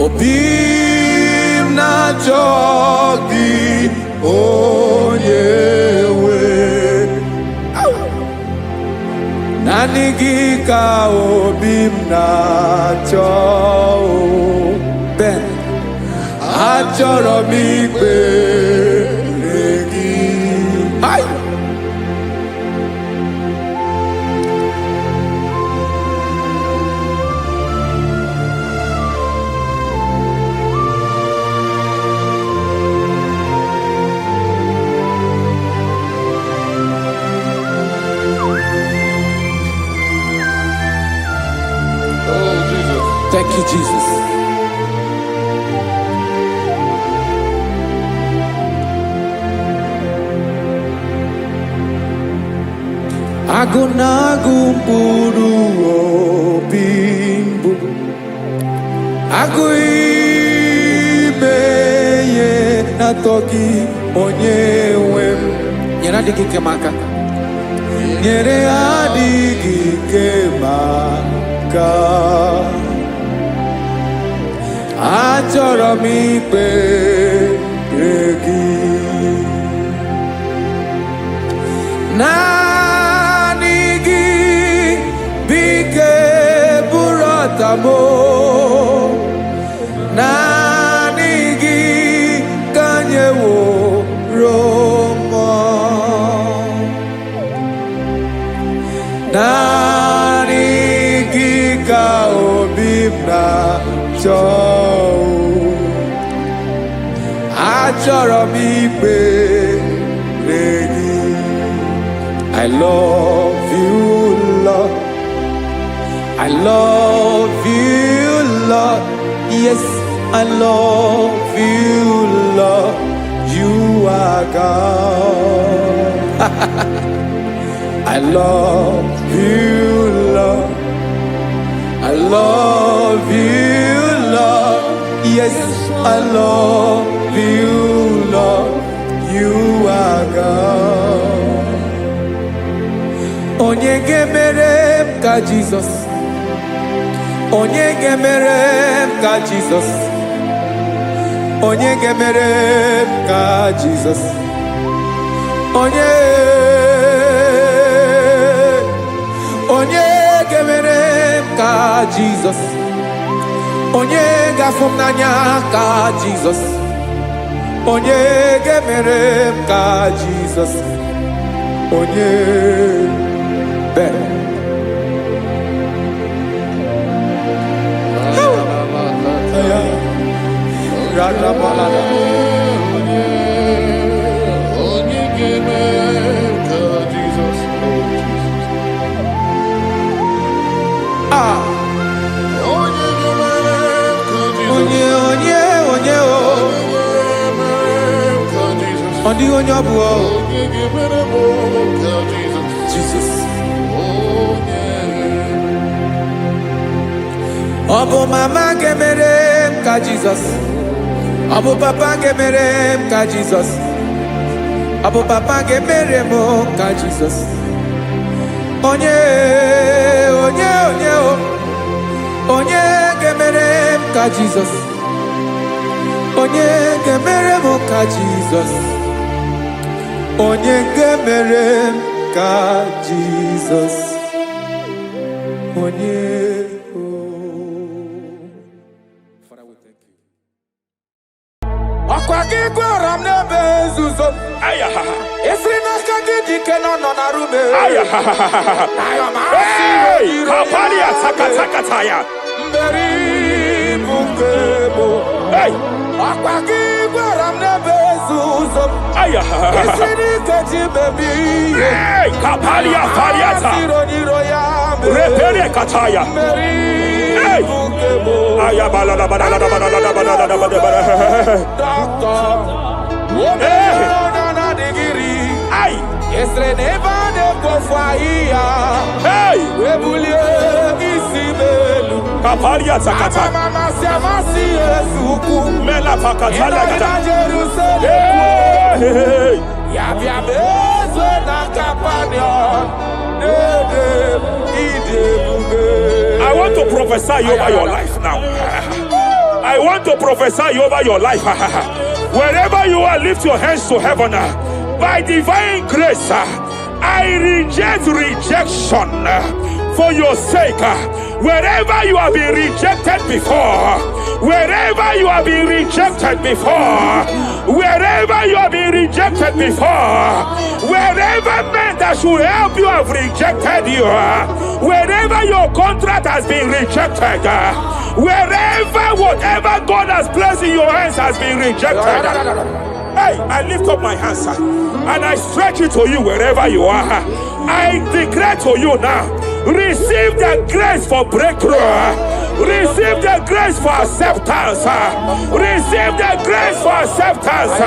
Obim na jogi onyewe Nanigi ka obim na cho Ben achoro mi pe regi Ay Thank you, Jesus. Agunagu mburu obimbu Aguimeye natogi onyewe Nyere adigi kemaka Nyere adigi kemaka Achọrọ m ikpere gị naanị gị bike bụrụ ọtamo naanị gị ka nyeworo m naanị gị ka obi m na-achọ Achọrọ m ikpere gị I love you, Lord. I love you, Lord. Yes, I love you, Lord. You are God. I love you, Lord. I love you, Lord. Yes, I love you, Lord. You are God. Onye gemere m ka Jesus. Onye gemere m ka Jesus. Onye gemere m ka Jesus. Onye gemere m ka Jesus. Onye gafum n'anya ka Jesus. Onye gemere m ka Jesus. Onye Ben. Jesus. Obo mama gemere m ka Jesus. Obo papa gemere m ka Jesus. Obo papa gemere m ka Jesus. Onye gemere m ka Jesus. Onye gemere m ka Jesus. Onye gemere m ka Jesus. Onye Akwagi gwaram nebe zuzo. Esrina kagidi kenono na rume. Hey, kapalia takataya. Mberi bukebo. Hey, akwagi gwaram nebe zuzo. Esrina kagidi baby. Hey, kapalia fariata. Repere kataya. Hey, ayabala da bada da bada da bada da bada. Doctor. Hey. Esreneva de kofaia. Hey. Webulie isibelu. Kapalia takata. Mama siamasi esuku. Mela pakatala kata. Hey. Yabia bezwe na kapanion. I want to prophesy over your life now. I want to prophesy over your life. Wherever you are, lift your hands to heaven. By divine grace, I reject rejection for your sake. Wherever you have been rejected before, wherever you have been rejected before, wherever you have been rejected before, wherever men that should help you have rejected you, wherever your contract has been rejected, wherever whatever God has placed in your hands has been rejected. Hey, I lift up my hands and I stretch it to you wherever you are. I declare to you now, receive the grace for breakthrough. Receive the grace for acceptance. Receive the grace for acceptance.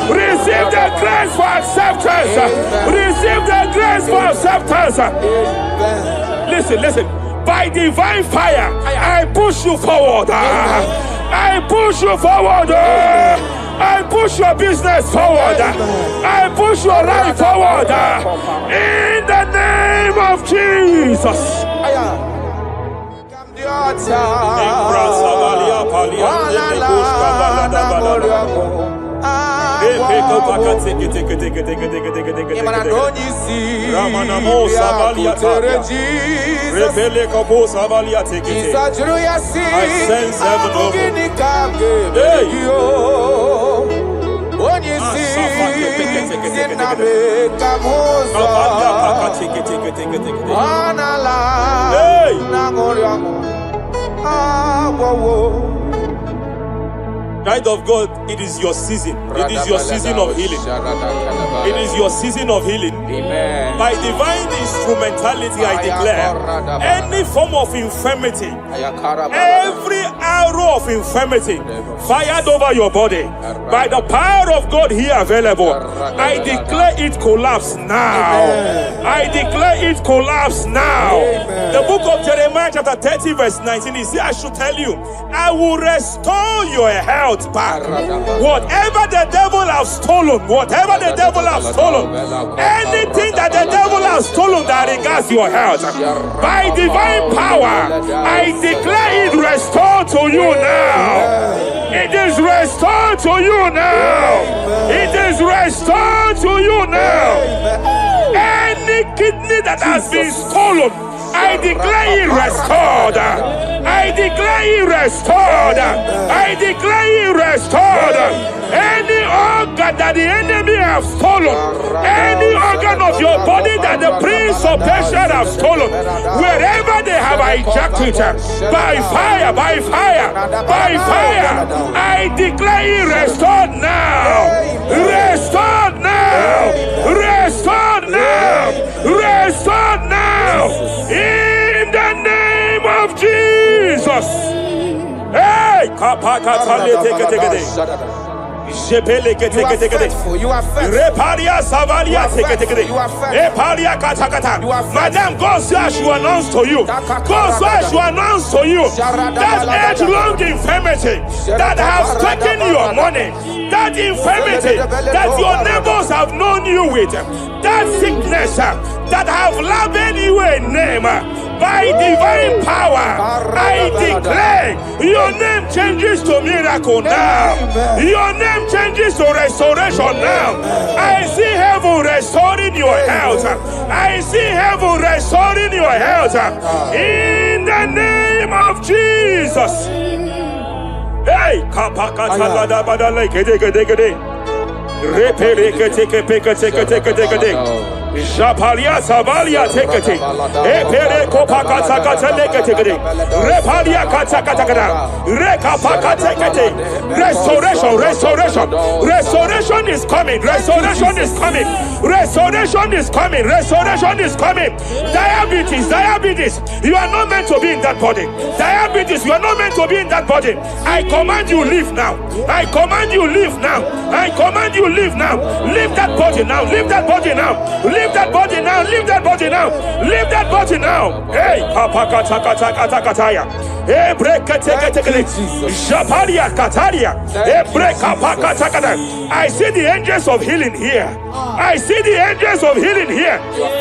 Receive the grace for acceptance. Receive the grace for acceptance. Listen. By divine fire, I push you forward. I push you forward. I push your business forward. I push your life forward. In the name of Jesus. I sense Child of God, it is your season. It is your season of healing. It is your season of healing. Amen. By divine instrumentality, I declare any form of infirmity, every arrow of infirmity fired over your body, by the power of God here available, I declare it collapse now. I declare it collapse now. The book of Jeremiah chapter 30 verse 19 is here. I should tell you, I will restore your health back. Whatever the devil has stolen, whatever the devil has stolen, anything that the devil has stolen that regards your health, by divine power, I declare it restored to you now. It is restored to you now. It is restored to you now. Any kidney that has been stolen, I declare it restored. I declare it restored. I declare it restored. Any organ that the enemy have stolen, any organ of your body that the prince of Persia have stolen, wherever they have hijacked it, by fire, by fire, by fire, I declare it restored now. Restored now. Restored now. Restored now. In the name of Jesus. Hey, You are Madam, God says she will announce to you. God says she will announce to you that age-long infirmity that has taken your money, that infirmity that your neighbors have known you with, that sickness that have labeled you a name. By divine power, I declare your name changes to miracle now. Your name changes to restoration now. I see heaven restoring your health. I see heaven restoring your health. In the name of Jesus. Hey, kapakata bada like gede. Repere take. Japalia Savalia take it. Epere Kopakata Katalekate. Repalia Katakata. Rekapaka take it. Restoration is coming. Restoration is coming. Diabetes. You are not meant to be in that body. Diabetes, you are not meant to be in that body. I command you leave now. Leave that body now. Hey, Kapakatakataya. Hey, break Japalia Kataria. Hey, break Kapakatakata. I see the angels of healing here.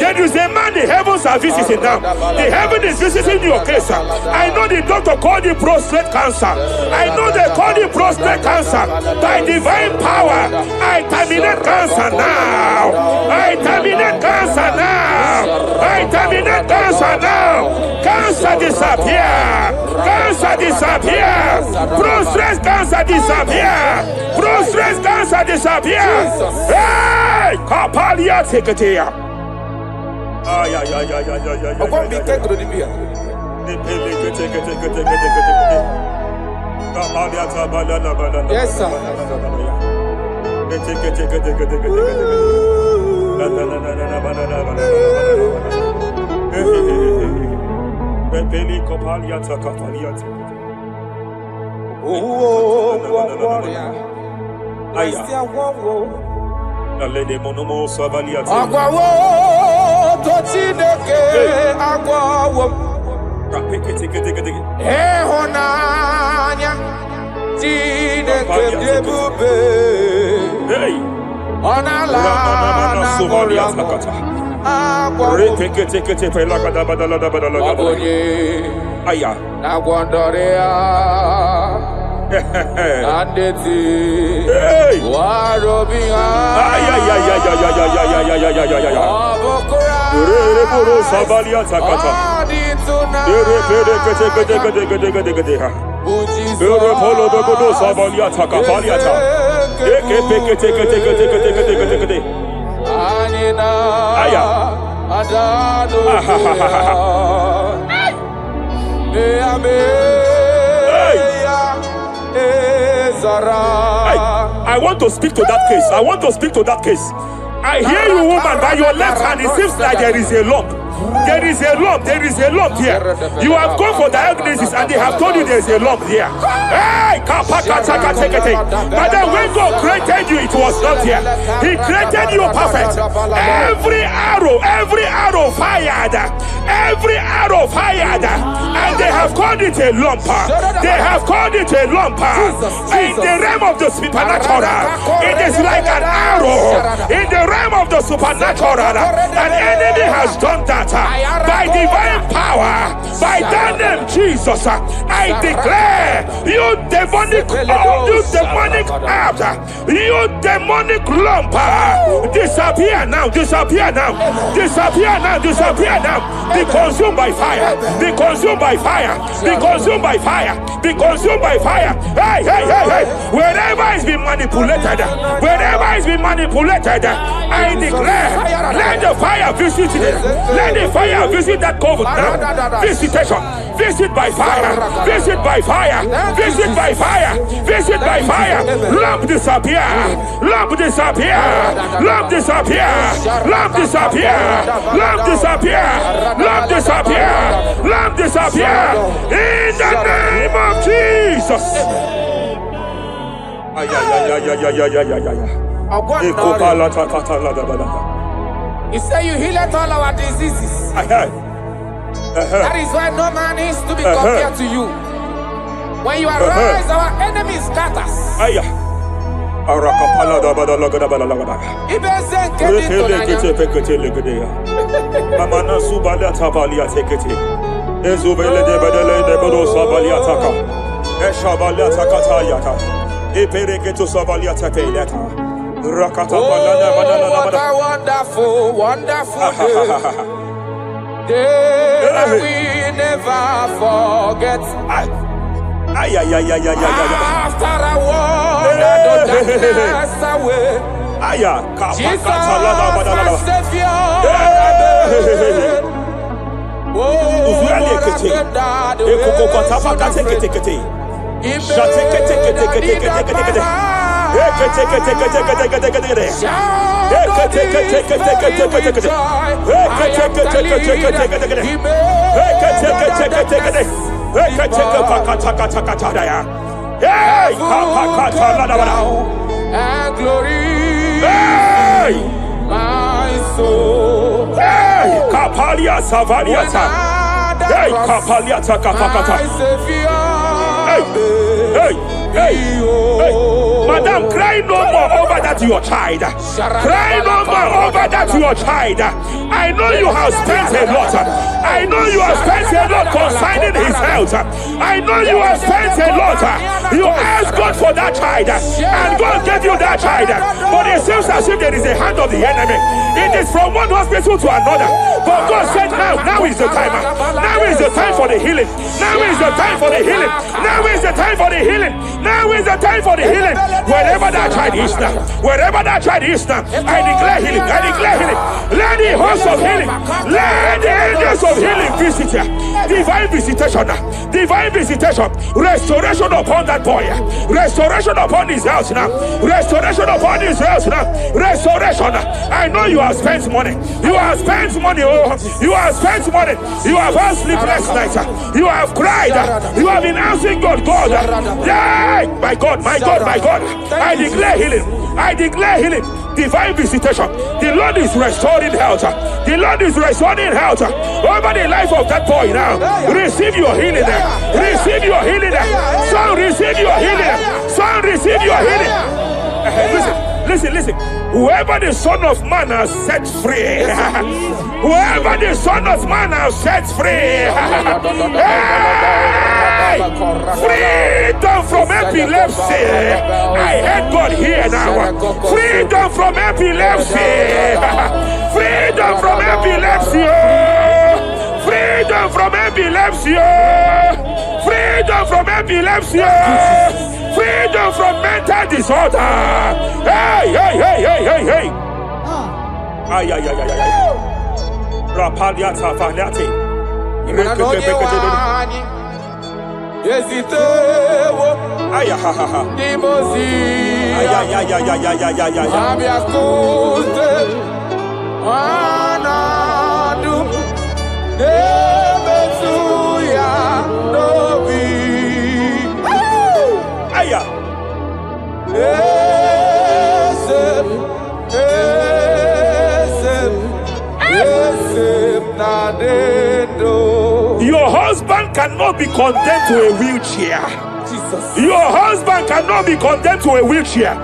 There is a man the heavens are visiting now. The heaven is visiting your case. I know the doctor called it prostate cancer. I know they call it prostate cancer. By divine power, I terminate cancer now. Cancer disappear. Prostate cancer disappear. Hey, Kapalia Teketea. Yes, sir. I want to speak to that case. I hear you, woman, by your left hand. It seems like there is a lump. There is a lump here. You have gone for diagnosis and they have told you there is a lump here. Hey, but then when God created you, it was not here. He created you perfect. Every arrow fired. And they have called it a lump. In the realm of the supernatural, it is like an arrow. In the realm of the supernatural, an enemy has done that. By divine power, by that name Jesus, I declare you demonic lump, disappear now. Be consumed by fire. Hey. Wherever it's been manipulated, I declare, let the fire visit it. Let the fire visit that coven now. Visitation. Visit by fire. Lamp disappear. In the name of Jesus. You say you heal all our diseases. That is why no man is to be compared to you. When you arise, our enemies scatters. Oh, what a wonderful day that we never forget. Ay, ay, ay, ay, ay, ay, ay. After I walk the darkness away, Aya, Jesus, kapakata, my Savior. Oh, Uzuali what a ekete. good dad. Ekoko kotapa kate kete kete. Shate kete kete kete kete kete kete. Ekete kete kete kete kete kete kete. Ekete kete kete kete kete kete. Ekete kete kete kete kete kete. Ekete kete kete kete. Ekete kapakata kata kata daya. Hey, kapakata la la la. And glory, Hey, my soul. hey, kapalia savaliata. Hey, kapalia kapakata. My Savior. Hey, hey, hey, hey. Madam, cry no more over that your child. Cry no more over that your child. I know you have spent a lot. I know you have spent a lot concerning his health. I know you have spent a lot. You asked God for that child, and God gave you that child. But it seems as if there is a hand of the enemy. It is from one hospital to another. But God said, now is the time. Now is the time for the healing. Now is the time for the healing. Now is the time for the healing. Now is the time for the healing. Wherever that child is now, wherever that child is now, I declare healing. I declare healing. Let the host of healing, let the angels of healing visit you. Divine visitation, divine visitation, restoration upon that boy, restoration upon his house now, restoration upon his house now, restoration. I know you have spent money. You have spent money. Oh, you have spent money. You have had sleepless nights. You have cried. You have been asking God, God. Yeah, my God, my God, my God. I declare healing. I declare healing. Divine visitation. The Lord is restoring health. The Lord is restoring health over the life of that boy now. Receive your healing. Receive your healing. Son, receive your healing. Son, receive your healing. Listen. Whoever the Son of Man has set free, whoever the Son of Man has set free, hey, freedom from epilepsy. I heard God here now. Freedom from epilepsy. Freedom from epilepsy. Freedom from epilepsy. Freedom from epilepsy. Freedom from mental disorder. Hey. Ay. Rapalia tafaliate. Ay. Your husband cannot be condemned to a wheelchair. Jesus. Your husband cannot be condemned to a wheelchair.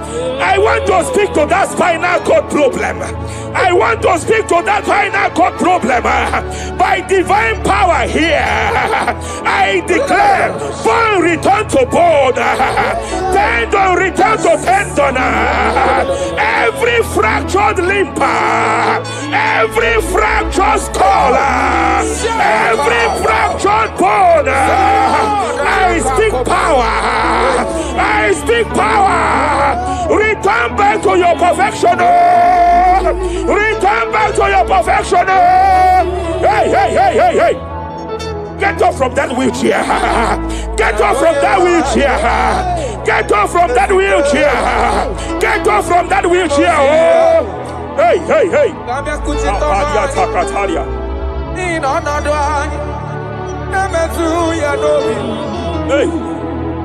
I want to speak to that spinal cord problem. I want to speak to that spinal cord problem. By divine power here, I declare bone return to bone, tendon return to tendon. Every fractured limb, every fractured skull, every fractured bone, I speak power. I speak power. Return back to your perfection. Return back to your perfection. Hey. Get off from that wheelchair. Get off from that wheelchair. Get off from that wheelchair. Get off from that wheelchair. Oh. Hey. Hey.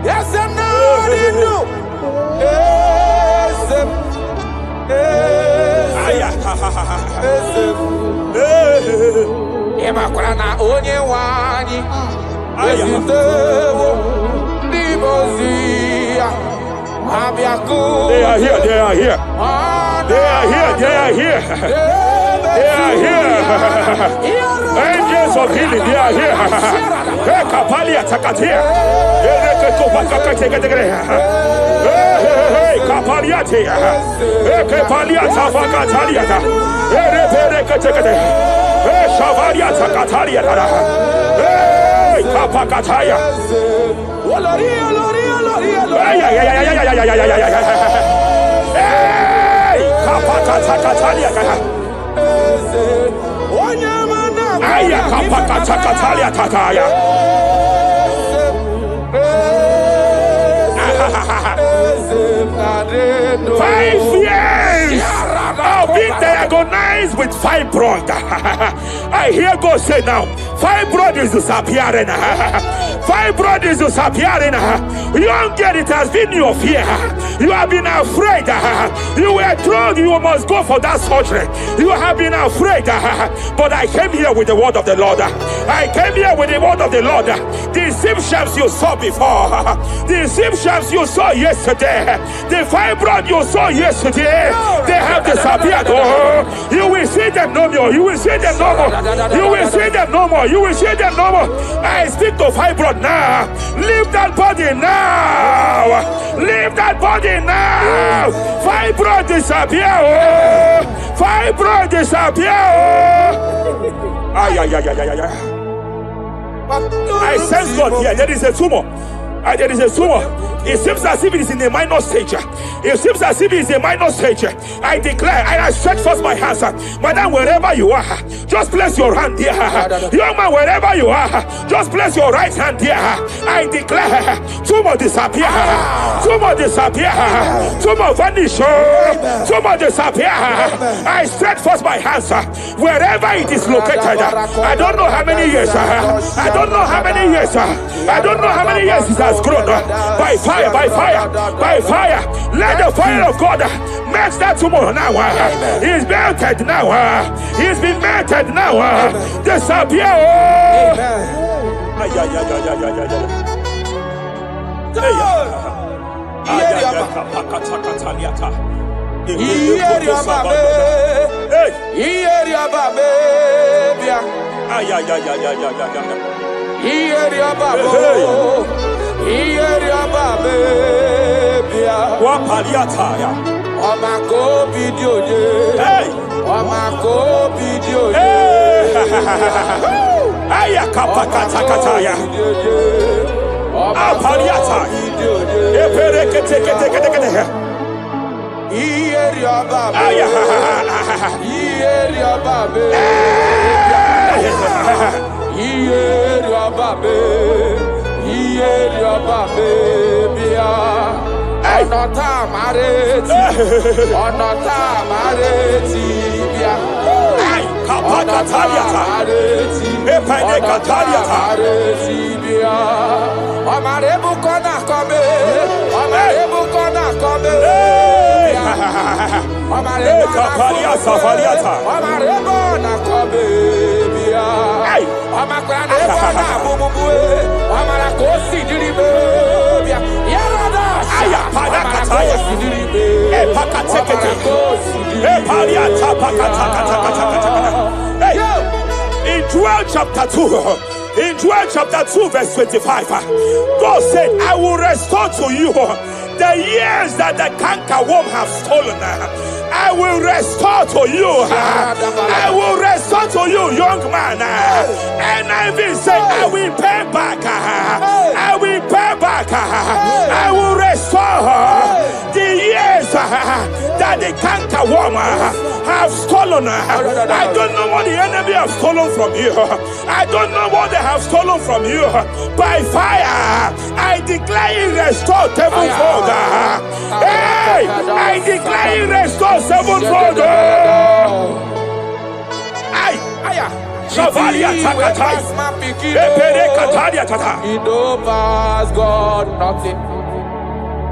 Yes, I'm not in you. Emakurana onye wani. They are here. They are here. Angels of healing, they are here. Kapalia takatia. Kapalia tia. Kapalia tafakatalia. Shavalia takatalia. Kapakataya. Ay, ay, ay, ay, ay, ay, ay, ay, ay, ay, ay. Hey! Kapakatakalia. Ay, kapakatakalia takaya. 5 years of being diagnosed with fibroid. I hear God say now, fibroid is disappearing. Fibroid is disappearing. Young girl, it has been your fear. You have been afraid. You were told you must go for that surgery. You have been afraid. But I came here with the word of the Lord. I came here with the word of the Lord. The symptoms you saw before, the symptoms you saw yesterday, the fibroid you saw yesterday, they have disappeared. Oh, you will see them no more. You will see them no more. You will see them no more. You will see them no more. I speak to fibroid now. Leave that body now. Leave that body now. Fibroid disappear. Oh, fibroid disappear. Oh. Ay, ay, ay, ay, ay, ay. I sense God here. There is a tumor. There is a tumor. It seems as if it is in a minor stage. It seems as if it is a minor stage. I declare, I stretch forth my hands. Madam, wherever you are, just place your hand here. Young man, wherever you are, just place your right hand here. I declare, tumor disappear. Tumor disappear. Tumor vanish. Tumor disappear. I stretch forth my hands. Wherever it is located. I don't know how many years. I don't know how many years. I don't know how many years it has grown. By fire, by fire, by fire. Let the fire of God match that tumor now. He's melted now. He's been melted now. Disappear. In Joel chapter 2, in Joel chapter 2 verse 25, God said, I will restore to you the years that the cankerworm have stolen. I will restore to you. I will restore to you, young man. And I will say, I will pay back. I will pay back. I will restore the years that the cankerworm have stolen. I don't know what the enemy have stolen from you. I don't know what they have stolen from you. By fire, I declare it restored sevenfold. Hey, I declare it restored sevenfold. It don't pass God, nothing.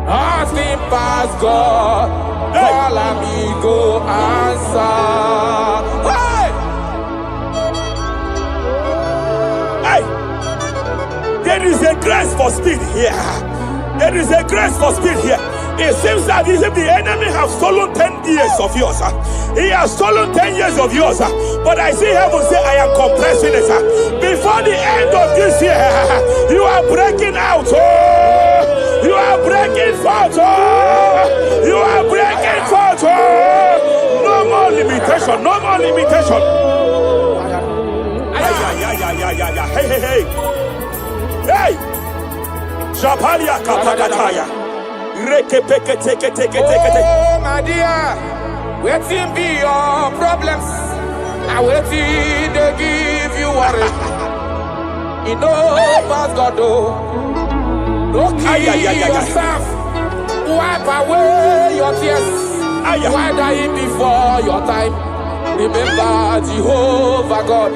Nothing past God. Call amigo, answer. Hey! There is a grace for speed here. There is a grace for speed here. It seems that if the enemy have stolen 10 years of yours, he has stolen 10 years of yours. But I see heaven say, I am compressing it. Before the end of this year, you are breaking out. Oh, you are breaking forth. Oh, you are breaking forth. Oh, no more limitation. No more limitation. Hey, hey, hey, hey. Hey. Japalia kapakataya. Rekepeke teke teke teke teke. Oh, my dear, waiting be your problems. I waiting to give you worry. You know, but God, don't kill yourself. Wipe away your tears. Why die before your time? Remember Jehovah God.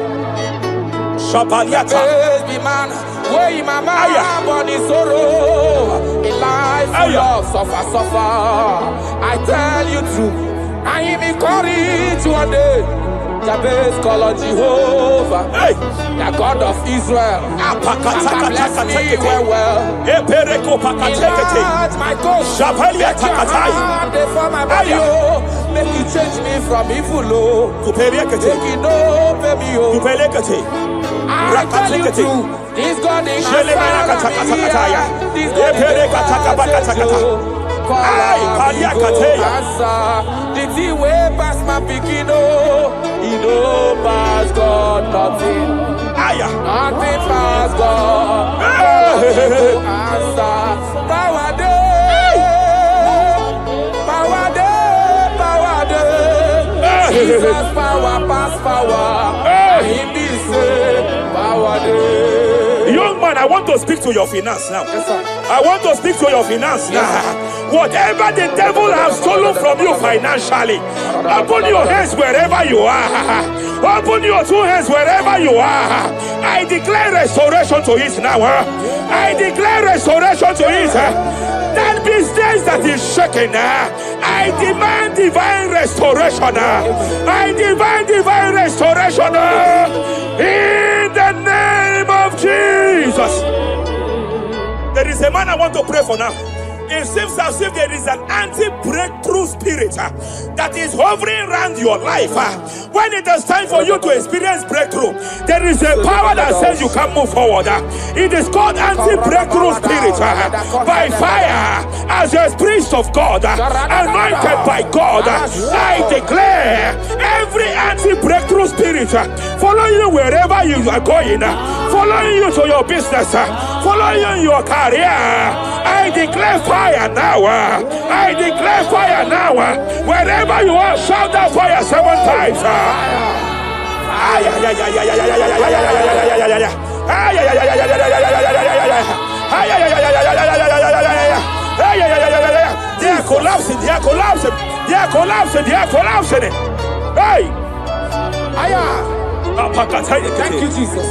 Shapaliata. Be man, way my man, body sorrow. In life, full of suffer. I tell you true. I am encouraged one day. Jabez call on Jehovah, the God of Israel. Bless me well. Enlarge my coast. Let your hand for my body. Make you change me from evil. Make you know, baby. I tell you true. This God is my This God is the thing way past my beginning, he know past God nothing. Nothing past God. Answer. Power day, power day, power day. Jesus power past power. He be say power day. Young man, I want to speak to your finance now. Yes, sir. I want to speak to your finance now. Whatever the devil has stolen from you financially, open your hands wherever you are. Open your two hands wherever you are. I declare restoration to it now. I declare restoration to it. That business that is shaking, I demand divine restoration. I demand divine restoration in the name of Jesus. There is a man I want to pray for now. It seems as if there is an anti-breakthrough spirit that is hovering around your life. When it is time for you to experience breakthrough, there is a power that says you can't move forward. It is called anti-breakthrough spirit. By fire, as a priest of God, anointed by God, I declare every anti-breakthrough spirit following you wherever you are going, following you to your business, following you in your career. I declare fire now. I declare fire now. Wherever you are, shout that fire 7 times. They are collapsing. They are collapsing. They are collapsing. They are collapsing. Hey. Thank you, Jesus.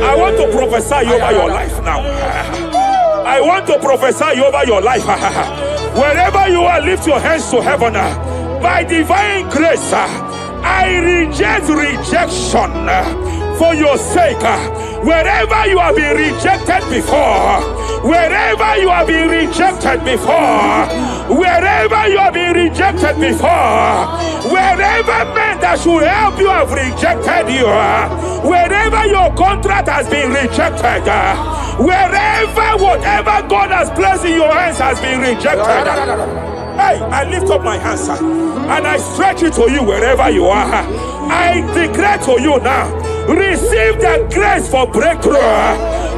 I want to prophesy over your life now. I want to prophesy over your life. Wherever you are, lift your hands to heaven. By divine grace, I reject rejection for your sake. Wherever you have been rejected before, wherever you have been rejected before, wherever you have been rejected before, wherever men that should help you have rejected you, wherever your contract has been rejected, wherever whatever God has placed in your hands has been rejected. Hey, I lift up my hands and I stretch it to you wherever you are. I declare to you now, receive the grace for breakthrough.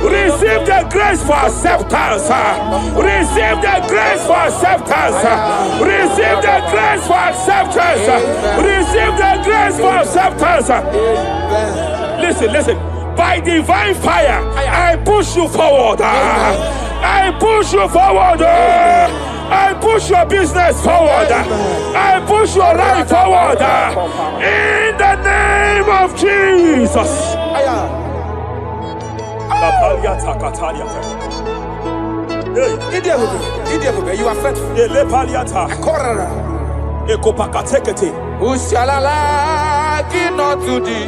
Receive the grace for acceptance. Receive the grace for acceptance. Receive the grace for acceptance. Receive the grace for acceptance. Listen, listen. By divine fire, I push you forward. I push you forward. I push your business forward. I push your life forward. In the name of Jesus. You are faithful.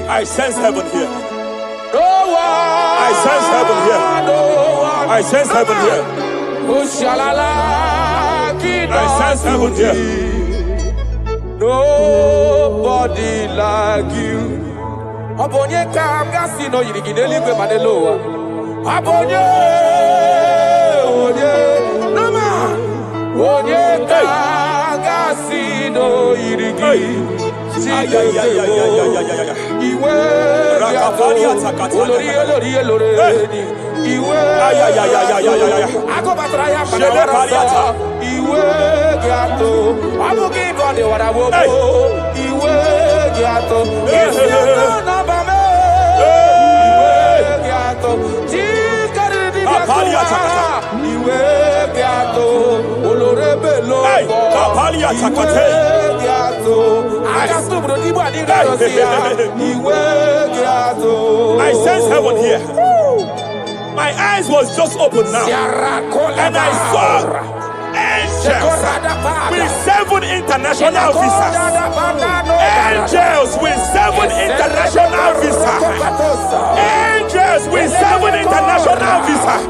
I sense heaven here. No one. I sense heaven here. No one. I sense heaven here. I sense heaven here. Nobody like you. Abonye kamgasi no yirigideli gbe manelowa. Abonye, onye, no man. Onye kamgasi no yirigi. Iwe I sense heaven here. My eyes was just open now, and I saw angels with 7 international visas. Angels with 7 international visas. Angels with 7 international visas.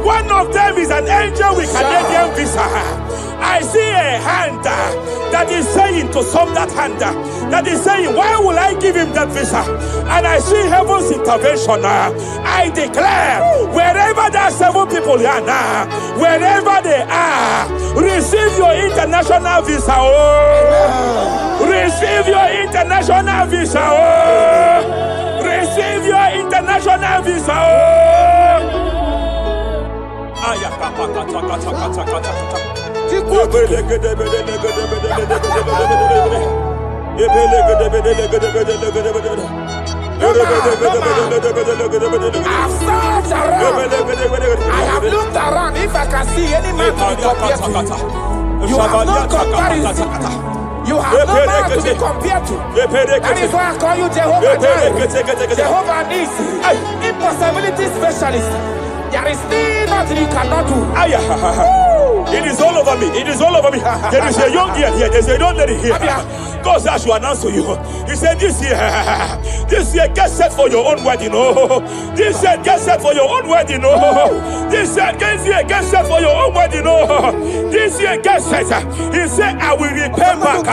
One of them is an angel with Canadian visa. I see a hand that is saying to some that hand that is saying, why will I give him that visa? And I see heaven's intervention. I declare, wherever there are 7 people here now, wherever they are, receive your international visa. Oh, receive your international visa. Oh, receive your international visa. Oh. I have looked around if I can see any man to be compared to. You have no comparison. You have no man to be compared to. That is why I call you Jehovah Jireh, Jehovah Nisi, impossibility specialist. There is nothing you cannot do. It is all over me. It is all over me. There is a young girl here. There's a young lady here. God says to announce to you. He said, this year, get set for your own wedding. Oh, this year, get set for your own wedding. Oh, this year, get set for your own wedding. Oh, this year, get set. He said, I will repay back.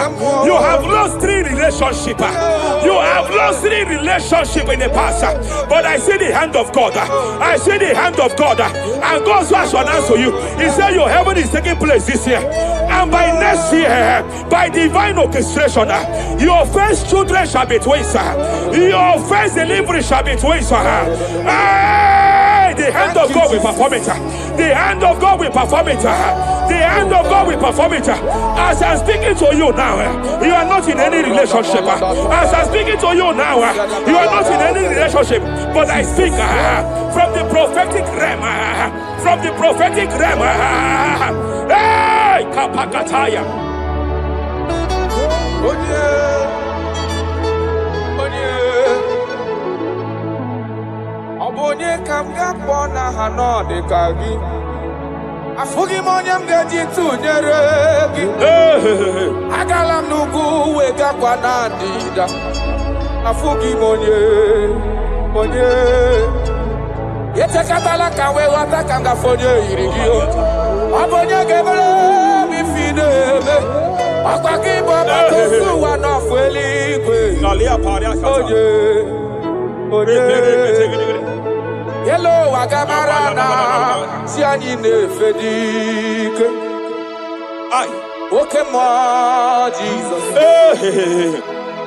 You have lost 3 relationships. You have lost 3 relationships in the past. But I see the hand of God. I see the hand of God. And God says to announce to you. He said, your heaven is taking place this year. And by next year, by divine orchestration, your first children shall be twins. Your first delivery shall be twins. The hand of God will perform it. The hand of God will perform it. The hand of God will perform it. As I'm speaking to you now, you are not in any relationship. As I'm speaking to you now, you are not in any relationship. But I speak from the prophetic realm. From the prophetic realm. Hey, Kapakataya. Obonye kamga pona hanode kagi. Afugi monyam geji tunyere gi. Agalam nugu wega kwa nandida. Afugi monye. Yete katala kawe wata kanga fonye irigio. Obonye gebele mifideme. Akwaki baba kusu wana fueli kwe. Onye. Hello, Agamarana, Siani Nefedike. Okay, moi, Jesus.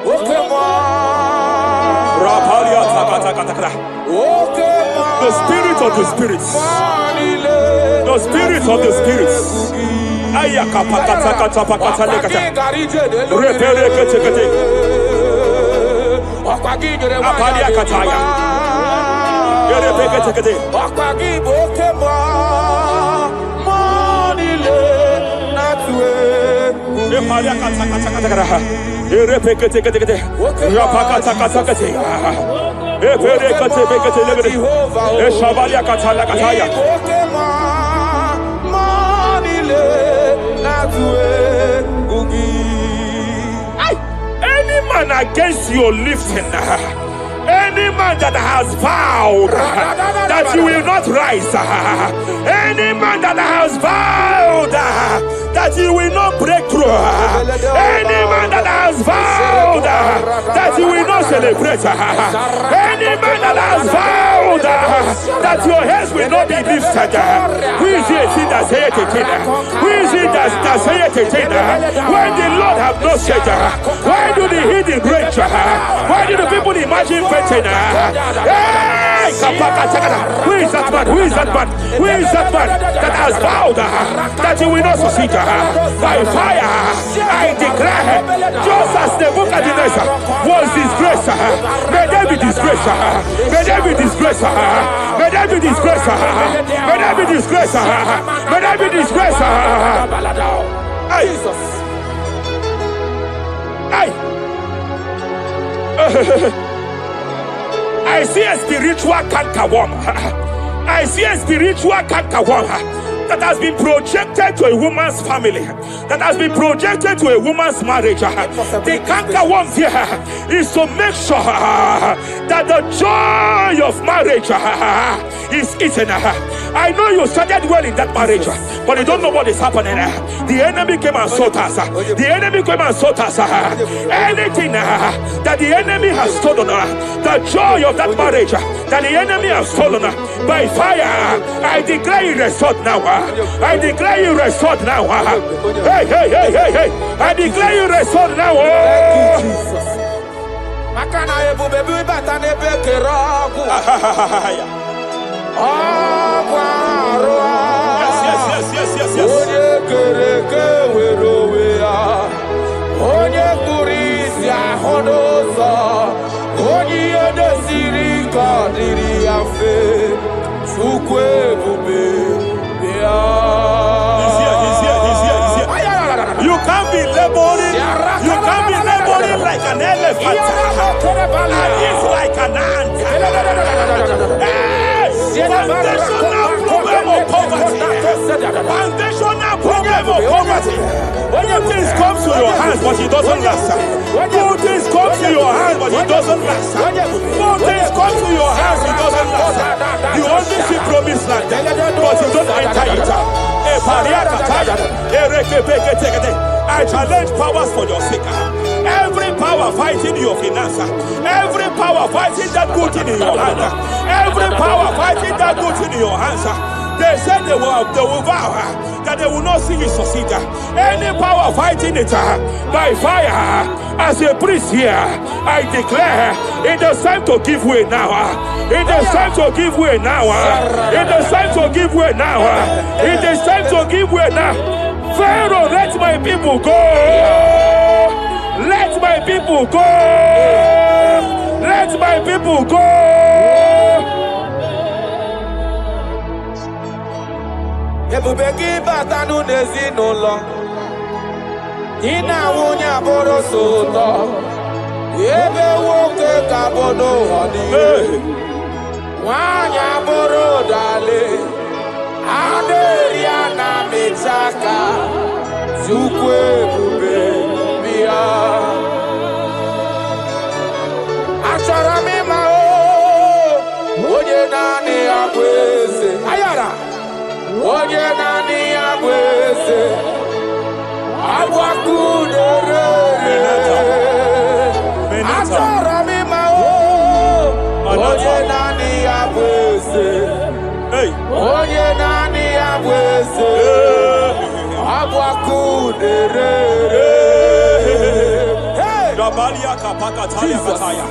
Okay, moi. Okay, the spirit of the spirits. The spirit of the spirits. Any man against your lifting, any man that has vowed that you will not rise, any man that has vowed that you will not break through, any man that has vowed that you will not celebrate, any man that has vowed that your heads will not be lifted, who is it that saith it? Who is it that saith it? When the Lord have not said, why do the hidden rage? Why do the people imagine fighting? Hey! Who is that man? Who is that man? Who is that man that has vowed that you will not succeed? By fire, I declare, just as Nebuchadnezzar was disgraced, may they be disgraced. May they be disgraced. May they be disgraced. May they be disgraced. May they be disgraced. Jesus. I see a spiritual cankerworm. I see a spiritual cankerworm that has been projected to a woman's family, that has been projected to a woman's marriage. The cankerworm here is to make sure that the joy of marriage is eaten. I know you started well in that marriage, but you don't know what is happening. The enemy came and sought us. The enemy came and sought us. Anything that the enemy has stolen, the joy of that marriage that the enemy has stolen, by fire, I declare it restored now. I declare you restored now. Hey, hey, hey, hey, hey. I declare you restored now. Thank you, Jesus. Makana ebu bebu batane bekerogu. Yes. Onye kereke werowea. Onye kurisi ahodoza. Onye yedesiri kadiri afe. Sukwe bube. He's here. You can't be laboring. You can't be laboring like an elephant. And he's like an ant. Foundational problem of poverty. Foundational problem of poverty. Good things come to your hands, but it doesn't last. Good things come to your hands, but it doesn't last. Good things come to your hands, it doesn't last. You only see promised land, but you don't enter it. I challenge powers for your sake. Every power fighting your finance, every power fighting that good thing in your hand, every power fighting that good thing in your hands. They said they will vow that they will not see you succeed. Any power fighting it by fire, as a priest here, I declare it is time to give way now. It is time to give way now. It is time to give way now. It is time to give way now. Pharaoh, let my people go. Let my people go. Let my people go. Ebubeki batanu nezinụlọ ina nwunye abụrụ sụtọ ebe nwoke ka bodo ọdịghị nwanyị abụrụ dale adịrị ya na mechaka Chukwu ebube bịa achọrọ m ịma onye naanị ya bụ eze ayara onye naanị ya bụ eze agbakudere achọrọ m ịma onye naanị ya bụ eze onye naanị ya bụ eze agbakudere Rabalia kapaka taya kataya.